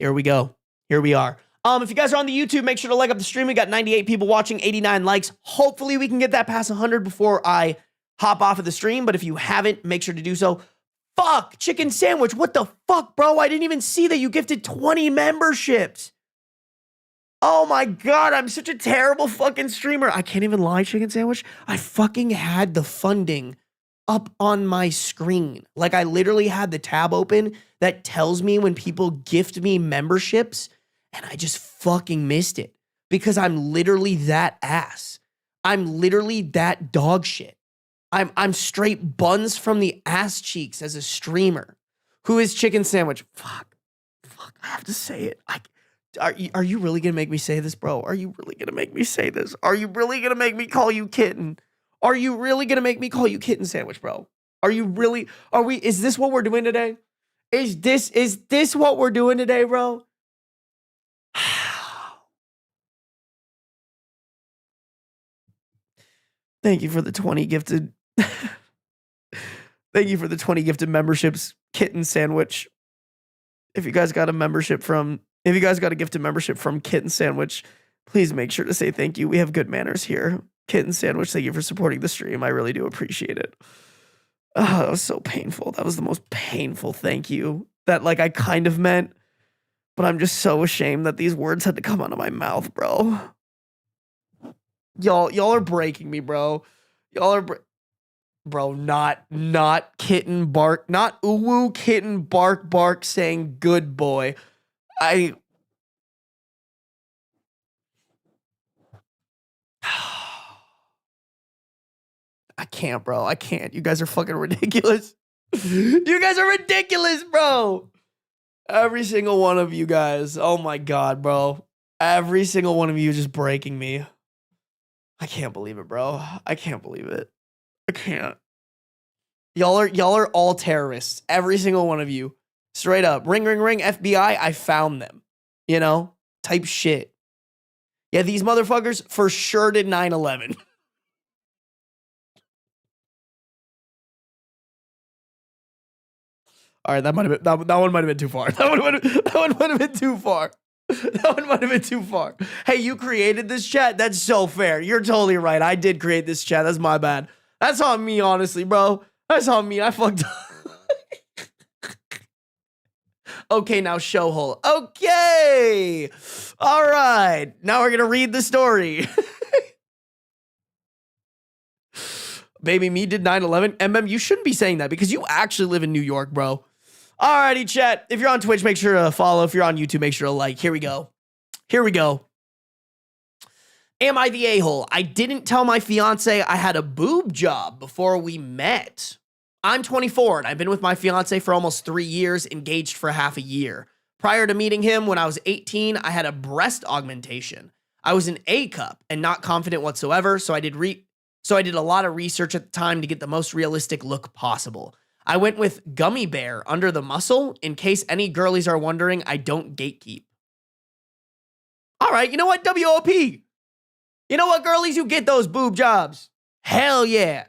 Here we go. Here we are. If you guys are on the YouTube, make sure to like up the stream. We got 98 people watching, 89 likes. Hopefully we can get that past 100 before I hop off of the stream. But if you haven't, make sure to do so. Fuck, Chicken Sandwich. What the fuck, bro? I didn't even see that you gifted 20 memberships. Oh my God, I'm such a terrible fucking streamer. I can't even lie, Chicken Sandwich. I fucking had the funding up on my screen. Like I literally had the tab open that tells me when people gift me memberships, and I just fucking missed it because I'm literally that ass. I'm literally that dog shit. I'm straight buns from the ass cheeks as a streamer. Who is Chicken Sandwich? Fuck, I have to say it. Are you really gonna make me say this, bro? Are you really gonna make me say this? Are you really gonna make me call you Kitten? Are you really gonna make me call you Kitten Sandwich, bro? Is this what we're doing today? Is this what we're doing today, bro? Thank you for the 20 gifted. Thank you for the 20 gifted memberships, Kitten Sandwich. If you guys got a gifted membership from Kitten Sandwich, please make sure to say thank you. We have good manners here. Kitten Sandwich, thank you for supporting the stream. I really do appreciate it. Oh, that was so painful. That was the most painful thank you that like I kind of meant, but I'm just so ashamed that these words had to come out of my mouth, bro. Y'all are breaking me, bro. Bro, not kitten bark, not uwu kitten bark saying good boy. I can't, bro. I can't. You guys are fucking ridiculous. You guys are ridiculous, bro. Every single one of you guys. Oh my God, bro. Every single one of you just breaking me. I can't believe it, bro. I can't believe it. I can't. Y'all are all terrorists. Every single one of you. Straight up. Ring, ring, ring, FBI. I found them. You know? Type shit. Yeah, these motherfuckers for sure did 9/11. All right, that one might have been too far. That one might have been too far. That one might have been too far. Hey, you created this chat? That's so fair. You're totally right. I did create this chat. That's my bad. That's on me, honestly, bro. That's on me. I fucked up. Okay, now show hole. Okay. All right. Now we're going to read the story. Baby, me did 9/11. You shouldn't be saying that because you actually live in New York, bro. Alrighty, chat. If you're on Twitch, make sure to follow. If you're on YouTube, make sure to like. Here we go. Am I the a-hole? I didn't tell my fiance I had a boob job before we met. I'm 24 and I've been with my fiance for almost 3 years, engaged for half a year. Prior to meeting him, when I was 18, I had a breast augmentation. I was an A cup and not confident whatsoever, so I did a lot of research at the time to get the most realistic look possible. I went with gummy bear under the muscle. In case any girlies are wondering, I don't gatekeep. All right, you know what, WOP? You know what, girlies? You get those boob jobs. Hell yeah.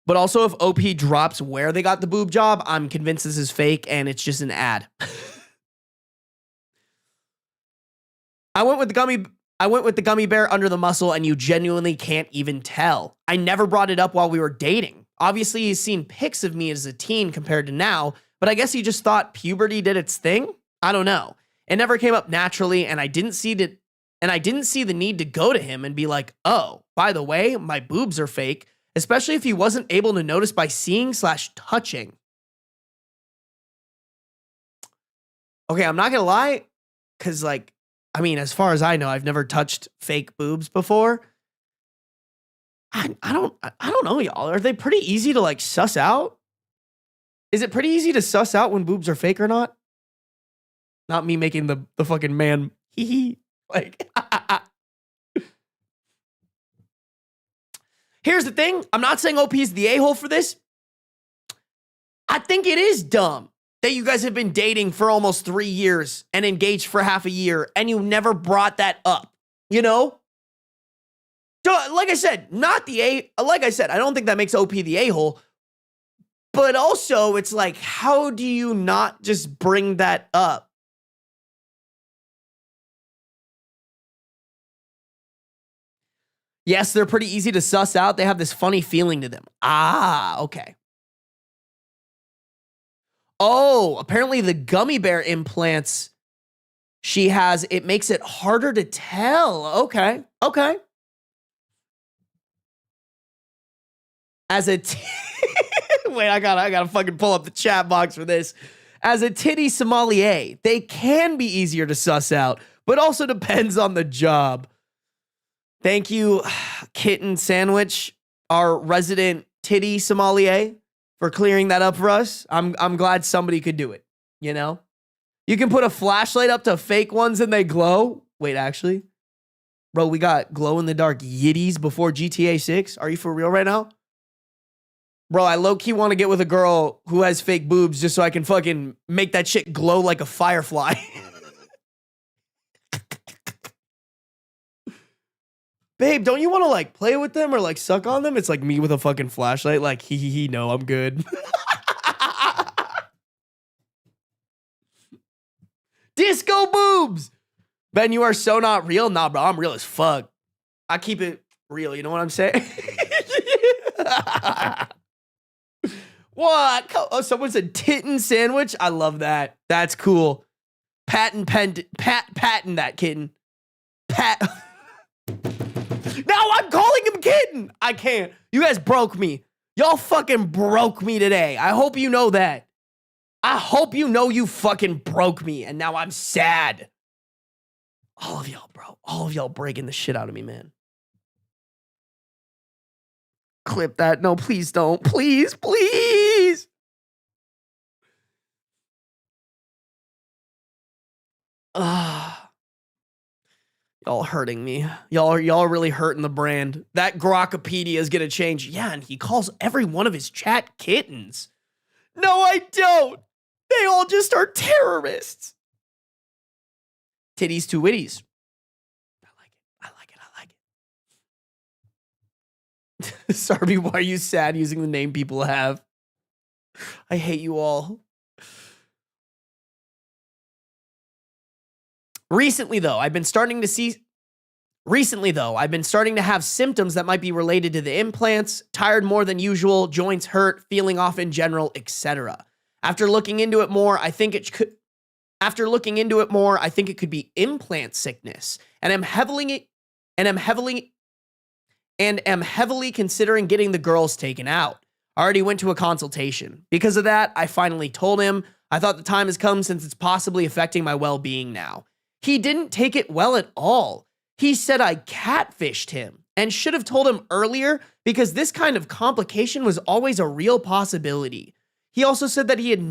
But also, if OP drops where they got the boob job, I'm convinced this is fake and it's just an ad. I went with the gummy bear under the muscle, and you genuinely can't even tell. I never brought it up while we were dating. Obviously, he's seen pics of me as a teen compared to now, but I guess he just thought puberty did its thing. I don't know. It never came up naturally, and I didn't see the need to go to him and be like, "Oh, by the way, my boobs are fake," especially if he wasn't able to notice by seeing/touching. Okay, I'm not gonna lie, because as far as I know, I've never touched fake boobs before. I don't know, y'all. Are they pretty easy to suss out? Is it pretty easy to suss out when boobs are fake or not? Not me making the fucking man hee Here's the thing. I'm not saying OP is the a-hole for this. I think it is dumb that you guys have been dating for almost 3 years and engaged for half a year, and you never brought that up, you know? Like I said, I don't think that makes OP the a-hole, but also it's like, how do you not just bring that up? Yes, they're pretty easy to suss out. They have this funny feeling to them. Ah, okay. Oh, apparently the gummy bear implants she has, it makes it harder to tell. Okay. As a wait, I gotta fucking pull up the chat box for this. As a titty sommelier, they can be easier to suss out, but also depends on the job. Thank you, Kitten Sandwich, our resident titty sommelier, for clearing that up for us. I'm glad somebody could do it, you know? You can put a flashlight up to fake ones and they glow. Wait, actually? Bro, we got glow-in-the-dark yitties before GTA 6? Are you for real right now? Bro, I low-key want to get with a girl who has fake boobs just so I can fucking make that shit glow like a firefly. Babe, don't you want to play with them or suck on them? It's like me with a fucking flashlight, no, I'm good. Disco boobs! Ben, you are so not real. Nah, bro, I'm real as fuck. I keep it real, you know what I'm saying? What? Oh, someone said titten sandwich? I love that. That's cool. Patent that, kitten. Now I'm calling him kitten. I can't. You guys broke me. Y'all fucking broke me today. I hope you know that. I hope you know you fucking broke me, and now I'm sad. All of y'all, bro. All of y'all breaking the shit out of me, man. Clip that. No, please don't. Please. Y'all hurting me. Y'all are really hurting the brand. That Grokkopedia is gonna change. Yeah, and he calls every one of his chat kittens. No, I don't. They all just are terrorists. Titties to witties. I like it. Sarby, why are you sad using the name people have? I hate you all. Recently, though, I've been starting to see Recently, though, I've been starting to have symptoms that might be related to the implants, tired more than usual, joints hurt, feeling off in general, etc. After looking into it more, I think it could be implant sickness, and am heavily considering getting the girls taken out. I already went to a consultation. Because of that, I finally told him I thought the time has come since it's possibly affecting my well-being now. He didn't take it well at all. He said I catfished him and should have told him earlier because this kind of complication was always a real possibility. He also said that if he had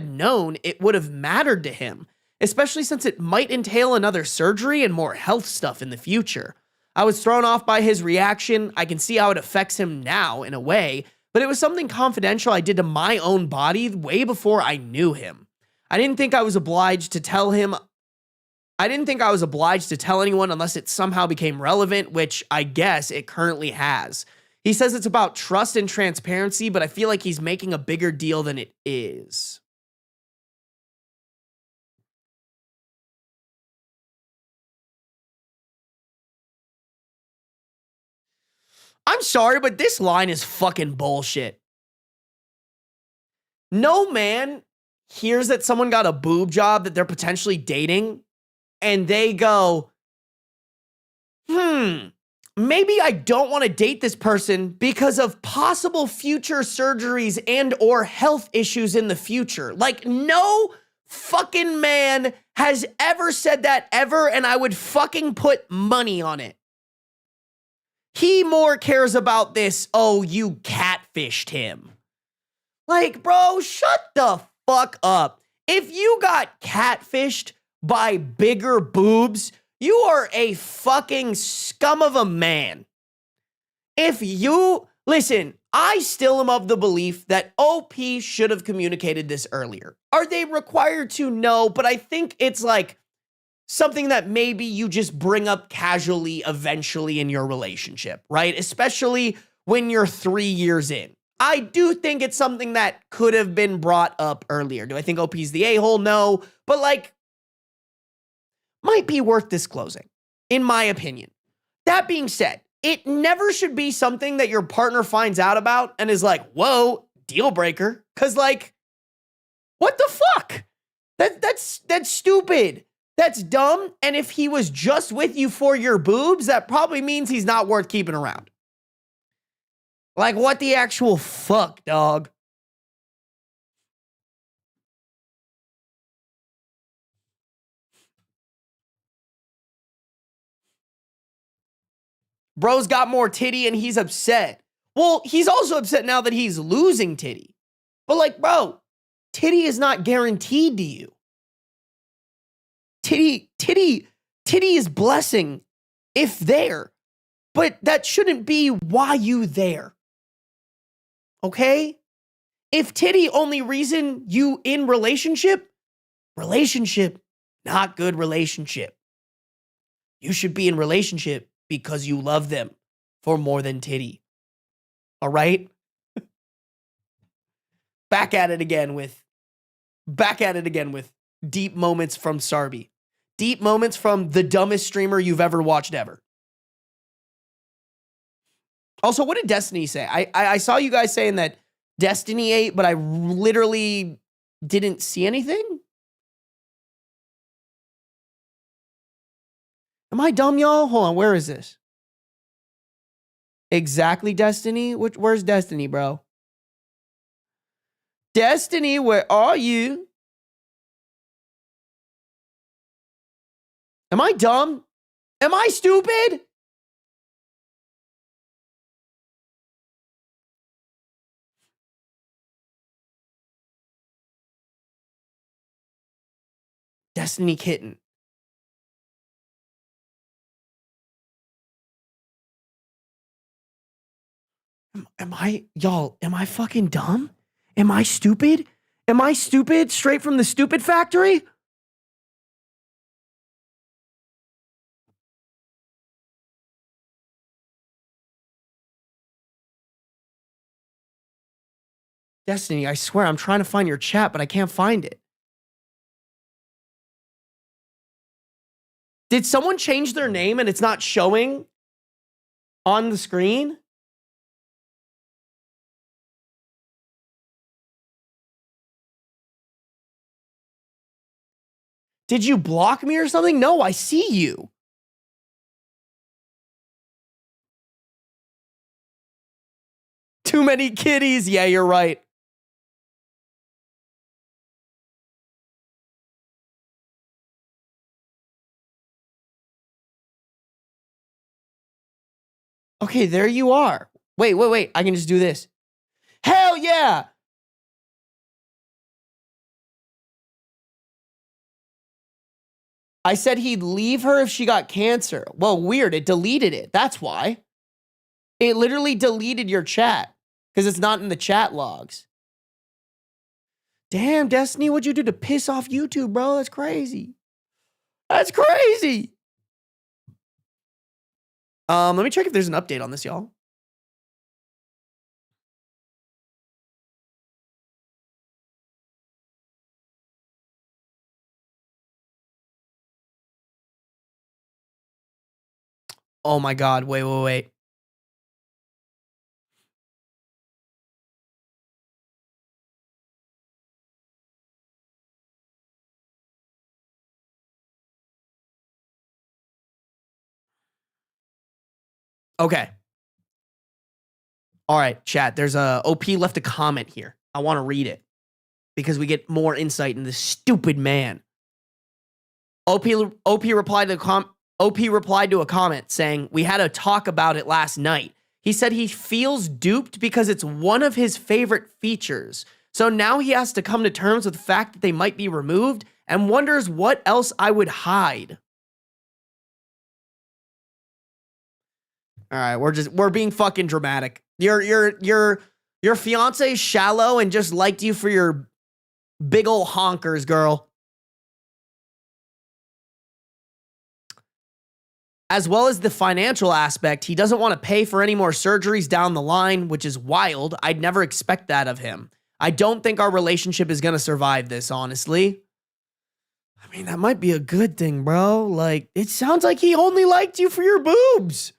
known, it would have mattered to him, especially since it might entail another surgery and more health stuff in the future. I was thrown off by his reaction. I can see how it affects him now in a way, but it was something confidential I did to my own body way before I knew him. I didn't think I was obliged to tell anyone unless it somehow became relevant, which I guess it currently has. He says it's about trust and transparency, but I feel like he's making a bigger deal than it is. I'm sorry, but this line is fucking bullshit. No man hears that someone got a boob job that they're potentially dating, and they go, maybe I don't want to date this person because of possible future surgeries and or health issues in the future. Like, no fucking man has ever said that ever, and I would fucking put money on it. He more cares about this, oh, you catfished him. Like, bro, shut the fuck up. If you got catfished by bigger boobs, you are a fucking scum of a man. Listen, I still am of the belief that OP should have communicated this earlier. Are they required to? No, but I think it's like something that maybe you just bring up casually eventually in your relationship, right? Especially when you're 3 years in. I do think it's something that could have been brought up earlier. Do I think OP's the a-hole? No, but like, might be worth disclosing, in my opinion. That being said, it never should be something that your partner finds out about and is like, whoa, deal breaker. Cause like, what the fuck? That's stupid. That's dumb. And if he was just with you for your boobs, that probably means he's not worth keeping around. Like, what the actual fuck, dog? Bro's got more titty and he's upset. Well, he's also upset now that he's losing titty. But like, bro, titty is not guaranteed to you. Titty is blessing if there. But that shouldn't be why you there. Okay? If titty only reason you in relationship, not good relationship. You should be in relationship because you love them for more than titty. All right? Back at it again with deep moments from Sarby. Deep moments from the dumbest streamer you've ever watched ever. Also, what did Destiny say? I saw you guys saying that Destiny 8, but I literally didn't see anything. Am I dumb, y'all? Hold on, where is this? Exactly, Destiny? Where's Destiny, bro? Destiny, where are you? Am I dumb? Am I stupid? Destiny Kitten. Am I fucking dumb? Am I stupid? Am I stupid straight from the stupid factory? Destiny, I swear I'm trying to find your chat, but I can't find it. Did someone change their name and it's not showing on the screen? Did you block me or something? No, I see you. Too many kitties. Yeah, you're right. Okay, there you are. Wait. I can just do this. Hell yeah. I said he'd leave her if she got cancer. Well, weird. It deleted it. That's why. It literally deleted your chat because it's not in the chat logs. Damn, Destiny, what'd you do to piss off YouTube, bro? That's crazy. That's crazy. Let me check if there's an update on this, y'all. Oh my God, wait. Okay. All right, chat. There's a OP left a comment here. I want to read it because we get more insight in this stupid man. OP replied to a comment saying, "We had a talk about it last night. He said he feels duped because it's one of his favorite features. So now he has to come to terms with the fact that they might be removed and wonders what else I would hide." All right, we're being fucking dramatic. Your fiance is shallow and just liked you for your big ol' honkers, girl. As well as the financial aspect, he doesn't want to pay for any more surgeries down the line, which is wild. I'd never expect that of him. I don't think our relationship is going to survive this, honestly. I mean, that might be a good thing, bro. Like, it sounds like he only liked you for your boobs.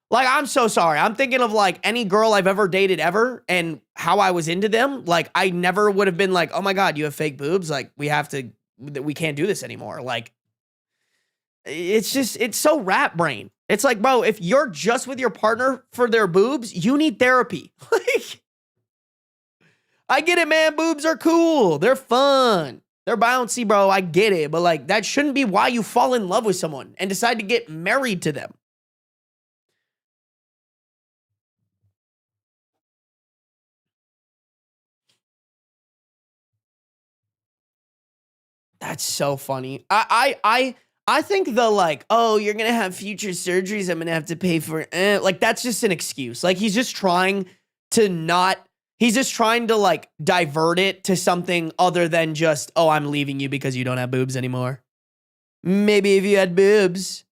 Like, I'm so sorry. I'm thinking of, like, any girl I've ever dated ever and how I was into them. Like, I never would have been like, oh my God, you have fake boobs. Like, we can't do this anymore. Like, it's so rat brain. It's like, bro, if you're just with your partner for their boobs, you need therapy. Like, I get it, man. Boobs are cool. They're fun. They're bouncy, bro. I get it. But, like, that shouldn't be why you fall in love with someone and decide to get married to them. That's so funny. I think the like, oh, you're gonna have future surgeries, I'm gonna have to pay for it. Like, that's just an excuse. Like, he's just trying to like divert it to something other than just, oh, I'm leaving you because you don't have boobs anymore. Maybe if you had boobs.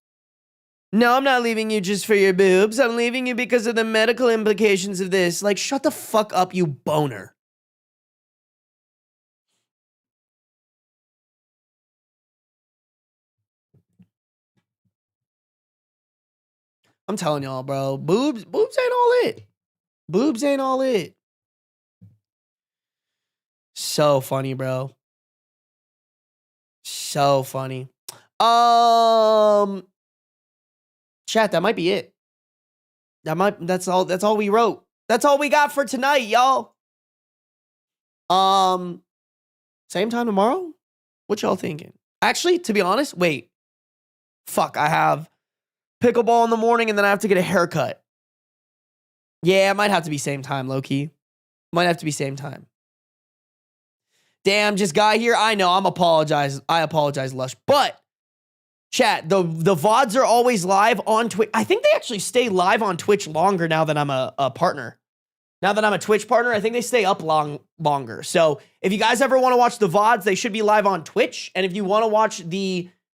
No, I'm not leaving you just for your boobs. I'm leaving you because of the medical implications of this. Like, shut the fuck up, you boner. I'm telling y'all, bro. Boobs ain't all it. Boobs ain't all it. So funny, bro. So funny. Chat, that might be it. That's all we wrote. That's all we got for tonight, y'all. Same time tomorrow? What y'all thinking? Actually, to be honest, wait. Fuck, I have pickleball in the morning and then I have to get a haircut. Yeah, it might have to be same time, low-key. Might have to be same time. Damn, just got here. I know, I apologize, Lush. But, chat, the VODs are always live on Twitch. I think they actually stay live on Twitch longer now that I'm a partner. Now that I'm a Twitch partner, I think they stay up longer. So, if you guys ever want to watch the VODs, they should be live on Twitch. And if you want to watch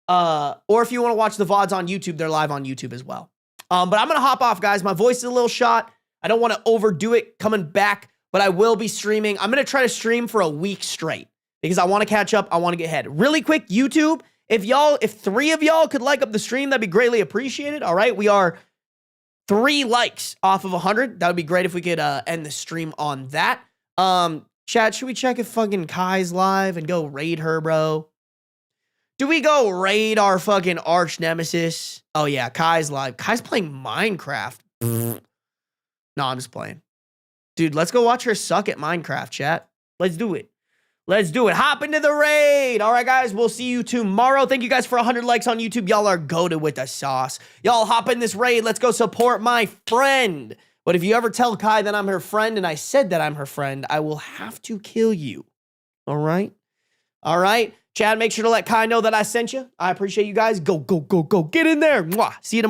or if you want to watch the VODs on YouTube, they're live on YouTube as well. But I'm going to hop off, guys. My voice is a little shot. I don't want to overdo it coming back, but I will be streaming. I'm going to try to stream for a week straight because I want to catch up. I want to get ahead. Really quick, YouTube, If 3 of y'all could like up the stream, that'd be greatly appreciated. All right. We are 3 likes off of 100. That would be great if we could end the stream on that. Chat, should we check if fucking Kai's live and go raid her, bro? Do we go raid our fucking arch nemesis? Oh, yeah, Kai's live. Kai's playing Minecraft. No, I'm just playing. Dude, let's go watch her suck at Minecraft, chat. Let's do it. Let's do it. Hop into the raid. All right, guys, we'll see you tomorrow. Thank you guys for 100 likes on YouTube. Y'all are goated with the sauce. Y'all hop in this raid. Let's go support my friend. But if you ever tell Kai that I'm her friend and I said that I'm her friend, I will have to kill you. All right? All right? Chad, make sure to let Kai know that I sent you. I appreciate you guys. Go, go, go, go. Get in there. Mwah. See you tomorrow.